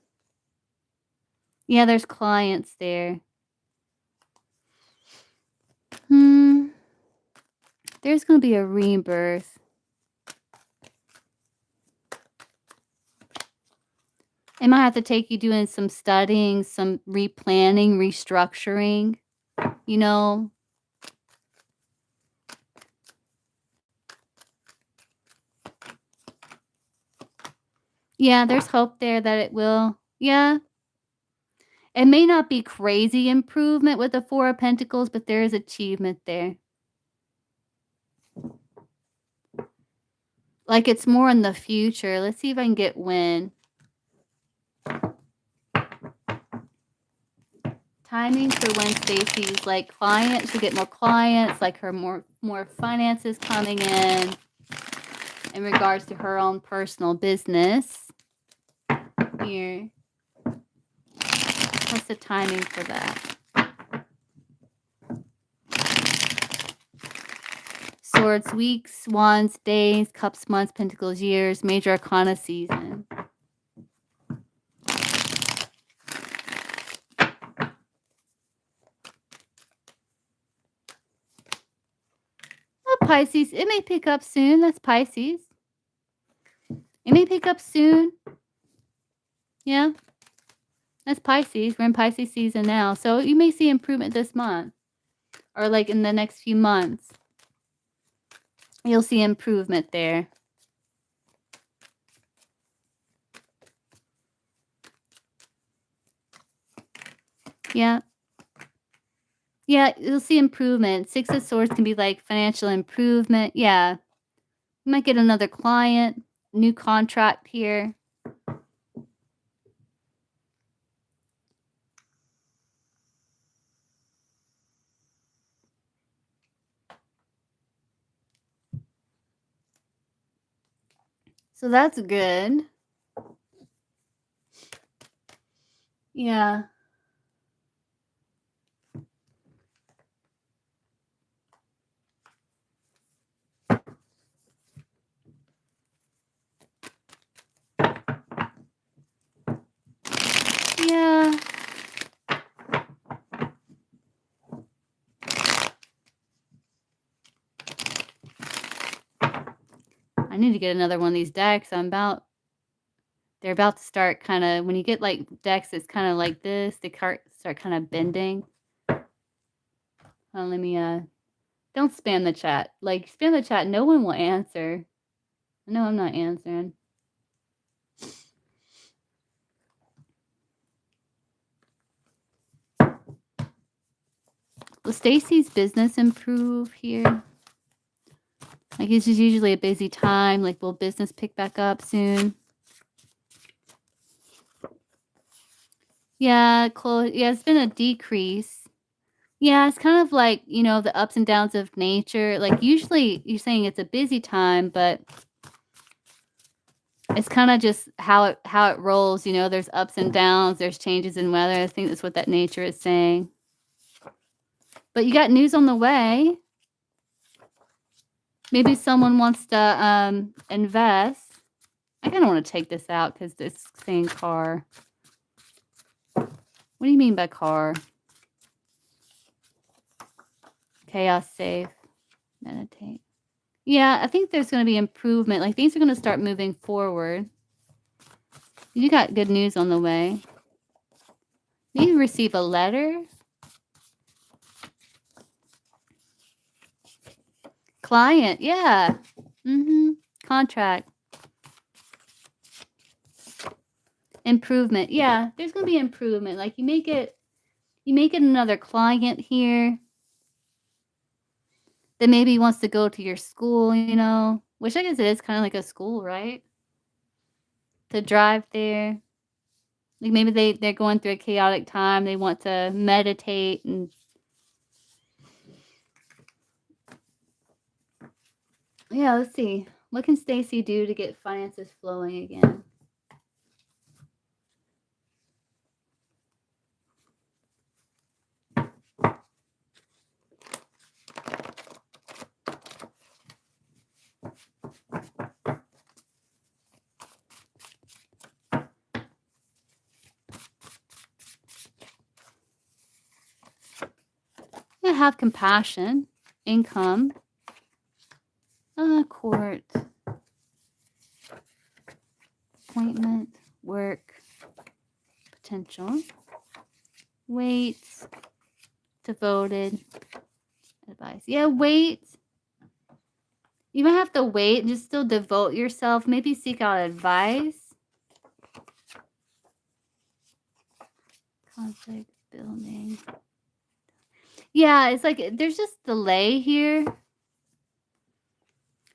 Yeah, there's clients there. There's going to be a rebirth. It might have to take you doing some studying, some replanning, restructuring, you know. Yeah, there's hope there that it will. Yeah. It may not be crazy improvement with the Four of Pentacles, but there is achievement there. Like it's more in the future. Let's see if I can get when. Timing for when Stacy's like client, she'll get more clients, like her more finances coming in regards to her own personal business. Here. What's the timing for that? Swords, weeks, wands, days, cups, months, pentacles, years, major arcana season. Pisces, it may pick up soon. That's Pisces. It may pick up soon. Yeah. That's Pisces. We're in Pisces season now. So you may see improvement this month. Or like in the next few months. You'll see improvement there. Yeah. Yeah, you'll see improvement. Six of Swords can be like financial improvement. Yeah. You might get another client, new contract here. So that's good. Yeah. Yeah. I need to get another one of these decks. They're about to start kind of, when you get like decks that's kind of like this, they start kind of bending. Let me, don't spam the chat. Like, spam the chat, no one will answer. No, I'm not answering. Will Stacy's business improve here? Like, this is usually a busy time. Like, will business pick back up soon? Yeah, yeah, it's been a decrease. Yeah, it's kind of like, you know, the ups and downs of nature. Like, usually you're saying it's a busy time, but it's kind of just how it rolls. You know, there's ups and downs. There's changes in weather. I think that's what that nature is saying. But you got news on the way. Maybe someone wants to invest. I kind of want to take this out because it's saying car. What do you mean by car? Chaos safe. Meditate. Yeah, I think there's going to be improvement. Like, things are going to start moving forward. You got good news on the way. Maybe receive a letter. Client, yeah. Contract. Improvement. Yeah, there's going to be improvement. Like, you may get another client here that maybe wants to go to your school, you know. Which I guess it is kind of like a school, right? To drive there. Like, maybe they're going through a chaotic time. They want to meditate and yeah, let's see. What can Stacy do to get finances flowing again? Yeah, have compassion, income, court, appointment, work, potential, wait, devoted, advice. Yeah, wait. You might have to wait and just still devote yourself. Maybe seek out advice. Conflict, building. Yeah, it's like there's just delay here.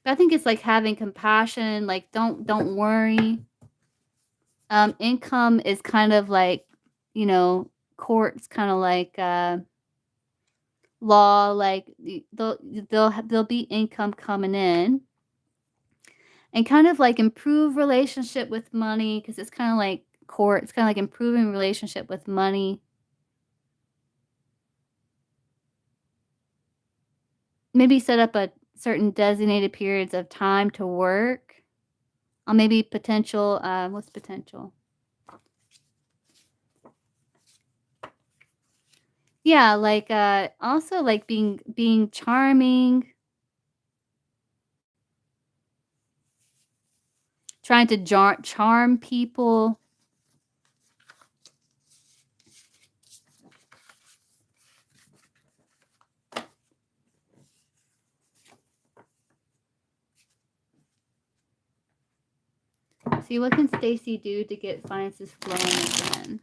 But I think it's like having compassion. Like, don't worry. Income is kind of like, you know, court's kind of like law. Like, there'll be income coming in, and kind of like improve relationship with money, because it's kind of like court. It's kind of like improving relationship with money. Maybe set up a certain designated periods of time to work. Maybe potential. What's potential? Yeah, like also like being charming. trying to charm people. See, what can Stacy do to get finances flowing again?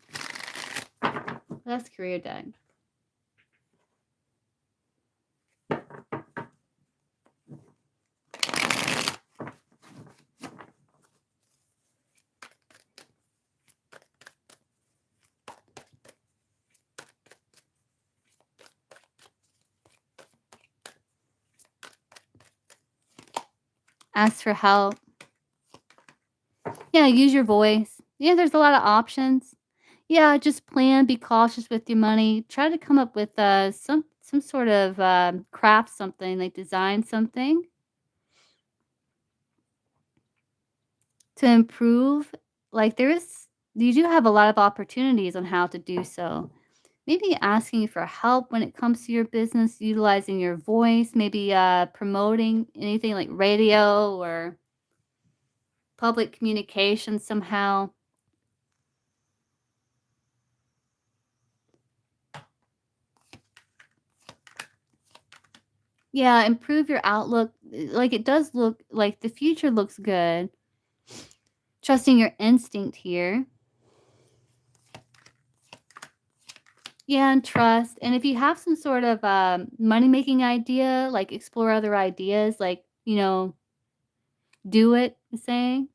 That's career deck. Ask for help. Yeah, use your voice. Yeah, there's a lot of options. Yeah, just plan, be cautious with your money. Try to come up with some sort of craft something, like design something to improve. Like you do have a lot of opportunities on how to do so. Maybe asking for help when it comes to your business, utilizing your voice, maybe promoting anything like radio or public communication somehow. Yeah, improve your outlook. Like, it does look like the future looks good. Trusting your instinct here. Yeah, and trust. And if you have some sort of money-making idea, like explore other ideas, like, do it, saying.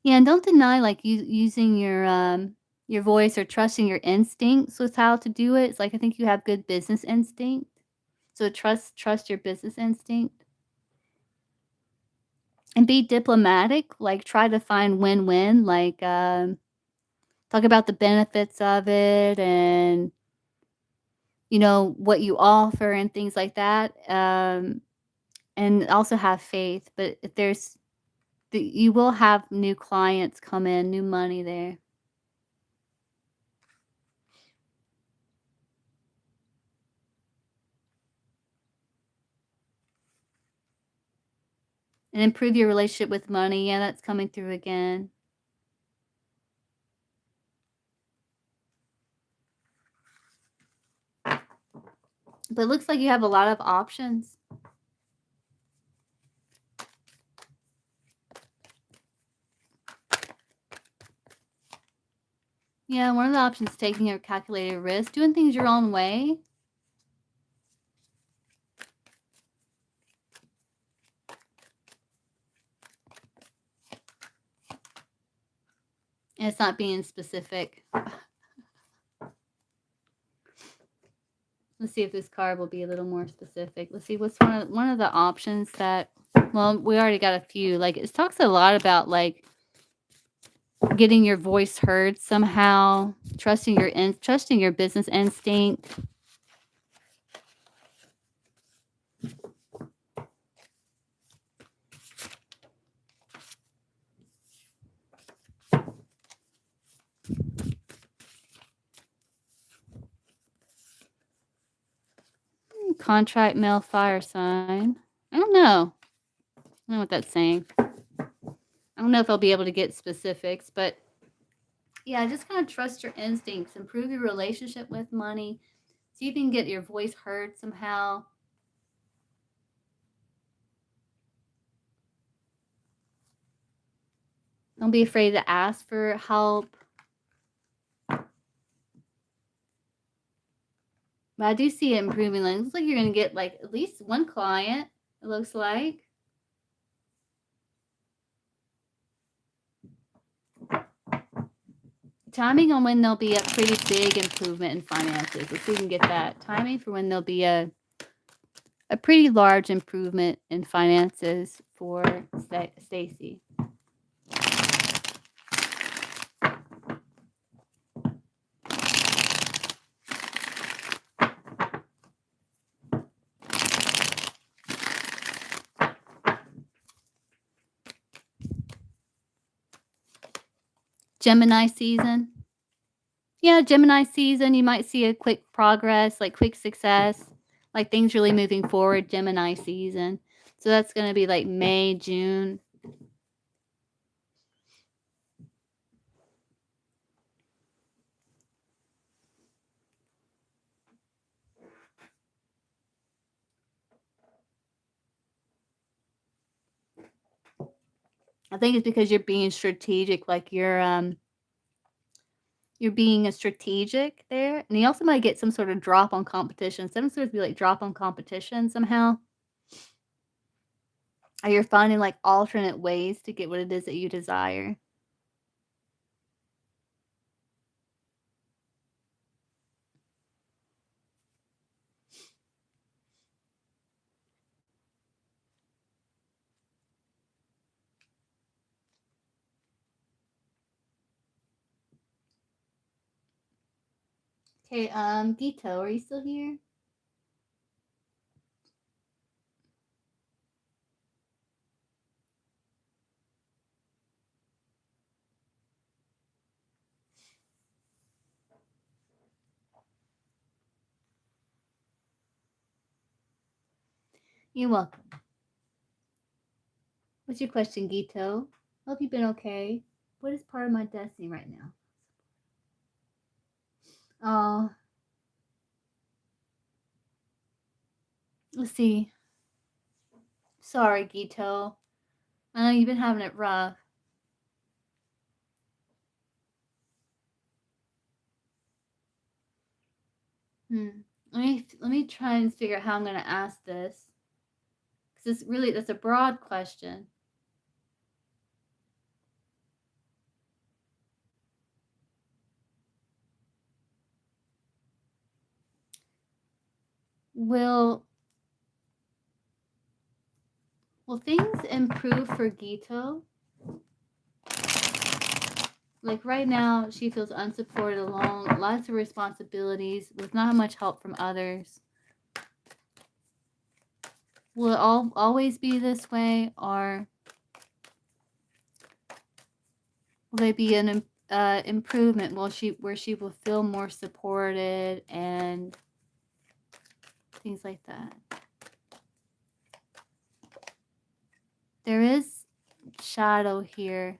Yeah, and don't deny, like, using your voice or trusting your instincts with how to do it. It's like, I think you have good business instinct. So trust your business instinct. And be diplomatic, like, try to find win-win, like, talk about the benefits of it and, what you offer and things like that, and also have faith, but if you will have new clients come in, new money there. And improve your relationship with money. Yeah, that's coming through again. But it looks like you have a lot of options. Yeah, one of the options is taking a calculated risk, doing things your own way. And it's not being specific. Let's see if this card will be a little more specific. Let's see what's one of the options that, well, we already got a few. Like, it talks a lot about, like, getting your voice heard somehow, trusting your business instinct. Contract male fire sign. I don't know. I don't know what that's saying. I don't know if I'll be able to get specifics, but yeah, just kind of trust your instincts, improve your relationship with money, see if you can get your voice heard somehow. Don't be afraid to ask for help. But I do see it improving. Like, it looks like you're going to get, like, at least one client, it looks like. Timing on when there'll be a pretty big improvement in finances. Let's see if we can get that. Timing for when there'll be a pretty large improvement in finances for Stacy. Gemini season. Yeah, Gemini season, you might see a quick progress, like quick success, like things really moving forward, Gemini season. So that's going to be like May, June. I think it's because you're being strategic, like you're being a strategic there. And you also might get some sort of drop on competition. Some sort of be like drop on competition somehow. Or you're finding like alternate ways to get what it is that you desire. Okay, Gito, are you still here? You're welcome. What's your question, Gito? Hope you've been okay. What is part of my destiny right now? Oh, let's see. Sorry, Gito. I know you've been having it rough. Let me try and figure out how I'm going to ask this. Because that's a broad question. Will things improve for Gito? Like right now, she feels unsupported, alone, lots of responsibilities, with not much help from others. Will it always be this way, or will there be an improvement? Where she will feel more supported and things like that? There is shadow here.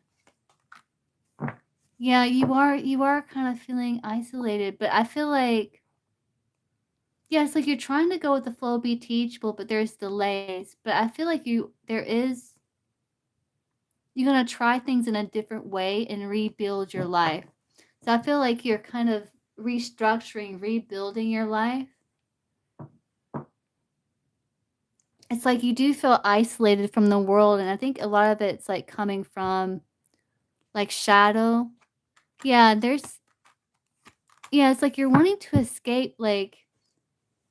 Yeah, you are kind of feeling isolated, but I feel like it's like you're trying to go with the flow, be teachable, but there's delays. But I feel like you're gonna try things in a different way and rebuild your life. So I feel like you're kind of restructuring, rebuilding your life. It's like you do feel isolated from the world, and I think a lot of it's like coming from like shadow. Yeah, it's like you're wanting to escape like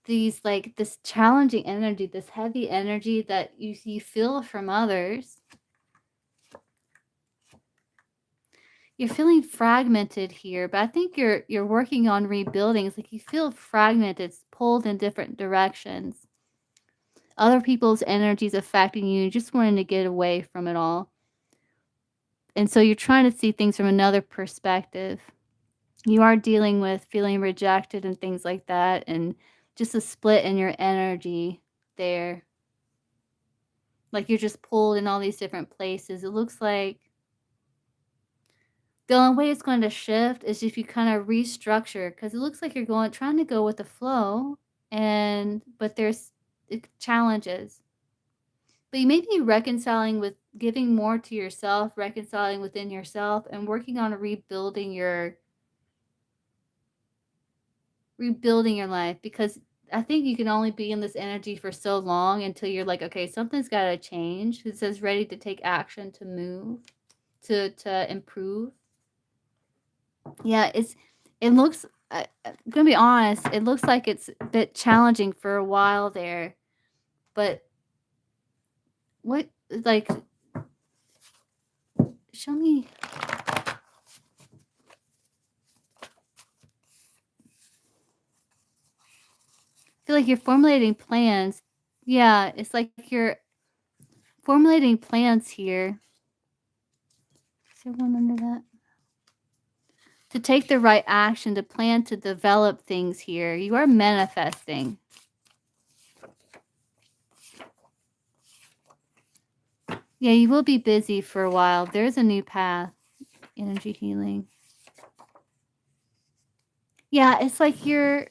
this challenging energy, this heavy energy that you feel from others. You're feeling fragmented here, but I think you're working on rebuilding. It's like you feel fragmented, it's pulled in different directions. Other people's energies affecting you, just wanting to get away from it all. And so you're trying to see things from another perspective. You are dealing with feeling rejected and things like that, and just a split in your energy there. Like you're just pulled in all these different places. It looks like the only way it's going to shift is if you kind of restructure, because it looks like you're trying to go with the flow, but there's challenges. But you may be reconciling with giving more to yourself, reconciling within yourself, and working on rebuilding your life, because I think you can only be in this energy for so long until you're like, okay, something's got to change. It says ready to take action, to move, to improve. Yeah, it looks, I'm gonna be honest, it looks like it's a bit challenging for a while there, but what, like, show me. I feel like you're formulating plans. Yeah, it's like you're formulating plans here. Is there one under that? to take the right action, to plan, to develop things here. You are manifesting. Yeah, you will be busy for a while. There's a new path. Energy healing. Yeah, it's like you're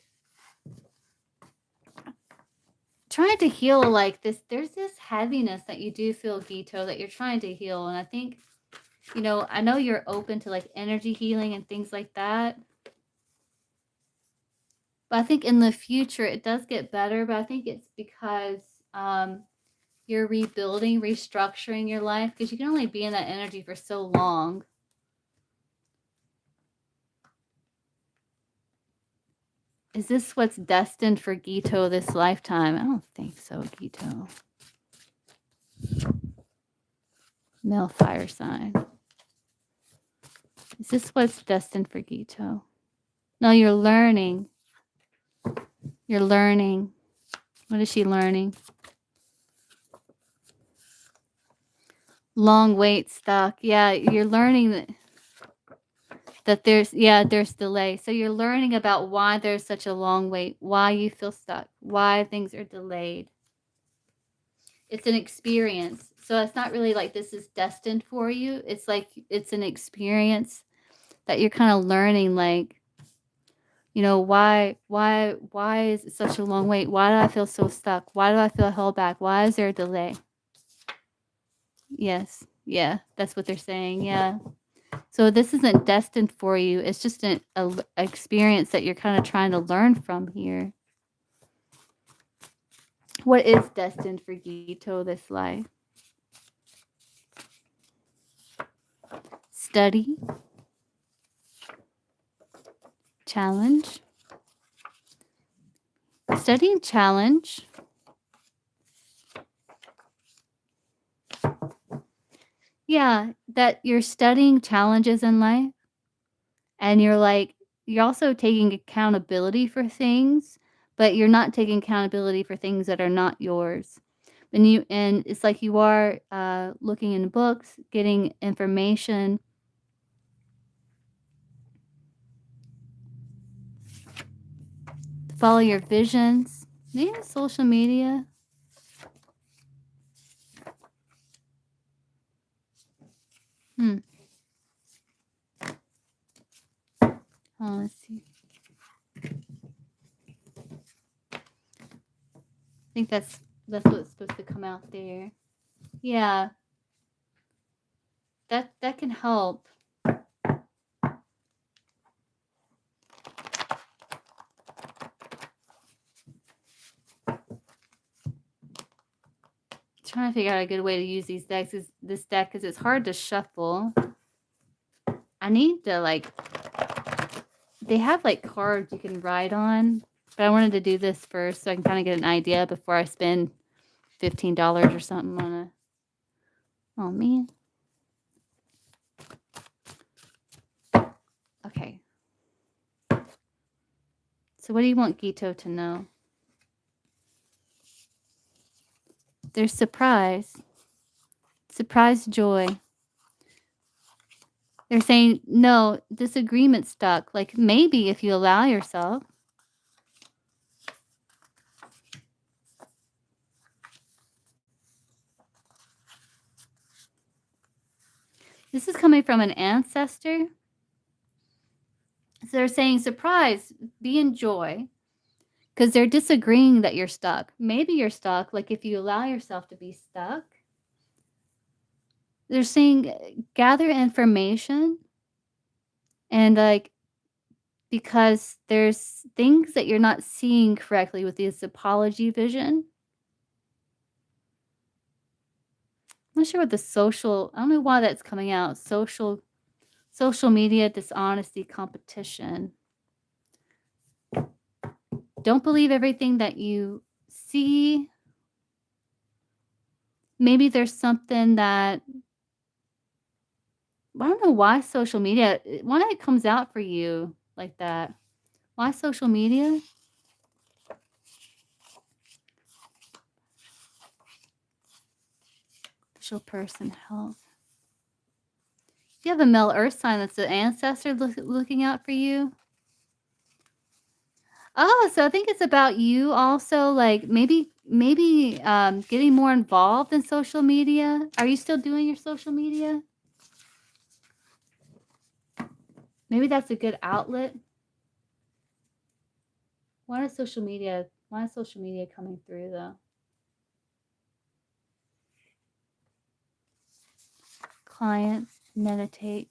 trying to heal like this. There's this heaviness that you do feel, Gito, that you're trying to heal. And I think, you know, I know you're open to like energy healing and things like that. But I think in the future it does get better. But I think it's because you're rebuilding, restructuring your life, because you can only be in that energy for so long. Is this what's destined for Gito this lifetime? I don't think so, Gito. Male fire sign. Is this what's destined for Gito? No, you're learning. You're learning. What is she learning? Long wait, stuck. Yeah, you're learning that there's delay. So you're learning about why there's such a long wait, why you feel stuck, why things are delayed. It's an experience. So it's not really like this is destined for you. It's like it's an experience that you're kind of learning, like, you know, why is it such a long wait? Why do I feel so stuck? Why do I feel held back? Why is there a delay? Yes. Yeah, that's what they're saying. Yeah. So this isn't destined for you. It's just an experience that you're kind of trying to learn from here. What is destined for Gito this life? Study. Challenge. Study and challenge. Yeah, that you're studying challenges in life. And you're also taking accountability for things, but you're not taking accountability for things that are not yours. And it's like you are looking in books, getting information. Follow your visions. Yeah, social media. Oh, let's see. I think that's what's supposed to come out there. Yeah. That can help. Trying to figure out a good way to use these decks is this deck because it's hard to shuffle. I need to they have like cards you can write on, but I wanted to do this first so I can kind of get an idea before I spend $15 or something on a. Oh man. Okay. So what do you want Gito to know? There's surprise. Surprise joy. They're saying, no, disagreement stuck. Like maybe if you allow yourself. This is coming from an ancestor. So they're saying, surprise, be in joy. Because they're disagreeing that you're stuck. Maybe you're stuck. Like if you allow yourself to be stuck. They're saying gather information. And like, because there's things that you're not seeing correctly with this apology vision. I'm not sure what I don't know why that's coming out. Social media, dishonesty, competition. Don't believe everything that you see. Maybe there's something that, I don't know why social media, why it comes out for you like that. Why social media? Official person health. you have a male earth sign that's an ancestor looking out for you? Oh, so I think it's about you also, like, maybe getting more involved in social media. Are you still doing your social media? Maybe that's a good outlet. Why is social media coming through, though? Clients, meditate.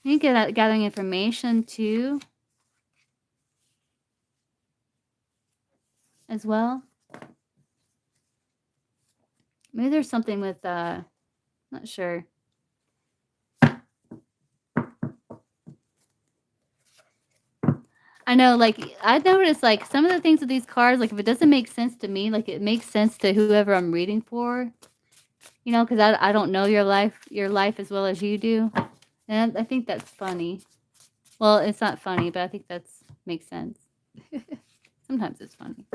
You can get at gathering information, too, as well. Maybe there's something with, not sure. I know, like, I've noticed, like, some of the things with these cards, like, if it doesn't make sense to me, like, it makes sense to whoever I'm reading for, you know, because I don't know your life as well as you do. And I think that's funny. Well, it's not funny, but I think that's makes sense. Sometimes it's funny.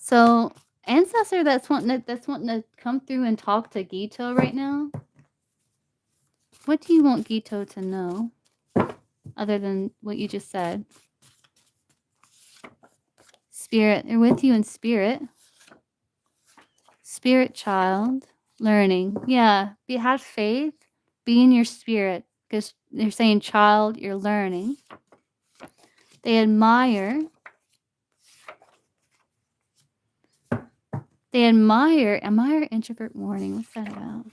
So, ancestor that's wanting to come through and talk to Gito right now. What do you want Gito to know, other than what you just said? Spirit, they're with you in spirit. Spirit child, learning. Yeah, have faith. Be in your spirit, because they're saying, child, you're learning. They admire. They admire introvert warning. What's that about?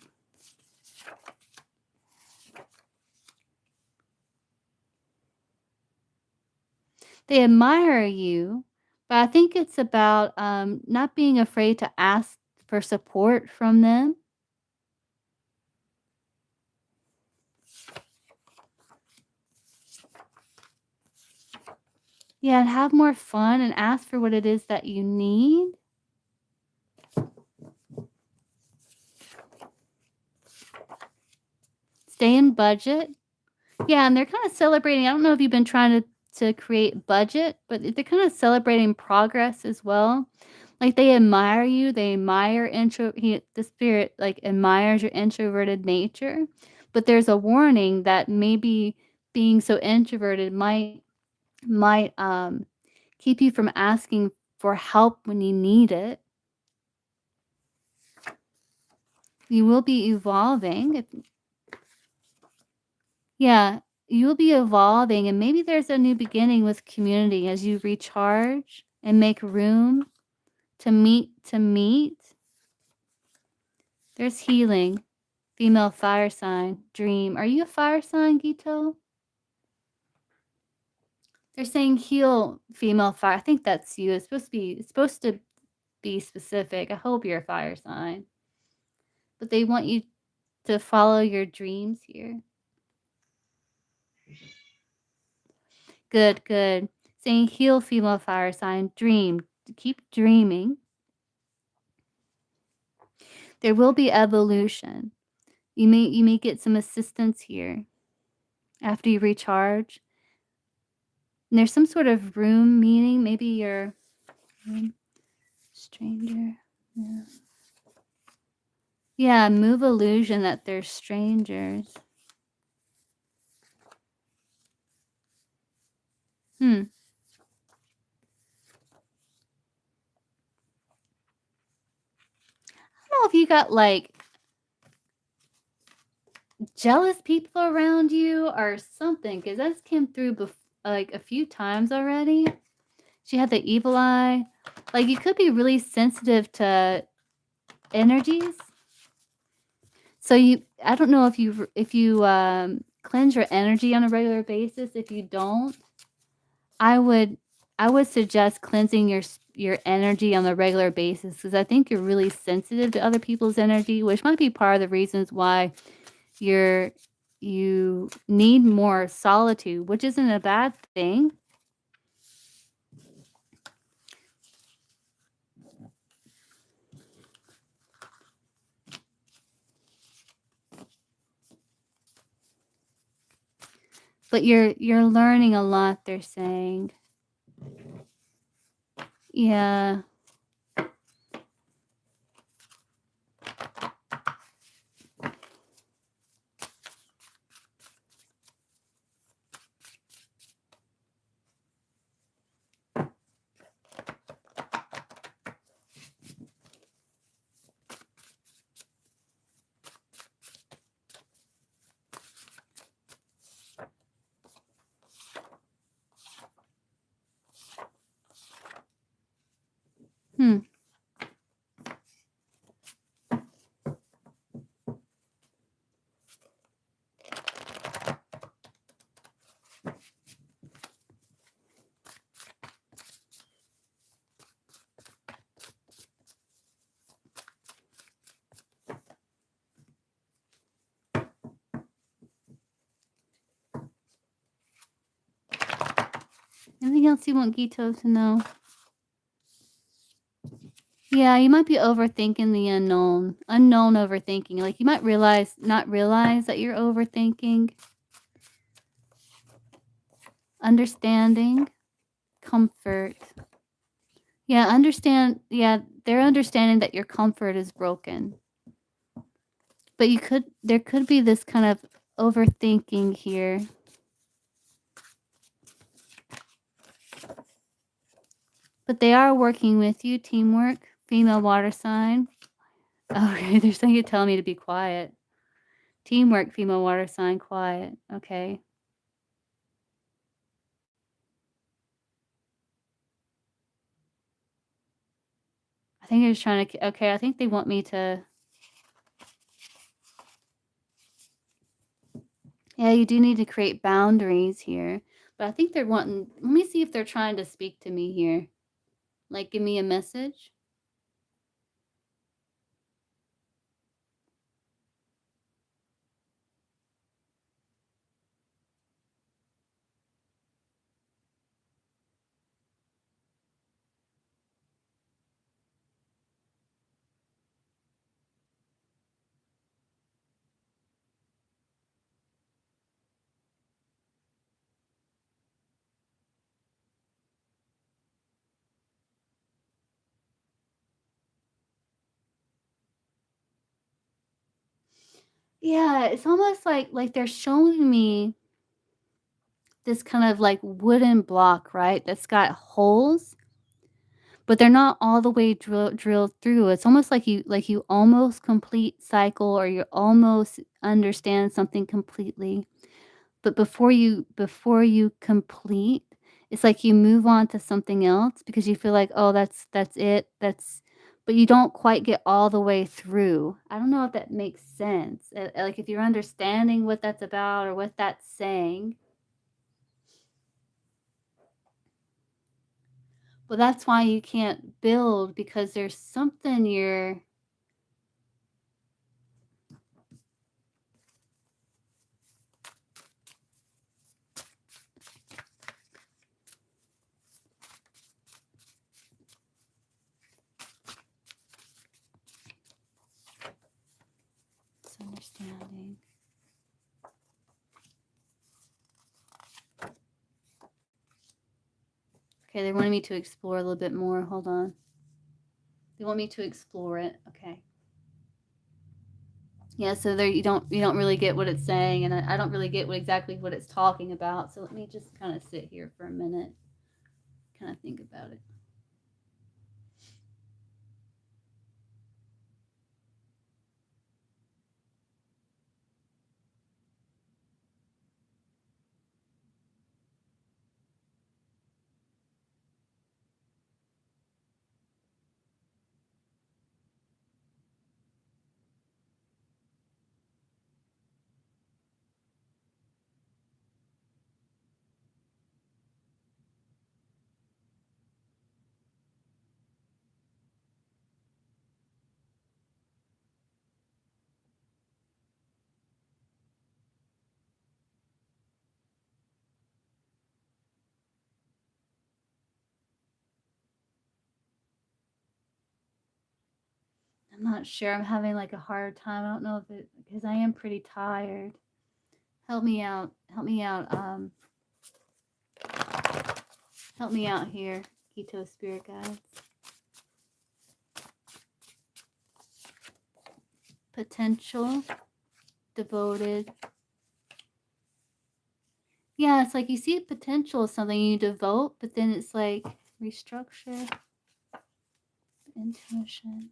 They admire you, but I think it's about not being afraid to ask for support from them. Yeah, and have more fun and ask for what it is that you need. Stay in budget. Yeah, and they're kind of celebrating. I don't know if you've been trying to create budget, but they're kind of celebrating progress as well. Like, they admire you. They admire the spirit, like, admires your introverted nature. But there's a warning that maybe being so introverted might keep you from asking for help when you need it. You will be evolving. Yeah, you'll be evolving, and maybe there's a new beginning with community as you recharge and make room to meet. There's healing. Female fire sign, dream. Are you a fire sign, Gito? They're saying heal, female fire. I think that's you. It's supposed to be specific. I hope you're a fire sign. But they want you to follow your dreams here. Good, good. Saying heal, female fire sign, dream. Keep dreaming. There will be evolution. You may get some assistance here after you recharge. And there's some sort of room meaning. Maybe you're stranger. Yeah, move illusion that they're strangers. I don't know if you got, like, jealous people around you or something, because that's came through like a few times already. She had the evil eye. Like, you could be really sensitive to energies. So I don't know if you cleanse your energy on a regular basis. If you don't, I would suggest cleansing your energy on a regular basis, because I think you're really sensitive to other people's energy, which might be part of the reasons why you need more solitude, which isn't a bad thing. But you're learning a lot, they're saying. Yeah. Hmm. Anything else you want Gito to know? Yeah, you might be overthinking the unknown. Unknown overthinking. Like you might not realize that you're overthinking. Understanding. Comfort. Yeah, they're understanding that your comfort is broken. But there could be this kind of overthinking here. But they are working with you, teamwork, female water sign. Okay, they're saying you're telling me to be quiet. Teamwork, female water sign, quiet. Okay. I think they're just trying to, okay, I think they want me to, yeah, you do need to create boundaries here. But I think they're wanting, let me see if they're trying to speak to me here. Like, give me a message. Yeah, it's almost like they're showing me this kind of like wooden block, right? That's got holes, but they're not all the way drilled through. It's almost like you almost complete cycle or you almost understand something completely. But before you complete, it's like you move on to something else because you feel like, "Oh, that's it. That's," but you don't quite get all the way through. I don't know if that makes sense. Like if you're understanding what that's about or what that's saying. Well, that's why you can't build because there's something you're understanding. Okay, they wanted me to explore a little bit more. Hold on. They want me to explore it. Okay. Yeah, so there you don't really get what it's saying, and I don't really get exactly what it's talking about. So let me just kind of sit here for a minute, kind of think about it. I'm not sure. I'm having like a hard time. I don't know if it because I am pretty tired. Help me out. Help me out. Help me out here, Gito spirit guides. Potential, devoted. Yeah, it's like you see potential as something you devote, but then it's like restructure, intuition.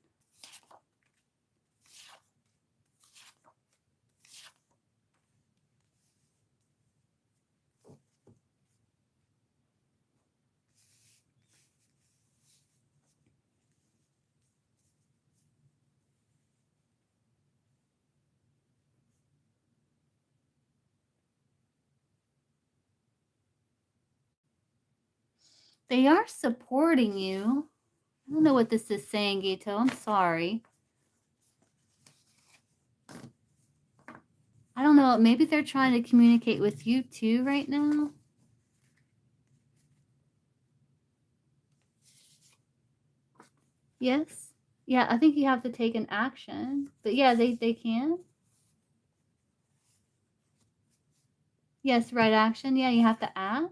They are supporting you. I don't know what this is saying, Gito. I'm sorry. I don't know. Maybe they're trying to communicate with you too right now. Yes. Yeah, I think you have to take an action. But yeah, they can. Yes, right action. Yeah, you have to act.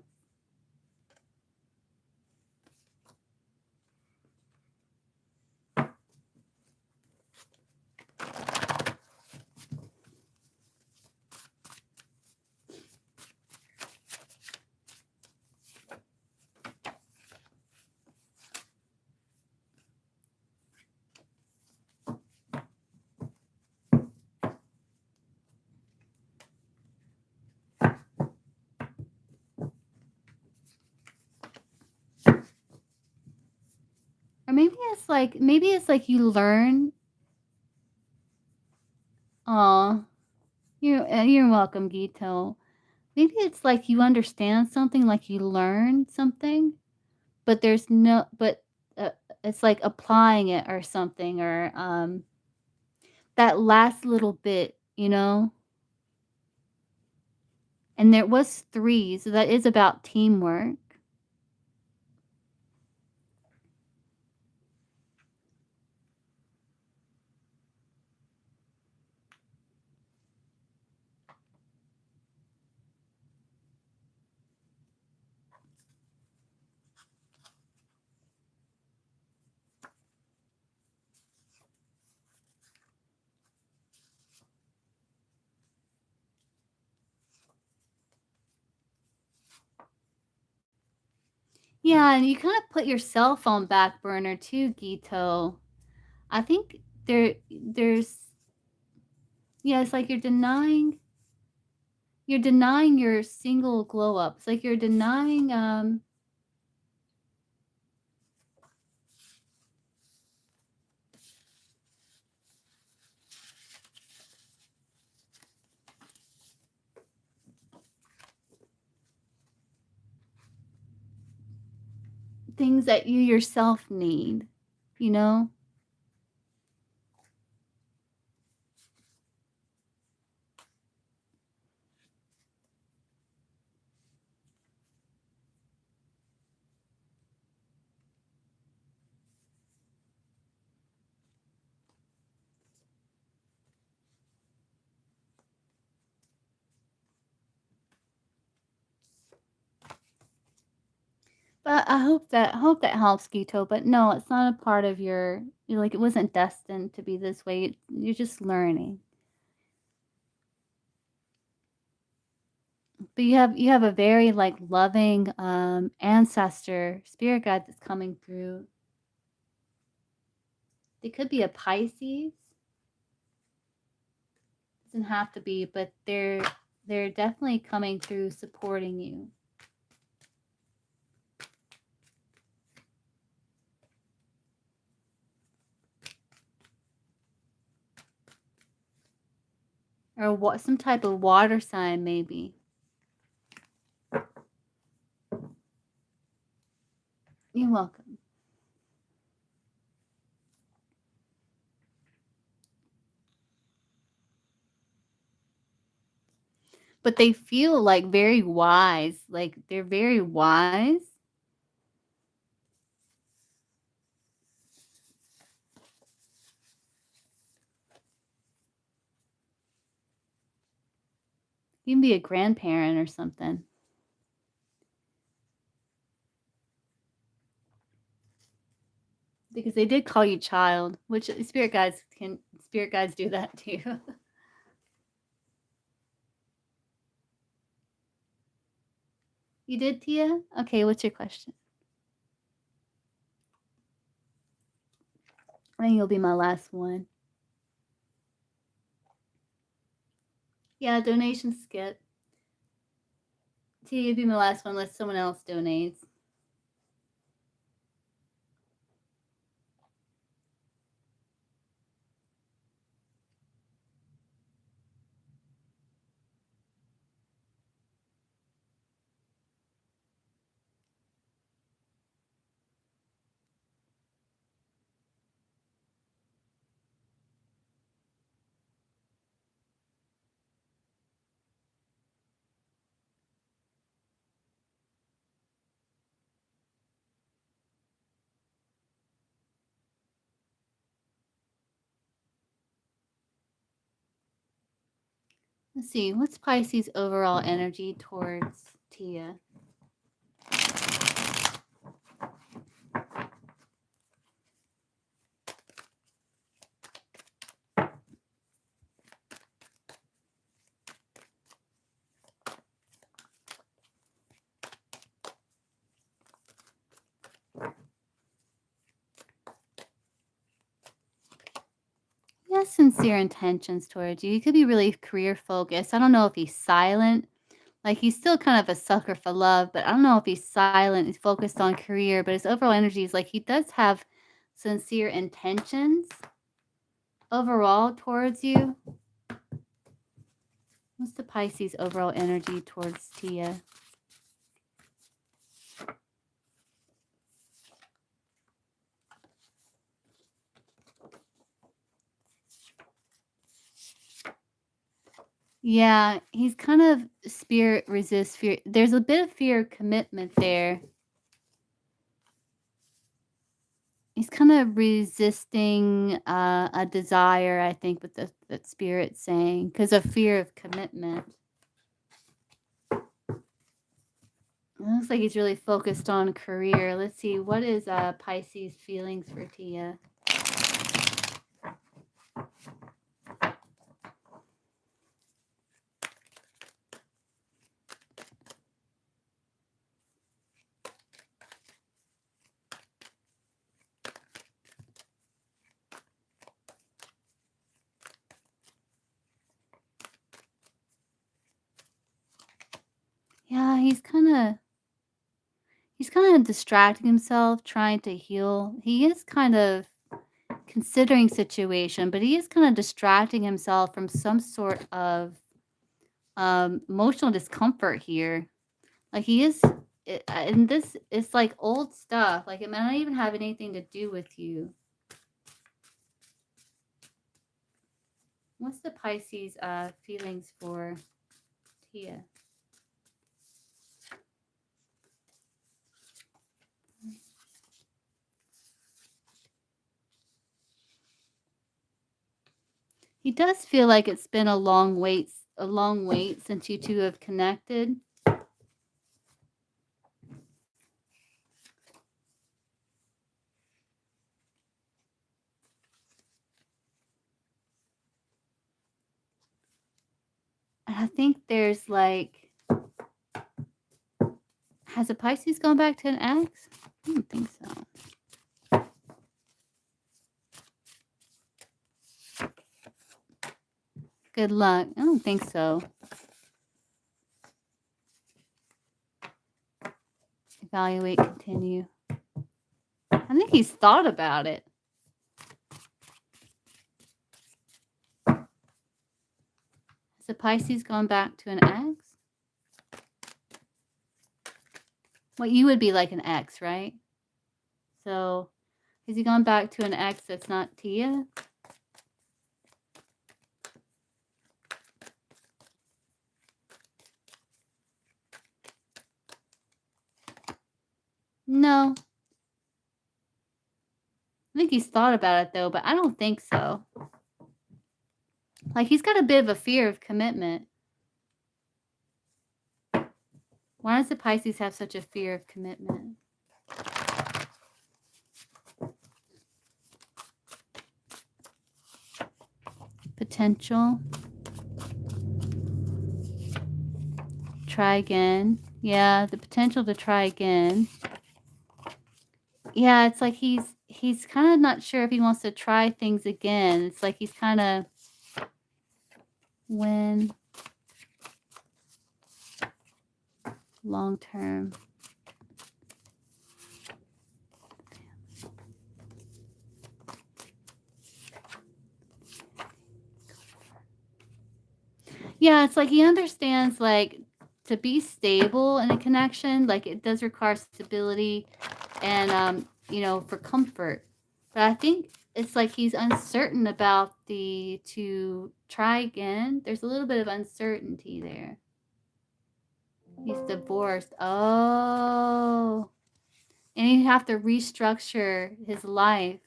Or maybe it's like you learn. Aw, you're welcome, Gito. Maybe it's like you understand something, like you learn something, but there's no, but uh, it's like applying it or something, or that last little bit, you know. And there was 3, so that is about teamwork. Yeah, and you kind of put yourself on back burner too, Gito. I think there's yeah, it's like you're denying your single glow up. It's like you're denying things that you yourself need, you know? But I hope that helps, Gito. But no, it's not a part of your like it wasn't destined to be this way. You're just learning. But you have a very like loving ancestor spirit guide that's coming through. They could be a Pisces. Doesn't have to be, but they're definitely coming through supporting you. Or what, some type of water sign maybe. You're welcome. But they feel like very wise. Like they're very wise. You can be a grandparent or something. Because they did call you child, which spirit guides do that too. You did, Tia? Okay, what's your question? I think you'll be my last one. Yeah, donation skip. Tia, you'll be my last one unless someone else donates. Let's see, what's Pisces' overall energy towards Tia? He has sincere intentions towards you. He could be really career focused. I don't know if he's silent. Like, he's still kind of a sucker for love, but I don't know if he's silent. He's focused on career, but his overall energy is like he does have sincere intentions overall towards you. What's the Pisces overall energy towards Tia? Yeah, he's kind of spirit resists fear. There's a bit of fear of commitment there. He's kind of resisting a desire, I think, with that spirit saying, because of fear of commitment. It looks like he's really focused on career. Let's see, what is Pisces' feelings for Tia? Yeah, he's kind of distracting himself, trying to heal. He is kind of considering situation, but he is kind of distracting himself from some sort of emotional discomfort here. Like he is, and this is like old stuff. Like it might not even have anything to do with you. What's the Pisces feelings for Tia? He does feel like it's been a long wait since you two have connected. I think there's like, has a Pisces gone back to an ex? I don't think so. Good luck. I don't think so. Evaluate, continue. I think he's thought about it. Has the Pisces gone back to an ex? Well, you would be like an ex, right? So, has he gone back to an ex that's not Tia? No. I think he's thought about it, though, but I don't think so. Like, he's got a bit of a fear of commitment. Why does the Pisces have such a fear of commitment? Potential. Try again. Yeah, the potential to try again. Yeah, it's like he's kind of not sure if he wants to try things again. It's like he's kind of when long term. Yeah, it's like he understands, like, to be stable in a connection, like, it does require stability and, you know, for comfort. But I think it's like he's uncertain about to try again. There's a little bit of uncertainty there. He's divorced. Oh. And he'd have to restructure his life.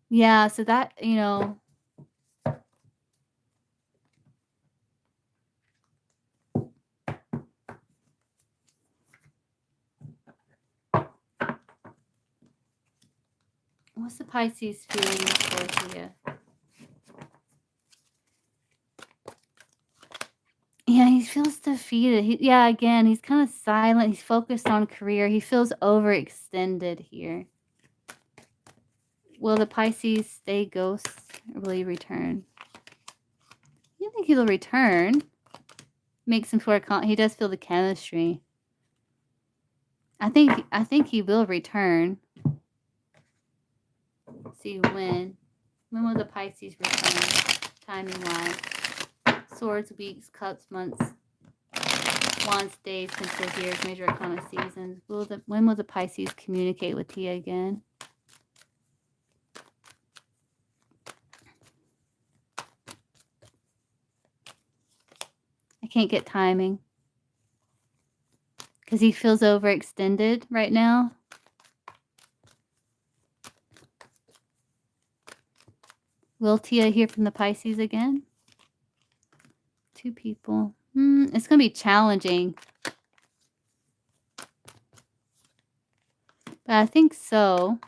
Yeah, so that, you know, what's the Pisces feeling towards you? Yeah, he feels defeated. Yeah, again, he's kind of silent. He's focused on career. He feels overextended here. Will the Pisces stay ghost or will he return? You think he'll return? Make some sort of he does feel the chemistry. I think he will return. Let's see when. When will the Pisces return? Timing wise. Swords, weeks, cups, months. Wands, days, Pentacles, years, major arcana, seasons. When will the Pisces communicate with Tia again? I can't get timing. Because he feels overextended right now. Will Tia hear from the Pisces again? 2 people. It's going to be challenging. But I think so.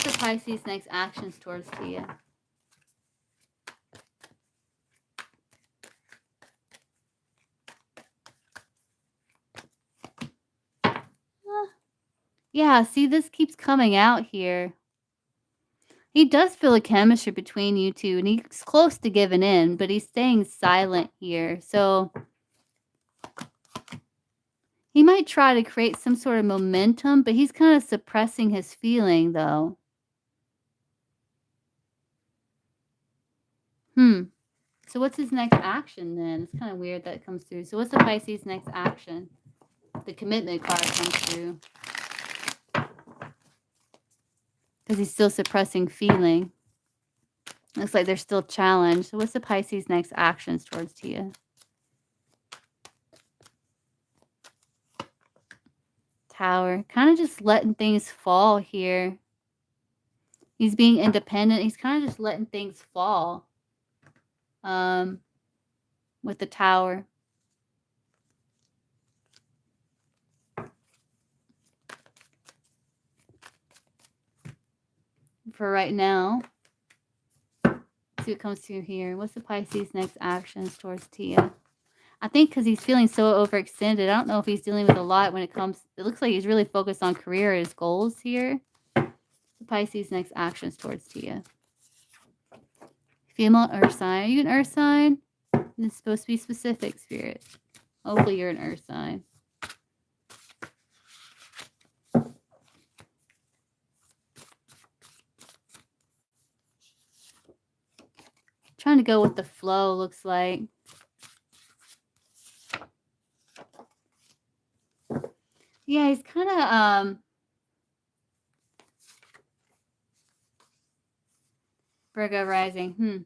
What's the Pisces' next actions towards Tia? Yeah, see, this keeps coming out here. He does feel a chemistry between you two, and he's close to giving in, but he's staying silent here. So he might try to create some sort of momentum, but he's kind of suppressing his feeling, though. So what's his next action, then? It's kind of weird that it comes through. So what's the Pisces' next action? The commitment card comes through. Because he's still suppressing feeling. Looks like they're still challenged. So what's the Pisces' next actions towards Tia? Tower. Kind of just letting things fall here. He's being independent. He's kind of just letting things fall. With the Tower. For right now. Let's see what comes through here. What's the Pisces' next actions towards Tia? I think because he's feeling so overextended. I don't know if he's dealing with a lot when it comes. It looks like he's really focused on career, his goals here. The Pisces' next actions towards Tia. Female earth sign. Are you an earth sign? It's supposed to be specific, Spirit. Hopefully you're an earth sign. Trying to go with the flow, looks like. Yeah, he's kind of, Virgo rising.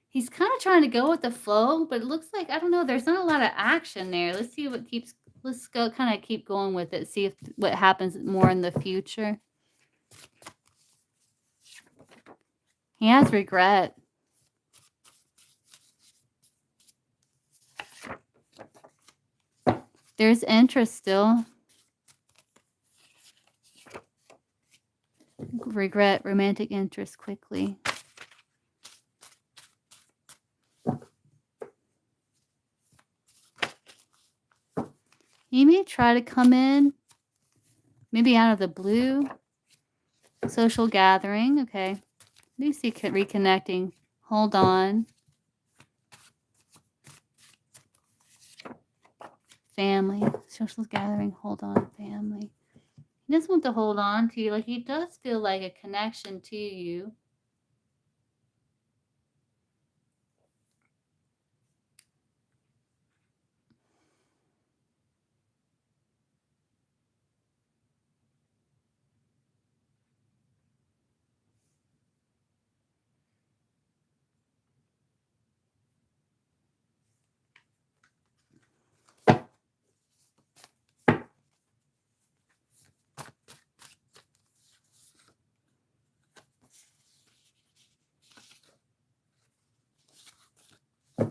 He's kind of trying to go with the flow, but it looks like, I don't know, there's not a lot of action there. Let's see what keeps, let's go kind of keep going with it. See if what happens more in the future. He has regret. There's interest still. Regret, romantic interest quickly. He may try to come in, maybe out of the blue. Social gathering, okay. You see reconnecting. Hold on. Family. Social gathering, hold on, family. He doesn't want to hold on to you. Like, he does feel like a connection to you.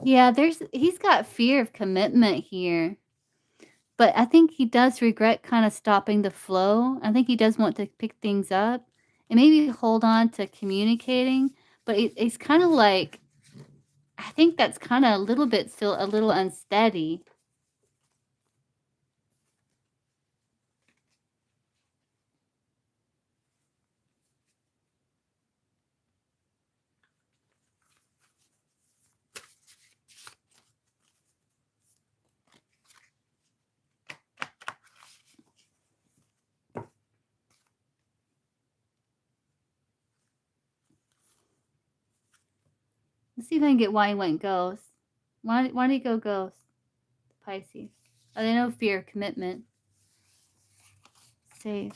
Yeah, he's got fear of commitment here. But I think he does regret kind of stopping the flow. I think he does want to pick things up and maybe hold on to communicating. But it's kind of like, I think that's kind of a little bit still a little unsteady. Let's see if I can get why he went ghost. Why did he go ghost? Pisces. Oh, they know fear, commitment. Safe.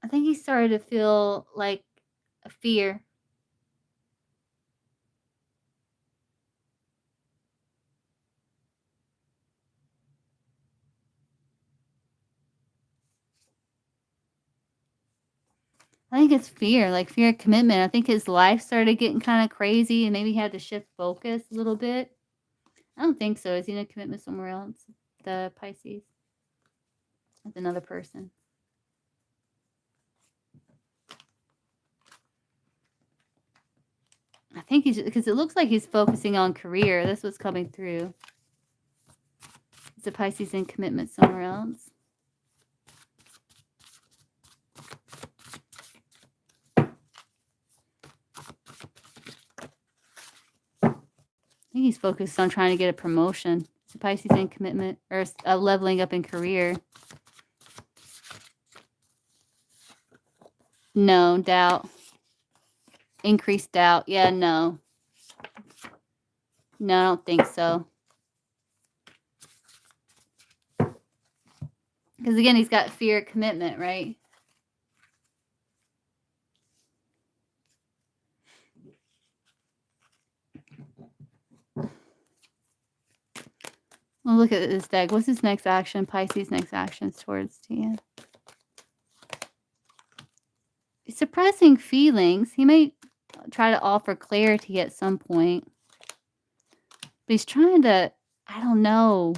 I think he started to feel like a fear. I think it's fear, like fear of commitment. I think his life started getting kind of crazy and maybe he had to shift focus a little bit. I don't think so. Is he in a commitment somewhere else? The Pisces. With another person. I think he's, because it looks like he's focusing on career. That's what's coming through. It's a Pisces in commitment somewhere else. I think he's focused on trying to get a promotion. It's a Pisces in commitment or a leveling up in career. No, doubt. Increased doubt. Yeah, no. No, I don't think so. Because again, he's got fear of commitment, right? Well, look at this deck. What's his next action? Pisces' next actions towards you. Suppressing feelings. He may try to offer clarity at some point. But he's trying to, I don't know.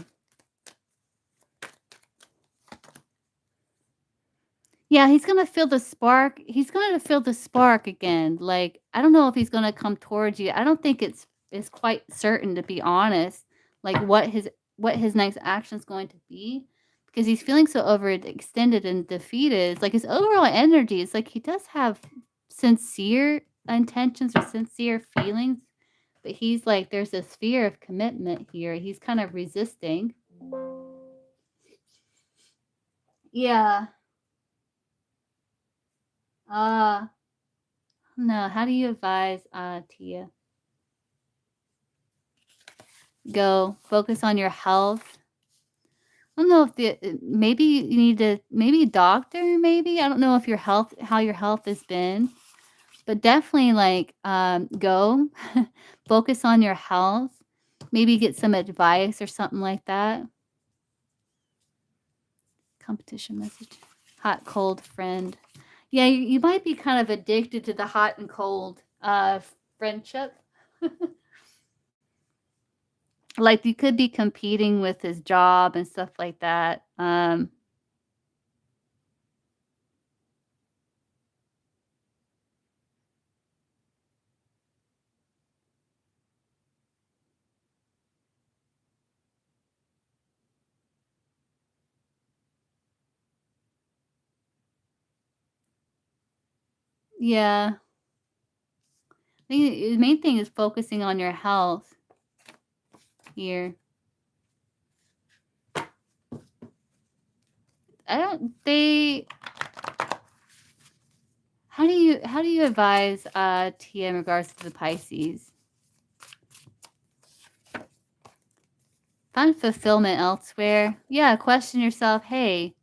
Yeah, he's going to feel the spark. He's going to feel the spark again. Like, I don't know if he's going to come towards you. I don't think it's quite certain, to be honest, like what his next action is going to be, because he's feeling so overextended and defeated. Like his overall energy is like he does have sincere intentions or sincere feelings, But he's like, there's this fear of commitment here. He's kind of resisting. Yeah. No, how do you advise Tia? Go focus on your health. I don't know if maybe you need to, maybe doctor, maybe. I don't know if how your health has been, but definitely like go focus on your health. Maybe get some advice or something like that. Competition message. Hot, cold friend. Yeah, you might be kind of addicted to the hot and cold friendship. Like you could be competing with his job and stuff like that. Yeah. I think the main thing is focusing on your health here. How do you advise Tia in regards to the Pisces? Find fulfillment elsewhere. Yeah, question yourself, hey,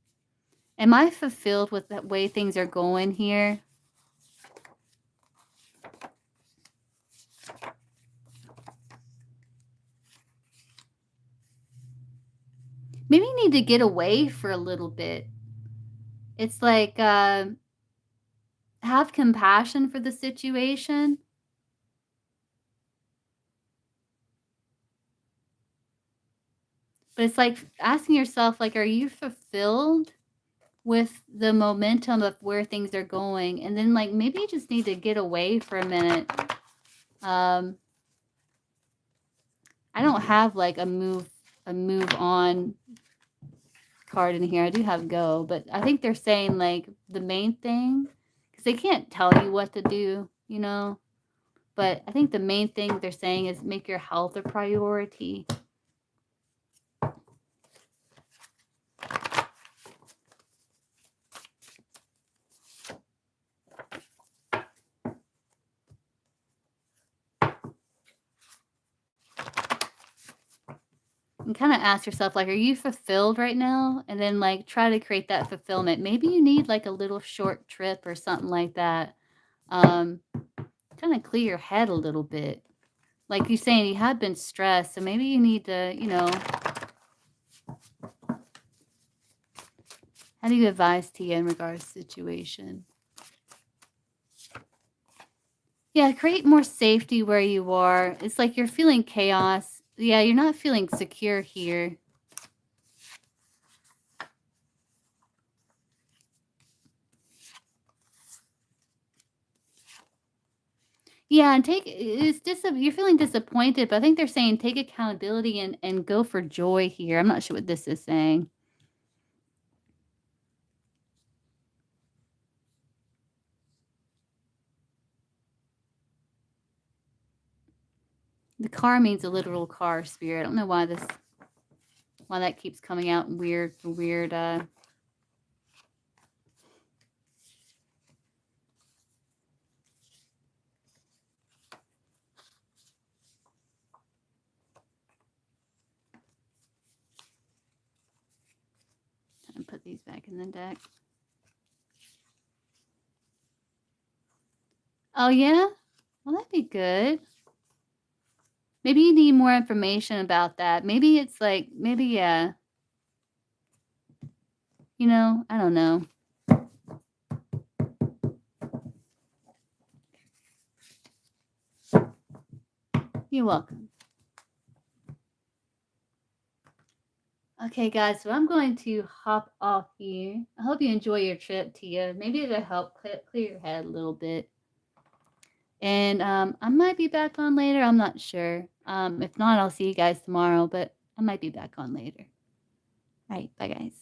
am I fulfilled with the way things are going here? Maybe you need to get away for a little bit. It's like have compassion for the situation. But it's like asking yourself, like, are you fulfilled with the momentum of where things are going? And then like maybe you just need to get away for a minute. I don't have like a move on card in here. I do have go, but I think they're saying like the main thing, because they can't tell you what to do, you know. But I think the main thing they're saying is make your health a priority. And kind of ask yourself, like, are you fulfilled right now? And then like try to create that fulfillment. Maybe you need like a little short trip or something like that. Kind of clear your head a little bit. Like you're saying, you have been stressed, so maybe you need to, you know. How do you advise Tia in regards to the situation? Yeah, create more safety where you are. It's like you're feeling chaos. Yeah, you're not feeling secure here. Yeah, and you're feeling disappointed, but I think they're saying take accountability and go for joy here. I'm not sure what this is saying. The car means a literal car spirit. I don't know why that keeps coming out in weird and put these back in the deck. Oh yeah? Well, that'd be good. Maybe you need more information about that. Maybe it's like, yeah. You know, I don't know. You're welcome. Okay, guys, so I'm going to hop off here. I hope you enjoy your trip, Tia. Maybe it'll help clear your head a little bit. And I might be back on later. I'm not sure. If not, I'll see you guys tomorrow, but I might be back on later. All right, bye, guys.